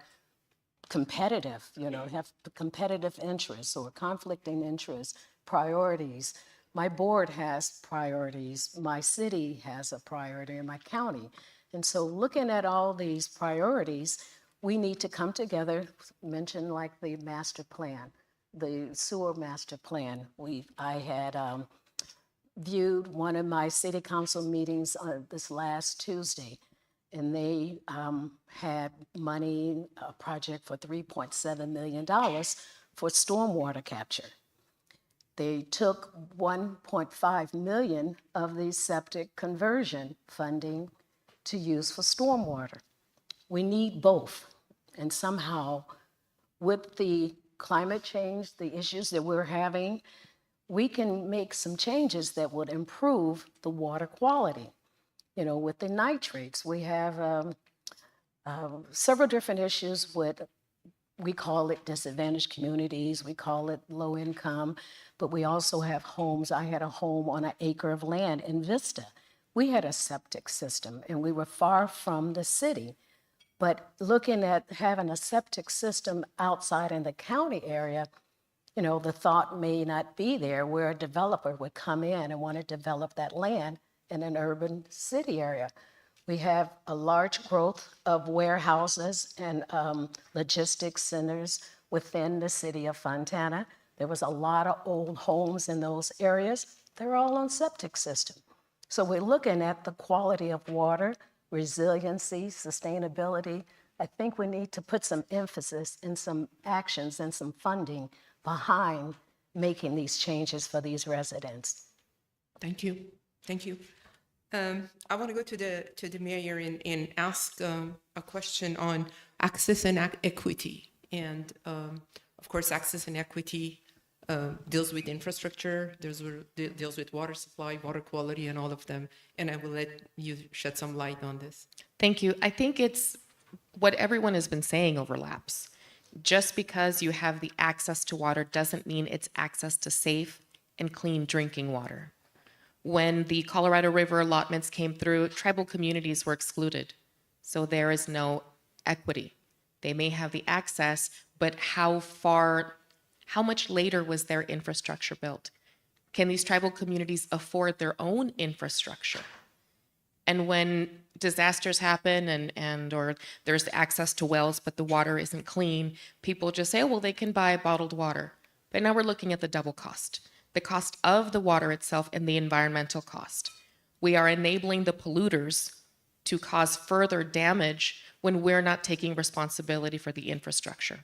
Speaker 3: competitive, have competitive interests or conflicting interests, priorities. My board has priorities, my city has a priority, and my county. And so looking at all these priorities, we need to come together, mention like the master plan, the sewer master plan. I had viewed one of my city council meetings this last Tuesday, and they had money, a project for $3.7 million for stormwater capture. They took 1.5 million of the septic conversion funding to use for stormwater. We need both. And somehow, with the climate change, the issues that we're having, we can make some changes that would improve the water quality. With the nitrates, we have several different issues with, we call it disadvantaged communities, we call it low income, but we also have homes. I had a home on an acre of land in Vista. We had a septic system and we were far from the city, But looking at having a septic system outside in the county area, you know, the thought may not be there where a developer would come in and want to develop that land in an urban city area. We have a large growth of warehouses and logistics centers within the city of Fontana. There was a lot of old homes in those areas. They're all on septic system. So we're looking at the quality of water, resiliency, sustainability. I think we need to put some emphasis and some actions and some funding behind making these changes for these residents.
Speaker 18: Thank you. Thank you. I want to go to the mayor and ask a question on access and equity. And of course, access and equity deals with infrastructure, deals with water supply, water quality, and all of them. And I will let you shed some light on this.
Speaker 20: Thank you. I think it's what everyone has been saying overlaps. Just because you have the access to water doesn't mean it's access to safe and clean drinking water. When the Colorado River allotments came through, tribal communities were excluded. So there is no equity. They may have the access, but how much later was their infrastructure built? Can these tribal communities afford their own infrastructure? And when disasters happen or there's access to wells, but the water isn't clean, people just say, oh, well, they can buy bottled water. But now we're looking at the double cost. The cost of the water itself and the environmental cost. We are enabling the polluters to cause further damage when we're not taking responsibility for the infrastructure.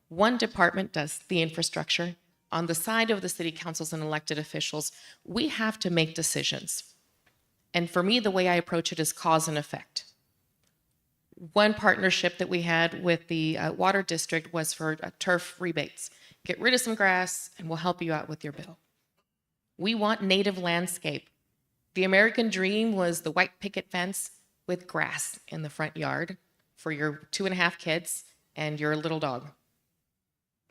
Speaker 20: One department does the infrastructure. On the side of the city councils and elected officials, we have to make decisions. And for me, the way I approach it is cause and effect. One partnership that we had with the water district was for turf rebates. Get rid of some grass and we'll help you out with your bill. We want native landscape. The American dream was the white picket fence with grass in the front yard for your 2.5 kids and your little dog.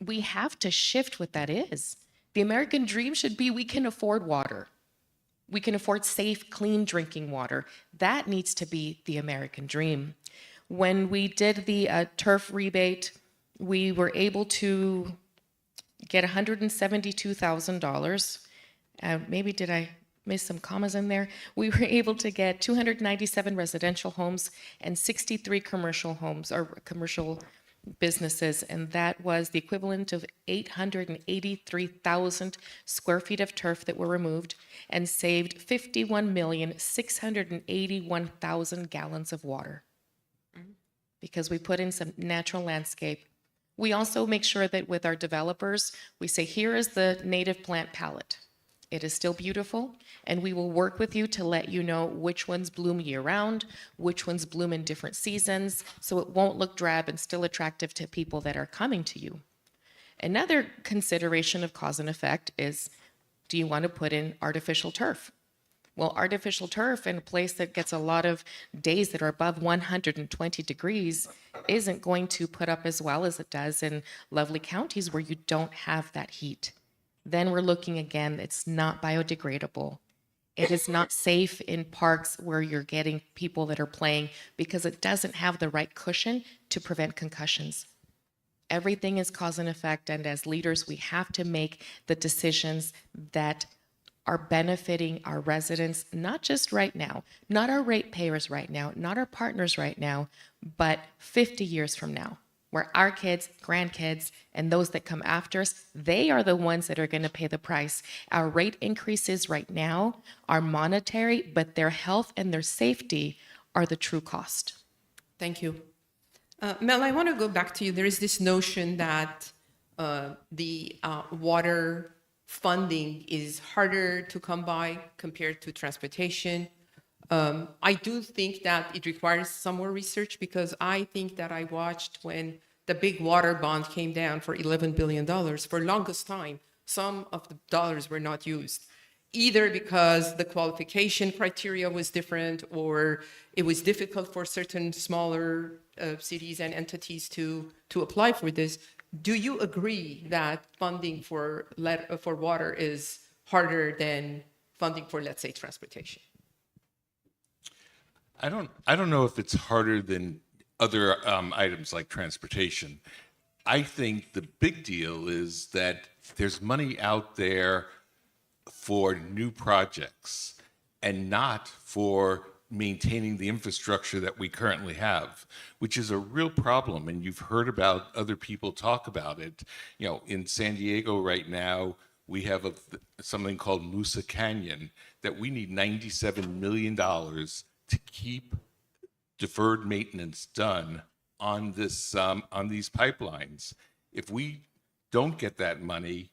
Speaker 20: We have to shift what that is. The American dream should be we can afford water. We can afford safe, clean drinking water. That needs to be the American dream. When we did the turf rebate, we were able to get $172,000. Maybe did I miss some commas in there? We were able to get 297 residential homes and 63 commercial homes or commercial businesses, and that was the equivalent of 883,000 square feet of turf that were removed and saved 51,681,000 gallons of water because we put in some natural landscape. We also make sure that with our developers, we say, here is the native plant palette. It is still beautiful, and we will work with you to let you know which ones bloom year-round, which ones bloom in different seasons, so it won't look drab and still attractive to people that are coming to you. Another consideration of cause and effect is, do you want to put in artificial turf? Well, artificial turf in a place that gets a lot of days that are above 120 degrees isn't going to put up as well as it does in lovely counties where you don't have that heat. Then we're looking again, it's not biodegradable. It is not safe in parks where you're getting people that are playing because it doesn't have the right cushion to prevent concussions. Everything is cause and effect, and as leaders, we have to make the decisions that are benefiting our residents, not just right now, not our ratepayers right now, not our partners right now, but 50 years from now, where our kids, grandkids, and those that come after us, they are the ones that are going to pay the price. Our rate increases right now are monetary, but their health and their safety are the true cost.
Speaker 18: Thank you. Mel, I want to go back to you. There is this notion that the water funding is harder to come by compared to transportation. I do think that it requires some more research because I think that I watched when the big water bond came down for $11 billion. For longest time, some of the dollars were not used, either because the qualification criteria was different or it was difficult for certain smaller cities and entities to apply for this. Do you agree that funding for water is harder than funding for, let's say, transportation?
Speaker 21: I don't know if it's harder than other items like transportation. I think the big deal is that there's money out there for new projects and not for maintaining the infrastructure that we currently have, which is a real problem. And you've heard about other people talk about it. You know, in San Diego right now, we have something called Musa Canyon that we need $97 million to keep deferred maintenance done on this on these pipelines. If we don't get that money,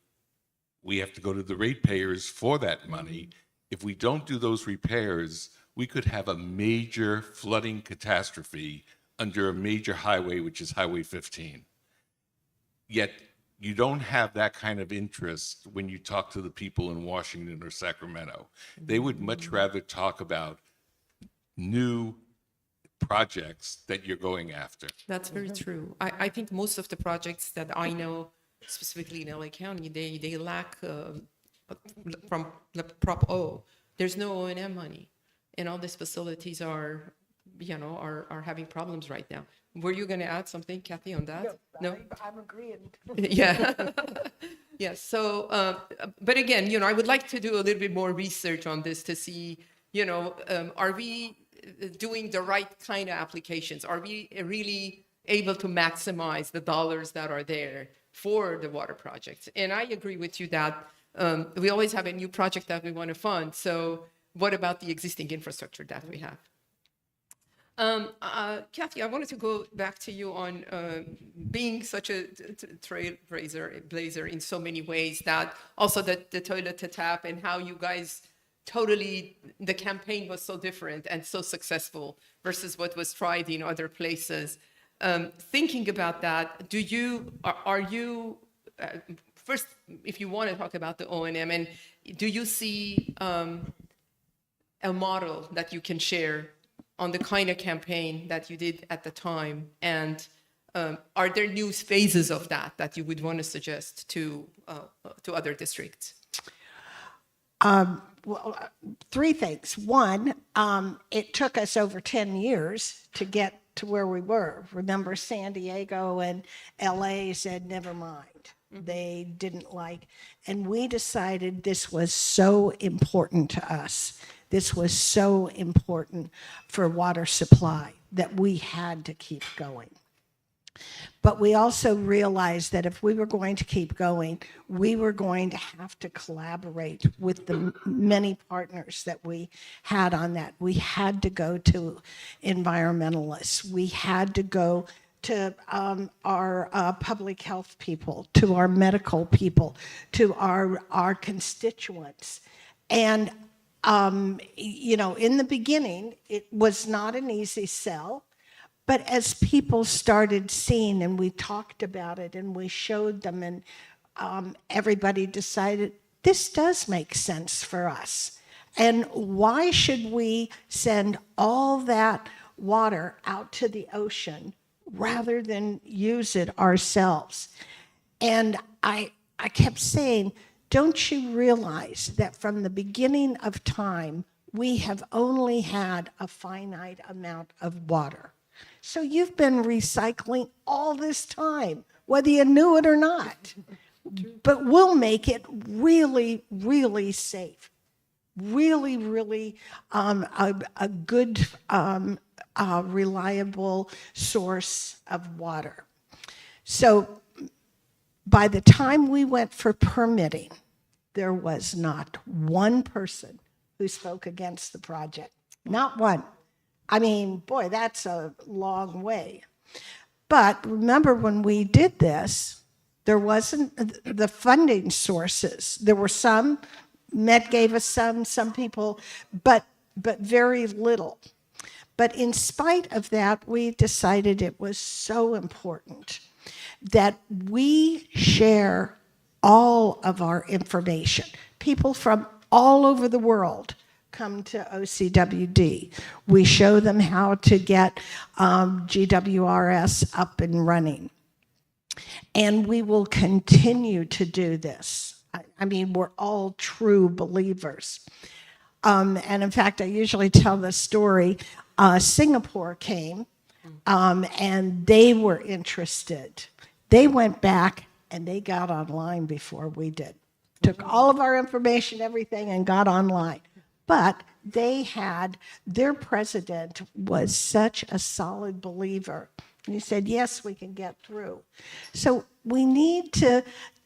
Speaker 21: we have to go to the ratepayers for that money. If we don't do those repairs, we could have a major flooding catastrophe under a major highway, which is Highway 15. Yet you don't have that kind of interest when you talk to the people in Washington or Sacramento. They would much rather talk about new projects that you're going after.
Speaker 18: That's very true. I think most of the projects that I know, specifically in LA County, they lack from the Prop O. There's no O&M money, and all these facilities are having problems right now. Were you going to add something, Kathy, on that? No,
Speaker 19: I'm agreeing.
Speaker 18: Yeah. Yes. So, but again, I would like to do a little bit more research on this to see, are we doing the right kind of applications? Are we really able to maximize the dollars that are there for the water projects? And I agree with you that we always have a new project that we want to fund. So what about the existing infrastructure that we have? Kathy, I wanted to go back to you on being such a trailblazer in so many ways, that also the toilet to tap, and how you guys the campaign was so different and so successful versus what was tried in other places. Thinking about that, are you, first, if you want to talk about the O&M, and do you see a model that you can share on the kind of campaign that you did at the time? And are there new phases of that you would want to suggest to other districts?
Speaker 19: Well, three things. One, it took us over 10 years to get to where we were. Remember, San Diego and LA said, never mind. They didn't like, and we decided this was so important to us. This was so important for water supply that we had to keep going. But we also realized that if we were going to keep going, we were going to have to collaborate with the many partners that we had on that. We had to go to environmentalists. We had to go to our public health people, to our medical people, to our constituents. And, in the beginning, it was not an easy sell. But as people started seeing, and we talked about it, and we showed them, and everybody decided, this does make sense for us. And why should we send all that water out to the ocean rather than use it ourselves? And I kept saying, don't you realize that from the beginning of time, we have only had a finite amount of water? So you've been recycling all this time, whether you knew it or not. But we'll make it really, really safe. Really, really a good, reliable source of water. So by the time we went for permitting, there was not one person who spoke against the project. Not one. I mean, boy, that's a long way. But remember, when we did this, there wasn't the funding sources. There were some, Met gave us some people, but very little. But in spite of that, we decided it was so important that we share all of our information. People from all over the world come to OCWD. We show them how to get GWRS up and running. And we will continue to do this. I mean, we're all true believers. And in fact, I usually tell this story. Singapore came and they were interested. They went back and they got online before we did. Took all of our information, everything, and got online. But they had, their president was such a solid believer. And he said, yes, we can get through. So we need to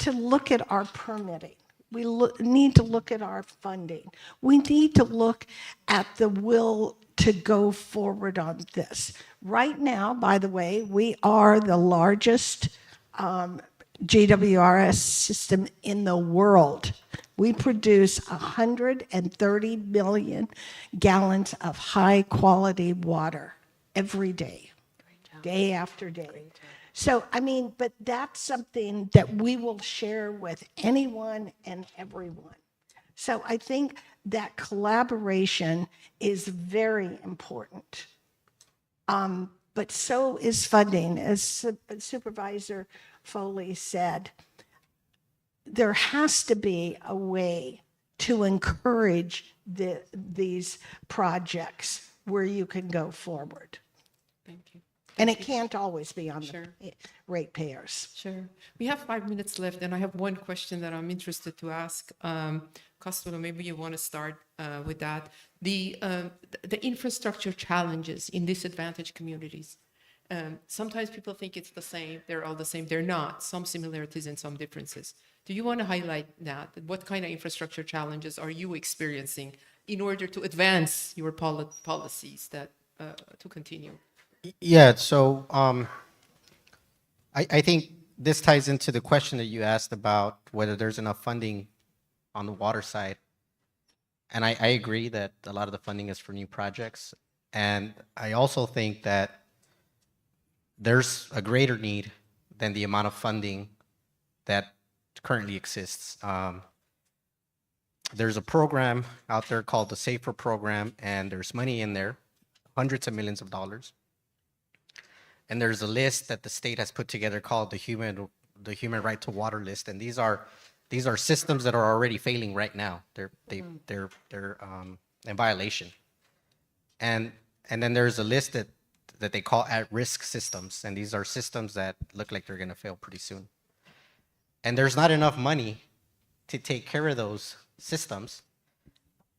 Speaker 19: look at our permitting. We need to look at our funding. We need to look at the will to go forward on this. Right now, by the way, we are the largest GWRS system in the world. We produce 130 million gallons of high quality water every day, day after day. So, I mean, but that's something that we will share with anyone and everyone. So I think that collaboration is very important. But so is funding. As Supervisor Foley said, there has to be a way to encourage these projects where you can go forward.
Speaker 18: Thank you.
Speaker 19: And it can't always be on
Speaker 18: Sure.
Speaker 19: the ratepayers.
Speaker 18: Sure. We have 5 minutes left, and I have one question that I'm interested to ask. Costello, maybe you want to start with that. The infrastructure challenges in disadvantaged communities. Sometimes people think it's the same. They're all the same. They're not. Some similarities and some differences. Do you want to highlight that? What kind of infrastructure challenges are you experiencing in order to advance your policies that to continue?
Speaker 1: Yeah, so I think this ties into the question that you asked about whether there's enough funding on the water side. And I agree that a lot of the funding is for new projects. And I also think that there's a greater need than the amount of funding that currently exists. There's a program out there called the SAFER program, and there's money in there, hundreds of millions of dollars. And there's a list that the state has put together called the human right to water list, and these are systems that are already failing right now. They're in violation. And then there's a list that they call at-risk systems, and these are systems that look like they're going to fail pretty soon. And there's not enough money to take care of those systems.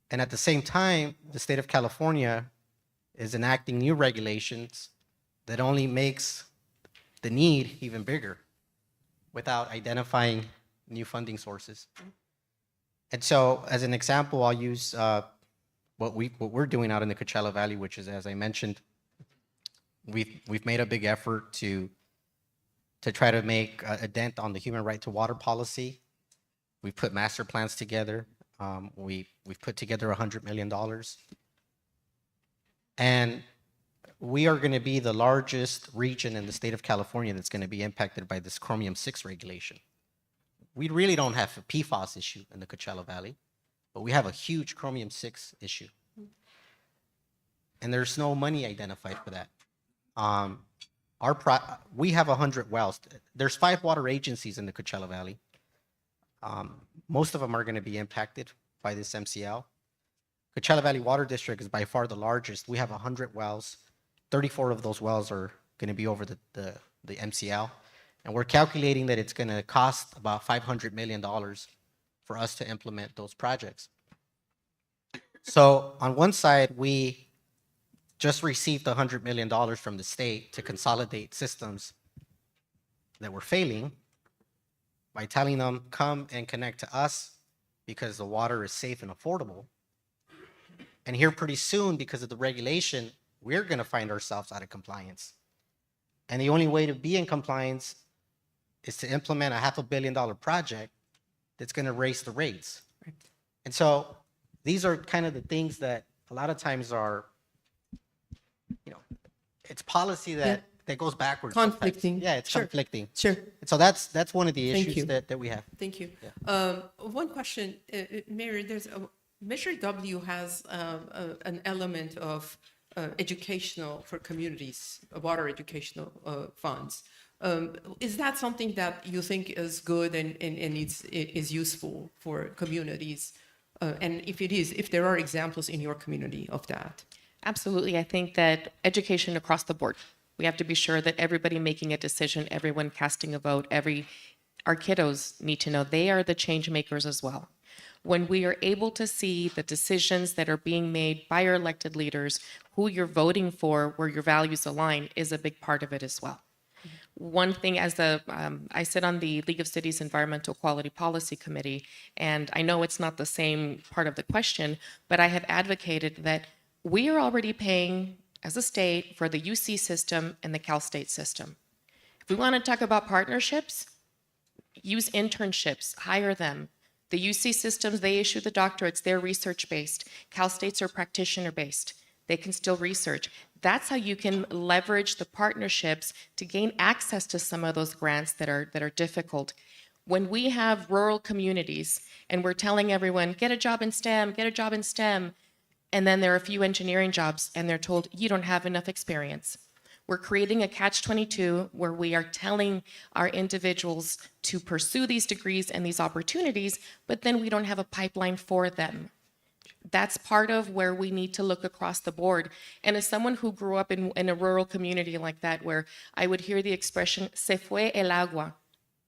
Speaker 1: And at the same time, the state of California is enacting new regulations that only makes the need even bigger without identifying new funding sources. And so, as an example, I'll use what we're doing out in the Coachella Valley, which is, as I mentioned, we've made a big effort to try to make a dent on the human right to water policy. We've put master plans together. We've put together $100 million. And we are going to be the largest region in the state of California that's going to be impacted by this chromium-6 regulation. We really don't have a PFAS issue in the Coachella Valley, but we have a huge chromium-6 issue. And there's no money identified for that. We have 100 wells. There's 5 water agencies in the Coachella Valley. Most of them are going to be impacted by this MCL. Coachella Valley Water District is by far the largest. We have 100 wells. 34 of those wells are going to be over the MCL. And we're calculating that it's going to cost about $500 million for us to implement those projects. So on one side, we just received $100 million from the state to consolidate systems that were failing by telling them, come and connect to us because the water is safe and affordable. And here pretty soon, because of the regulation, we're going to find ourselves out of compliance. And the only way to be in compliance is to implement a $500 million project that's going to raise the rates. Right. And so these are kind of the things that a lot of times are, it's policy that goes backwards.
Speaker 18: Conflicting.
Speaker 1: Sometimes. Yeah, it's conflicting.
Speaker 18: Sure.
Speaker 1: And so that's one of the issues that we have.
Speaker 18: Thank you.
Speaker 1: Yeah.
Speaker 18: One question, Mary, Measure W has an element of educational for communities, water educational funds. Is that something that you think is good and is useful for communities? And if it is, if there are examples in your community of that?
Speaker 20: Absolutely. I think that education across the board We have to be sure that everybody making a decision, everyone casting a vote, our kiddos need to know they are the change makers as well. When we are able to see the decisions that are being made by our elected leaders, who you're voting for, where your values align, is a big part of it as well. One thing, I sit on the League of Cities Environmental Quality Policy Committee, and I know it's not the same part of the question, but I have advocated that we are already paying as a state for the UC system and the Cal State system. If we want to talk about partnerships, use internships, hire them. The UC systems, they issue the doctorates, they're research-based. Cal States are practitioner-based. They can still research. That's how you can leverage the partnerships to gain access to some of those grants that are difficult. When we have rural communities and we're telling everyone, get a job in STEM, get a job in STEM, and then there are a few engineering jobs and they're told, you don't have enough experience. We're creating a catch-22 where we are telling our individuals to pursue these degrees and these opportunities, but then we don't have a pipeline for them. That's part of where we need to look across the board. And as someone who grew up in a rural community like that, where I would hear the expression, se fue el agua,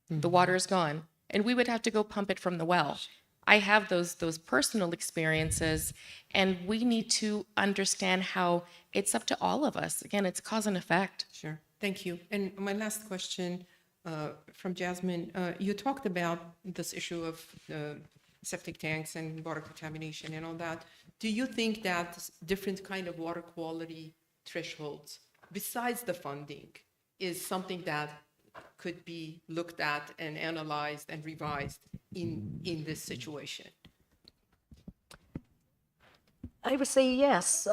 Speaker 20: the water is gone, and we would have to go pump it from the well. I have those personal experiences, and we need to understand how it's up to all of us. Again, it's cause and effect.
Speaker 18: Sure. Thank you. And my last question from Jasmine, you talked about this issue of septic tanks and water contamination and all that. Do you think that different kind of water quality thresholds, besides the funding, is something that could be looked at and analyzed and revised in this situation?
Speaker 3: I would say yes.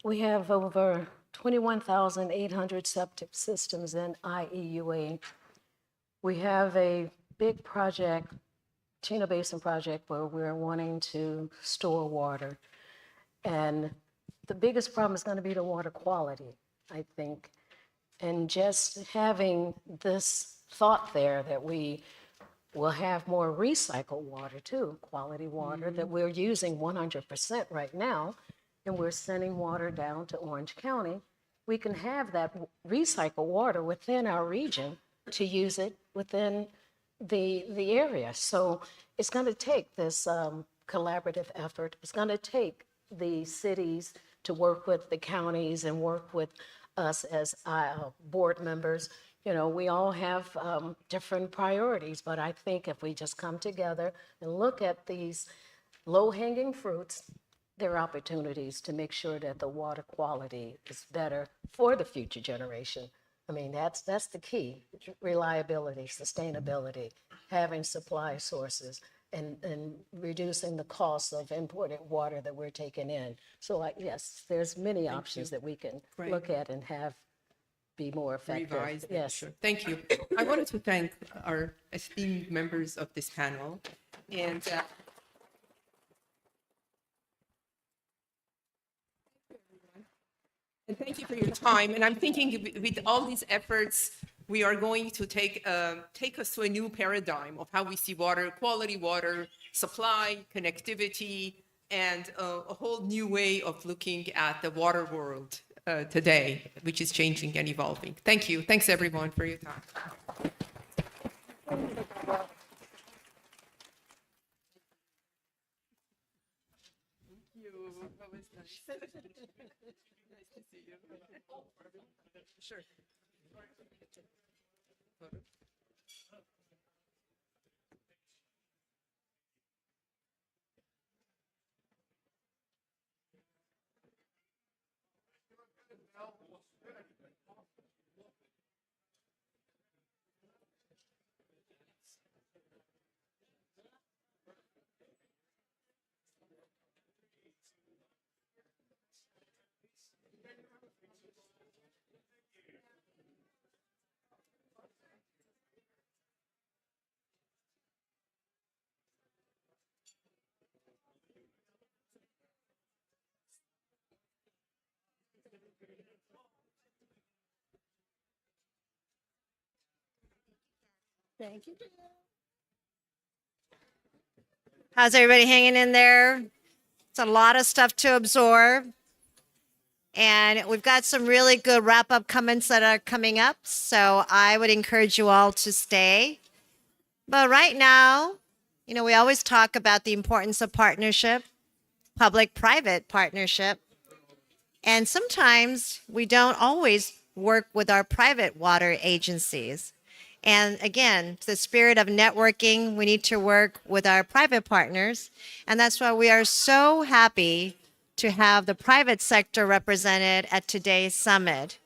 Speaker 3: We have over 21,800 septic systems in IEUA. We have a big project, Chino Basin project, where we're wanting to store water. And the biggest problem is going to be the water quality, I think. And just having this thought there that we will have more recycled water too, quality water that we're using 100% right now, and we're sending water down to Orange County. We can have that recycled water within our region to use it within the area. So it's going to take this collaborative effort. It's going to take the cities to work with the counties and work with us as board members. You know, we all have different priorities, but I think if we just come together and look at these low-hanging fruits, there are opportunities to make sure that the water quality is better for the future generation. I mean, that's the key: reliability, sustainability, having supply sources, and reducing the cost of imported water that we're taking in. So, yes, there's many options that we can look at and have be more effective.
Speaker 18: Revised.
Speaker 3: Yes.
Speaker 18: Sure. Thank you. I wanted to thank our esteemed members of this panel. And thank you for your time. And I'm thinking with all these efforts, we are going to take us to a new paradigm of how we see water, quality water, supply, connectivity, and a whole new way of looking at the water world today, which is changing and evolving. Thank you. Thanks, everyone, for your time. Sure.
Speaker 2: Thank you. How's everybody hanging in there? It's a lot of stuff to absorb. And we've got some really good wrap-up comments that are coming up, so I would encourage you all to stay. But right now, you know, we always talk about the importance of partnership, public-private partnership. And sometimes we don't always work with our private water agencies. And again, the spirit of networking, we need to work with our private partners. And that's why we are so happy to have the private sector represented at today's summit.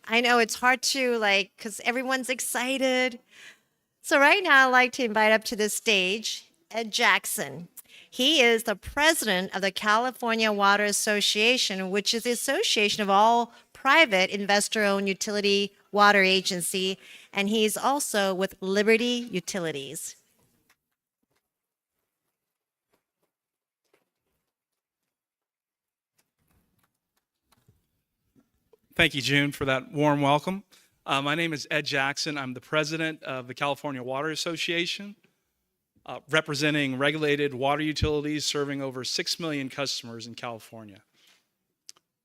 Speaker 2: I know it's hard to because everyone's excited. So right now, I'd like to invite up to the stage Ed Jackson. He is the president of the California Water Association, which is the association of all private investor-owned utility water agency, and he's also with Liberty Utilities.
Speaker 4: Thank you, June, for that warm welcome. My name is Ed Jackson. I'm the president of the California Water Association, representing regulated water utilities serving over 6 million customers in California.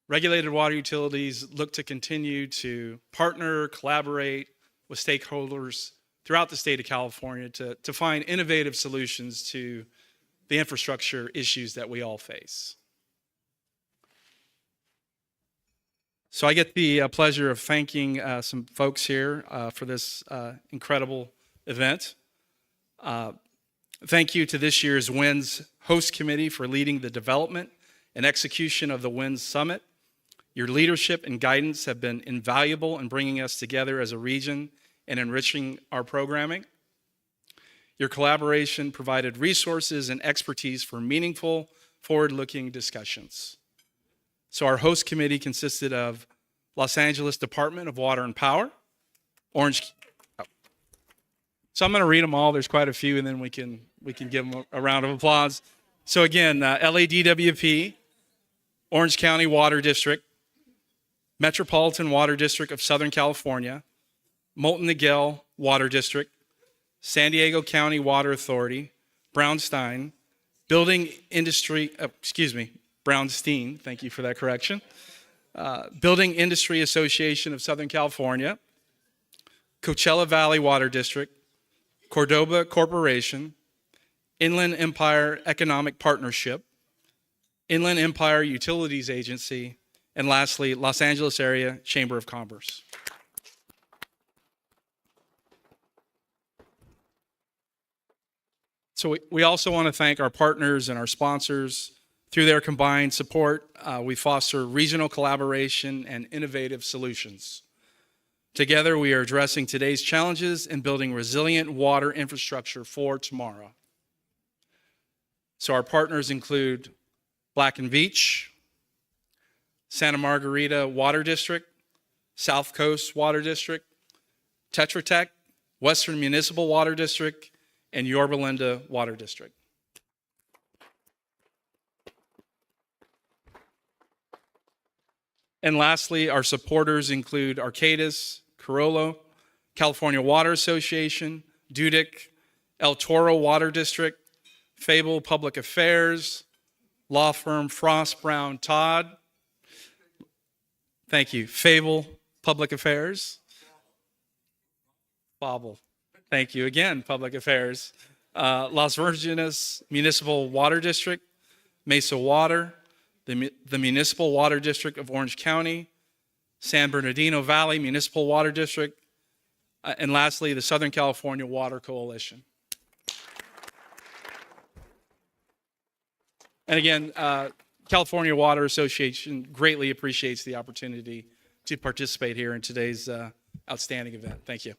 Speaker 4: Regulated water utilities look to continue to partner, collaborate with stakeholders throughout the state of California to find innovative solutions to the infrastructure issues that we all face. So I get the pleasure of thanking some folks here for this incredible event. Thank you to this year's WINS host committee for leading the development and execution of the WINS Summit. Your leadership and guidance have been invaluable in bringing us together as a region and enriching our programming. Your collaboration provided resources and expertise for meaningful, forward-looking discussions. So our host committee consisted of Los Angeles Department of Water and Power, Orange. So I'm going to read them all. There's quite a few, and then we can give them a round of applause. So again, LADWP, Orange County Water District, Metropolitan Water District of Southern California, Molten Miguel Water District, San Diego County Water Authority, Brownstein, Brownstein, thank you for that correction, Building Industry Association of Southern California, Coachella Valley Water District, Cordoba Corporation, Inland Empire Economic Partnership, Inland Empire Utilities Agency, and lastly, Los Angeles Area Chamber of Commerce. So we also want to thank our partners and our sponsors. Through their combined support, we foster regional collaboration and innovative solutions. Together, we are addressing today's challenges and building resilient water infrastructure for tomorrow. So our partners include Black & Veatch, Santa Margarita Water District, South Coast Water District, Tetra Tech, Western Municipal Water District, and Yorba Linda Water District. And lastly, our supporters include Arcadis, Carollo, California Water Association, Dudick, El Toro Water District, Fable Public Affairs, law firm Frost Brown Todd. Thank you. Fable Public Affairs. Bobble. Thank you again, Public Affairs. Las Virgenes Municipal Water District, Mesa Water, the Municipal Water District of Orange County, San Bernardino Valley Municipal Water District, and lastly, the Southern California Water Coalition. And again, California Water Association greatly appreciates the opportunity to participate here in today's outstanding event. Thank you.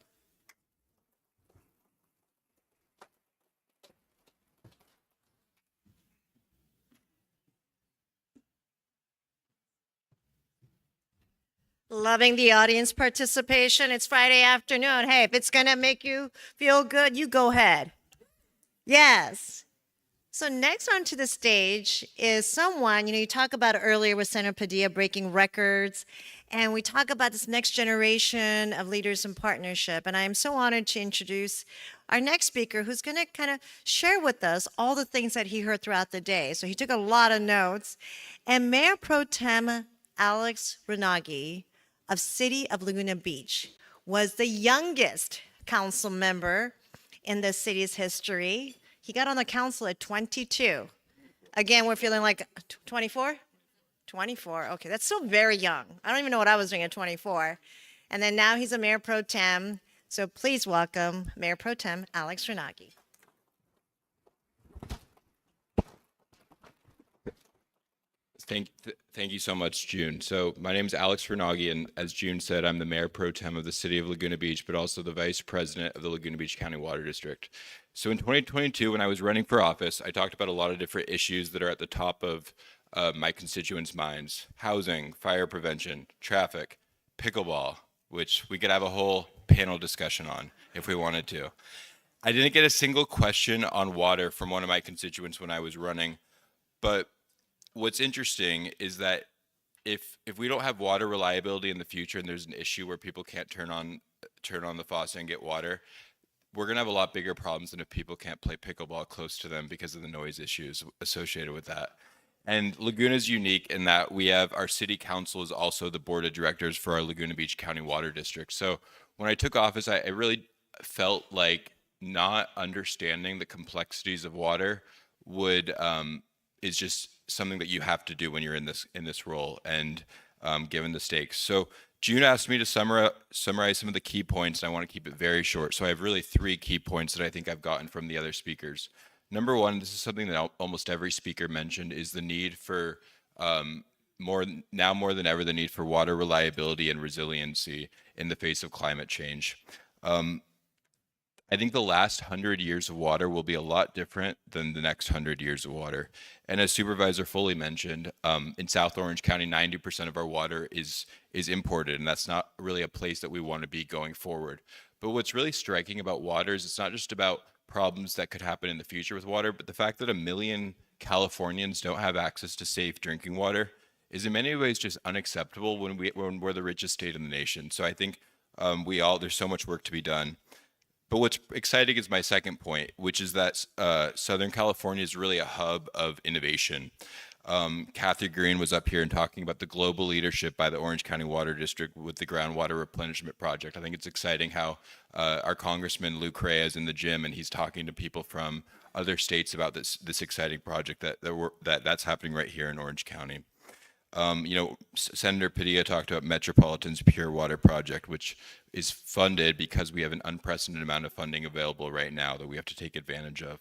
Speaker 2: Loving the audience participation. It's Friday afternoon. Hey, if it's going to make you feel good, you go ahead. Yes. So next onto the stage is someone, you talk about it earlier with Senator Padilla breaking records, and we talk about this next generation of leaders in partnership. And I am so honored to introduce our next speaker, who's going to kind of share with us all the things that he heard throughout the day. So he took a lot of notes. And Mayor Pro Tem Alex Renagi of City of Laguna Beach was the youngest council member in the city's history. He got on the council at 22. Again, we're feeling like 24? 24, okay, that's still very young. I don't even know what I was doing at 24. And then now he's a mayor pro tem. So please welcome Mayor Pro Tem Alex Renagi.
Speaker 5: Thank you so much, June. So my name is Alex Renagi, and as June said, I'm the Mayor Pro Tem of the City of Laguna Beach, but also the Vice President of the Laguna Beach County Water District. So in 2022, when I was running for office, I talked about a lot of different issues that are at the top of my constituents' minds: housing, fire prevention, traffic, pickleball, which we could have a whole panel discussion on if we wanted to. I didn't get a single question on water from one of my constituents when I was running, but what's interesting is that if we don't have water reliability in the future and there's an issue where people can't turn on the faucet and get water, we're gonna have a lot bigger problems than if people can't play pickleball close to them because of the noise issues associated with that. And Laguna is unique in that we have our city council is also the board of directors for our Laguna Beach County Water District. So when I took office, I really felt like not understanding the complexities of water would is just something that you have to do when you're in this role, and given the stakes. So June asked me to summarize some of the key points, and I want to keep it very short. So I have really 3 key points that I think I've gotten from the other speakers. Number one, this is something that almost every speaker mentioned, is the need for more than ever, the need for water reliability and resiliency in the face of climate change. I think the last 100 years of water will be a lot different than the next 100 years of water. And as Supervisor Foley mentioned, in South Orange County, 90% of our water is imported, and that's not really a place that we want to be going forward. But what's really striking about water is it's not just about problems that could happen in the future with water, but the fact that 1 million Californians don't have access to safe drinking water is in many ways just unacceptable when we're the richest state in the nation. So I think there's so much work to be done. But what's exciting is my second point, which is that Southern California is really a hub of innovation. Kathy Green was up here and talking about the global leadership by the Orange County Water District with the groundwater replenishment project. I think it's exciting how our Congressman Lou Crea is in the gym and he's talking to people from other states about this exciting project that's happening right here in Orange County. Senator Padilla talked about Metropolitan's Pure Water Project, which is funded because we have an unprecedented amount of funding available right now that we have to take advantage of.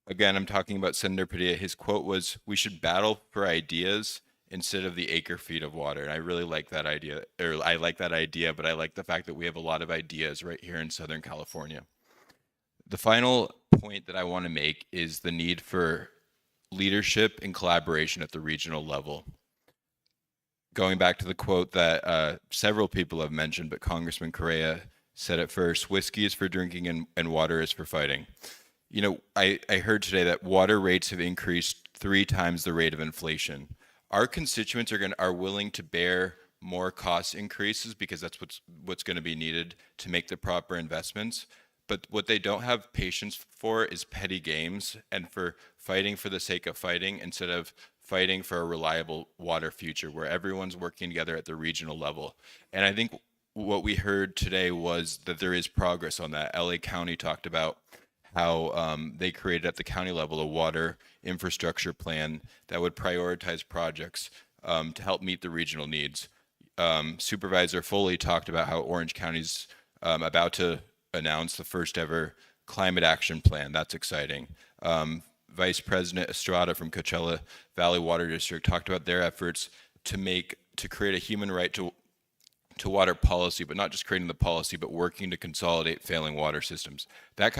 Speaker 5: Again, I'm talking about Senator Padilla. His quote was, "We should battle for ideas instead of the acre feet of water." And I really like that idea, but I like the fact that we have a lot of ideas right here in Southern California. The final point that I want to make is the need for leadership and collaboration at the regional level. Going back to the quote that several people have mentioned, but Congressman Correa said it first: whiskey is for drinking and water is for fighting. I heard today that water rates have increased 3 times the rate of inflation. Our constituents are willing to bear more cost increases because that's what's going to be needed to make the proper investments. But what they don't have patience for is petty games and for fighting for the sake of fighting instead of fighting for a reliable water future where everyone's working together at the regional level. And I think what we heard today was that there is progress on that. LA County talked about how they created at the county level a water infrastructure plan that would prioritize projects to help meet the regional needs. Supervisor Foley talked about how Orange County's about to announce the first ever climate action plan. That's exciting. Vice President Estrada from Coachella Valley Water District talked about their efforts to create a human right to water policy, but not just creating the policy, but working to consolidate failing water systems. That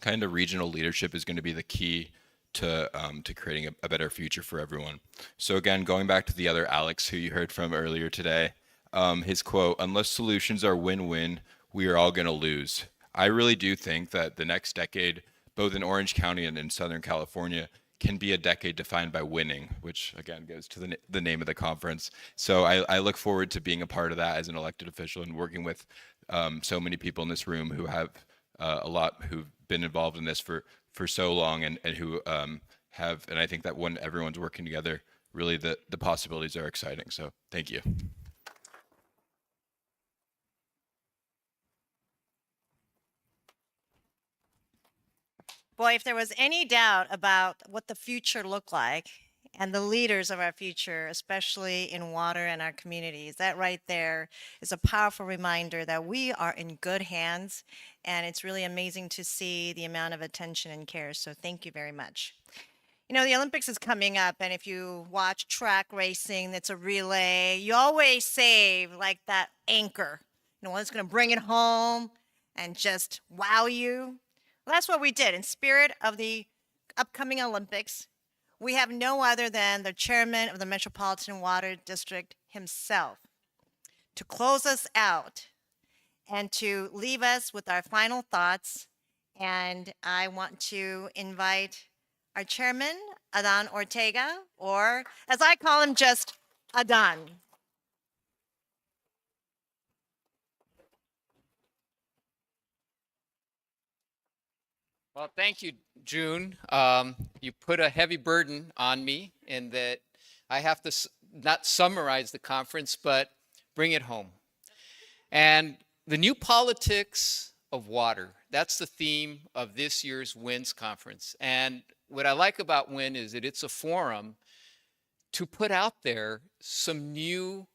Speaker 5: kind of regional leadership is going to be the key to creating a better future for everyone. So again, going back to the other Alex who you heard from earlier today, his quote, "Unless solutions are win-win, we are all going to lose." I really do think that the next decade, both in Orange County and in Southern California, can be a decade defined by winning, which again goes to the name of the conference. So I look forward to being a part of that as an elected official and working with so many people in this room who have who've been involved in this for so long and who and I think that when everyone's working together, really the possibilities are exciting. So thank you.
Speaker 2: Boy, if there was any doubt about what the future looked like and the leaders of our future, especially in water and our communities, that right there is a powerful reminder that we are in good hands. And it's really amazing to see the amount of attention and care. So thank you very much. You know, the Olympics is coming up, and if you watch track racing, it's a relay. You always save like that anchor, you know, one's going to bring it home and just wow you. Well, that's what we did. In spirit of the upcoming Olympics, we have no other than the chairman of the Metropolitan Water District himself to close us out and to leave us with our final thoughts. And I want to invite our chairman, Adan Ortega, or as I call him, just Adan.
Speaker 6: Well, thank you, June. You put a heavy burden on me in that I have to not summarize the conference, but bring it home. And the new politics of water, that's the theme of this year's WINS conference. And what I like about WIN is that it's a forum to put out there some new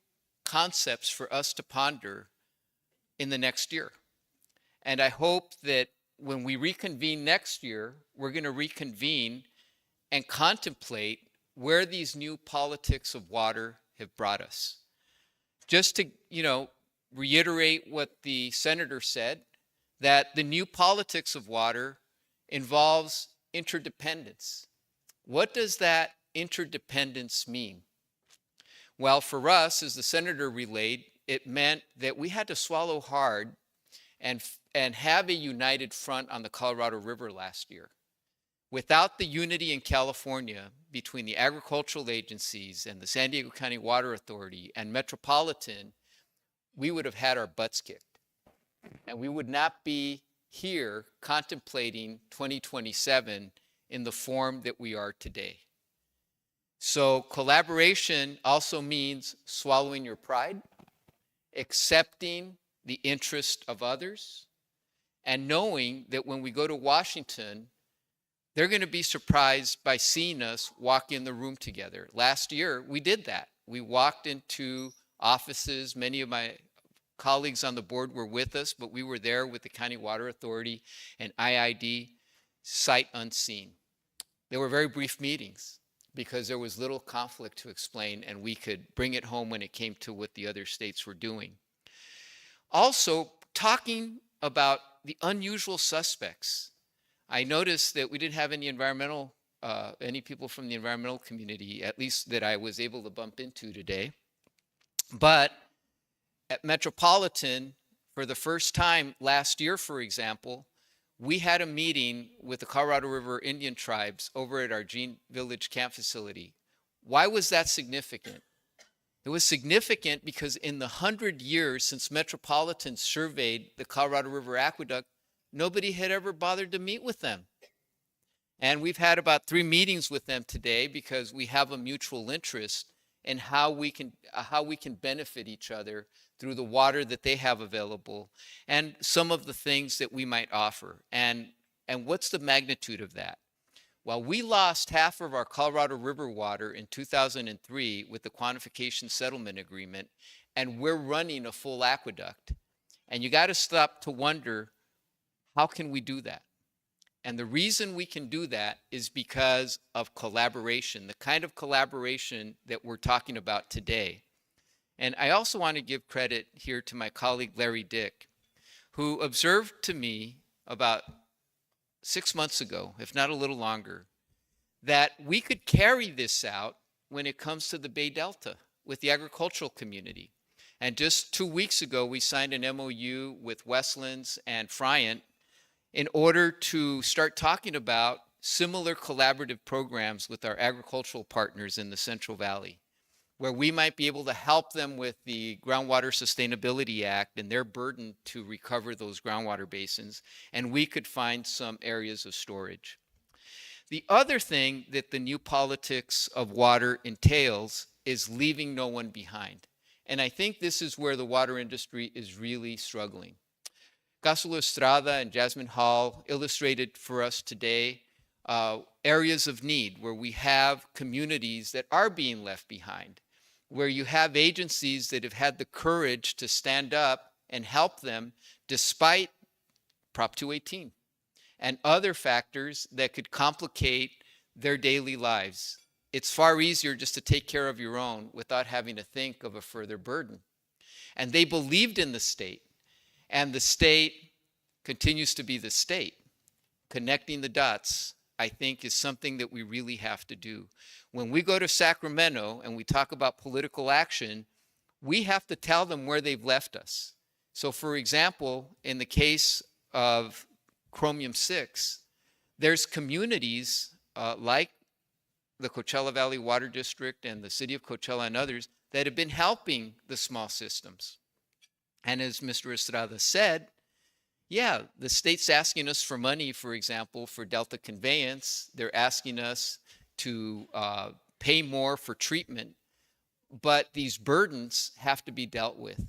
Speaker 6: concepts for us to ponder in the next year. And I hope that when we reconvene next year, we're going to reconvene and contemplate where these new politics of water have brought us. Just to, reiterate what the senator said, that the new politics of water involves interdependence. What does that interdependence mean? Well, for us, as the senator relayed, it meant that we had to swallow hard and have a united front on the Colorado River last year. Without the unity in California between the agricultural agencies and the San Diego County Water Authority and Metropolitan, we would have had our butts kicked. And we would not be here contemplating 2027 in the form that we are today. So collaboration also means swallowing your pride, accepting the interest of others, and knowing that when we go to Washington, they're going to be surprised by seeing us walk in the room together. Last year, we did that. We walked into offices. Many of my colleagues on the board were with us, but we were there with the County Water Authority and IID, sight unseen. They were very brief meetings because there was little conflict to explain, and we could bring it home when it came to what the other states were doing. Also, talking about the unusual suspects. I noticed that we didn't have any any people from the environmental community, at least that I was able to bump into today. But at Metropolitan, for the first time last year, for example, we had a meeting with the Colorado River Indian tribes over at our Jean Village camp facility. Why was that significant? It was significant because in the 100 years since Metropolitan surveyed the Colorado River Aqueduct, nobody had ever bothered to meet with them. And we've had about 3 meetings with them today because we have a mutual interest in how we can benefit each other through the water that they have available and some of the things that we might offer. And what's the magnitude of that? Well, we lost half of our Colorado River water in 2003 with the quantification settlement agreement, and we're running a full aqueduct. And you got to stop to wonder, how can we do that? And the reason we can do that is because of collaboration, the kind of collaboration that we're talking about today. And I also want to give credit here to my colleague, Larry Dick, who observed to me about 6 months ago, if not a little longer, that we could carry this out when it comes to the Bay Delta with the agricultural community. And just 2 weeks ago, we signed an MOU with Westlands and Friant in order to start talking about similar collaborative programs with our agricultural partners in the Central Valley, where we might be able to help them with the Groundwater Sustainability Act and their burden to recover those groundwater basins, and we could find some areas of storage. The other thing that the new politics of water entails is leaving no one behind. And I think this is where the water industry is really struggling. Casulo Estrada and Jasmine Hall illustrated for us today areas of need where we have communities that are being left behind, where you have agencies that have had the courage to stand up and help them despite Prop 218 and other factors that could complicate their daily lives. It's far easier just to take care of your own without having to think of a further burden. And they believed in the state, and the state continues to be the state. Connecting the dots, I think, is something that we really have to do. When we go to Sacramento and we talk about political action, we have to tell them where they've left us. So for example, in the case of Chromium 6, there's communities like the Coachella Valley Water District and the city of Coachella and others that have been helping the small systems. And as Mr. Estrada said, yeah, the state's asking us for money, for example, for Delta conveyance. They're asking us to pay more for treatment, but these burdens have to be dealt with.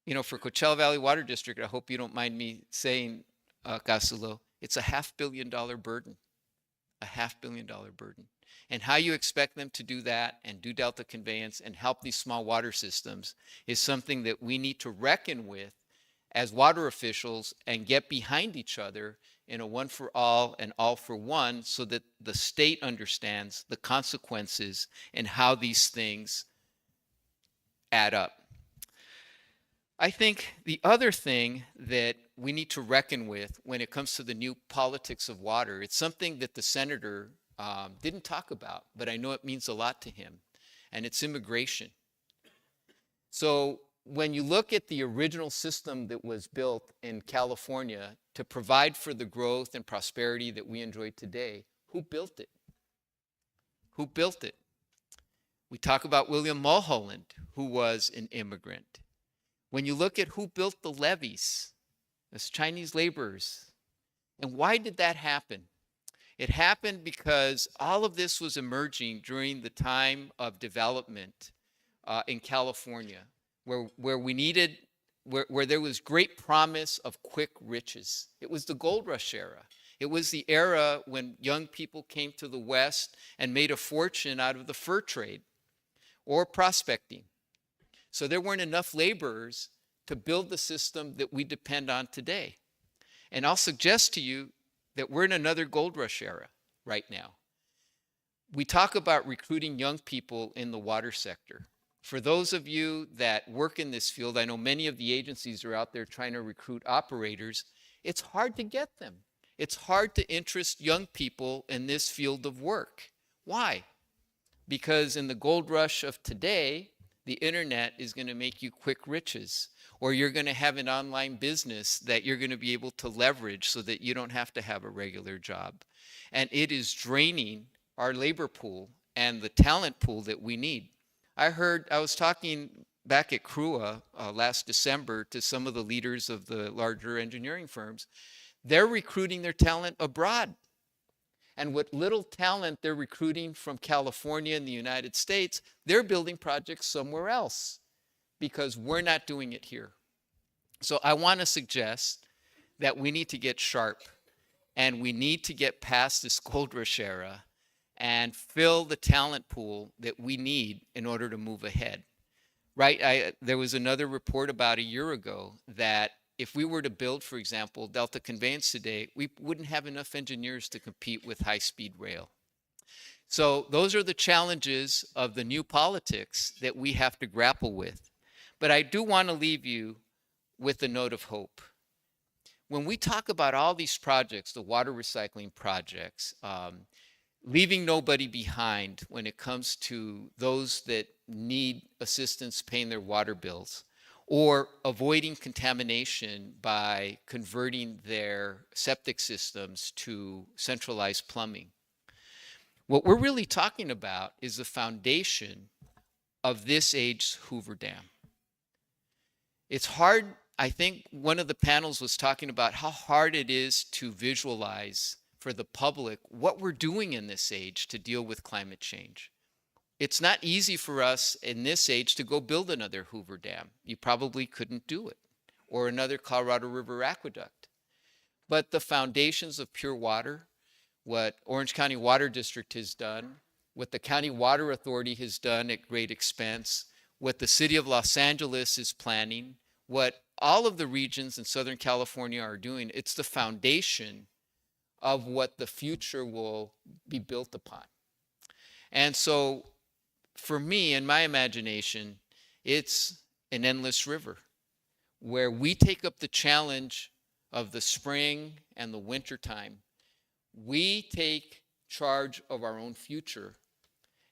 Speaker 6: You know, for Coachella Valley Water District, I hope you don't mind me saying, Casulo, it's a $500 million burden, a $500 million burden. And how you expect them to do that and do Delta conveyance and help these small water systems is something that we need to reckon with as water officials and get behind each other in a one for all and all for one so that the state understands the consequences and how these things add up. I think the other thing that we need to reckon with when it comes to the new politics of water, it's something that the senator didn't talk about, but I know it means a lot to him, and it's immigration. So when you look at the original system that was built in California to provide for the growth and prosperity that we enjoy today, who built it? Who built it? We talk about William Mulholland, who was an immigrant. When you look at who built the levees, it's Chinese laborers. And why did that happen? It happened because all of this was emerging during the time of development in California, where we needed, where there was great promise of quick riches. It was the gold rush era. It was the era when young people came to the West and made a fortune out of the fur trade or prospecting. So there weren't enough laborers to build the system that we depend on today. And I'll suggest to you that we're in another gold rush era right now. We talk about recruiting young people in the water sector. For those of you that work in this field, I know many of the agencies are out there trying to recruit operators. It's hard to get them. It's hard to interest young people in this field of work. Why? Because in the gold rush of today, the internet is going to make you quick riches, or you're going to have an online business that you're going to be able to leverage so that you don't have to have a regular job. And it is draining our labor pool and the talent pool that we need. I was talking back at CRUA last December to some of the leaders of the larger engineering firms. They're recruiting their talent abroad. And what little talent they're recruiting from California and the United States, they're building projects somewhere else because we're not doing it here. So I want to suggest that we need to get sharp and we need to get past this gold rush era and fill the talent pool that we need in order to move ahead. Right? There was another report about a year ago that if we were to build, for example, Delta conveyance today, we wouldn't have enough engineers to compete with high-speed rail. So those are the challenges of the new politics that we have to grapple with. But I do want to leave you with a note of hope. When we talk about all these projects, the water recycling projects, leaving nobody behind when it comes to those that need assistance paying their water bills, or avoiding contamination by converting their septic systems to centralized plumbing. What we're really talking about is the foundation of this age's Hoover Dam. It's hard, I think one of the panels was talking about how hard it is to visualize for the public what we're doing in this age to deal with climate change. It's not easy for us in this age to go build another Hoover Dam. You probably couldn't do it, or another Colorado River aqueduct. But the foundations of pure water, what Orange County Water District has done, what the County Water Authority has done at great expense, what the City of Los Angeles is planning, what all of the regions in Southern California are doing, it's the foundation of what the future will be built upon. And so for me, in my imagination, it's an endless river where we take up the challenge of the spring and the winter time. We take charge of our own future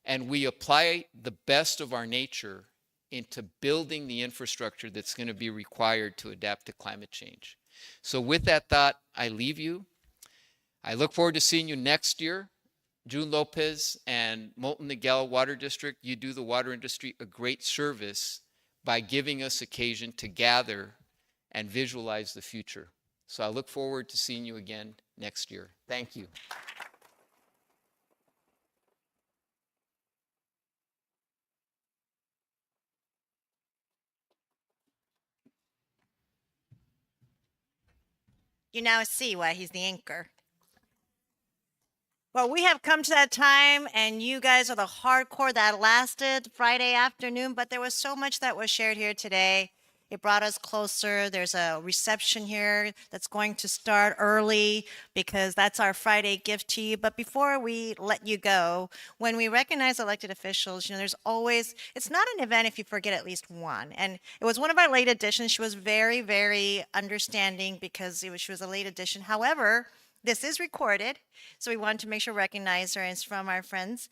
Speaker 6: and we apply the best of our nature into building the infrastructure that's going to be required to adapt to climate change. So with that thought, I leave you. I look forward to seeing you next year. June Lopez and Molten Miguel Water District, you do the water industry a great service by giving us occasion to gather and visualize the future. So I look forward to seeing you again next year. Thank you.
Speaker 2: You now see why he's the anchor. Well, we have come to that time, and you guys are the hardcore that lasted Friday afternoon, but there was so much that was shared here today. It brought us closer. There's a reception here that's going to start early because that's our Friday gift to you. But before we let you go, when we recognize elected officials, there's always, it's not an event if you forget at least one. And it was one of our late additions. She was very, very understanding because she was a late addition. However, this is recorded, so we wanted to make sure we recognize her. It's from our friends,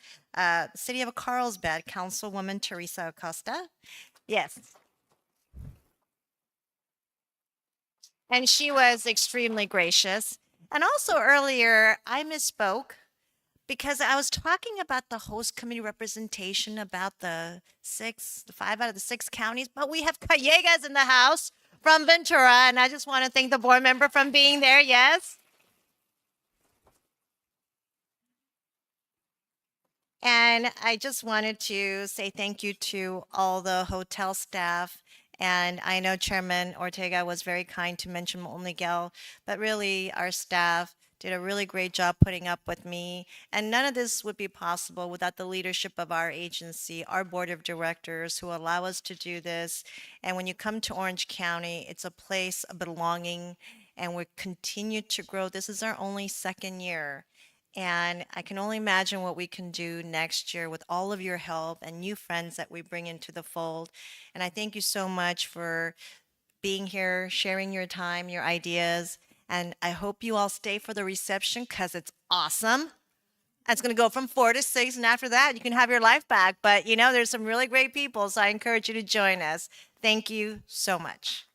Speaker 2: City of Carlsbad, Councilwoman Teresa Acosta. Yes. And she was extremely gracious. And also earlier, I misspoke because I was talking about the host committee representation about the 5 out of the 6 counties, but we have Callegas in the house from Ventura, and I just want to thank the board member for being there, yes? And I just wanted to say thank you to all the hotel staff. And I know Chairman Ortega was very kind to mention Molten Miguel, but really our staff did a really great job putting up with me. And none of this would be possible without the leadership of our agency, our board of directors who allow us to do this. And when you come to Orange County, it's a place of belonging and we continue to grow. This is our only 2nd year. And I can only imagine what we can do next year with all of your help and new friends that we bring into the fold. And I thank you so much for being here, sharing your time, your ideas. And I hope you all stay for the reception because it's awesome. It's going to go from 4 to 6. And after that, you can have your life back. But, there's some really great people. So I encourage you to join us. Thank you so much.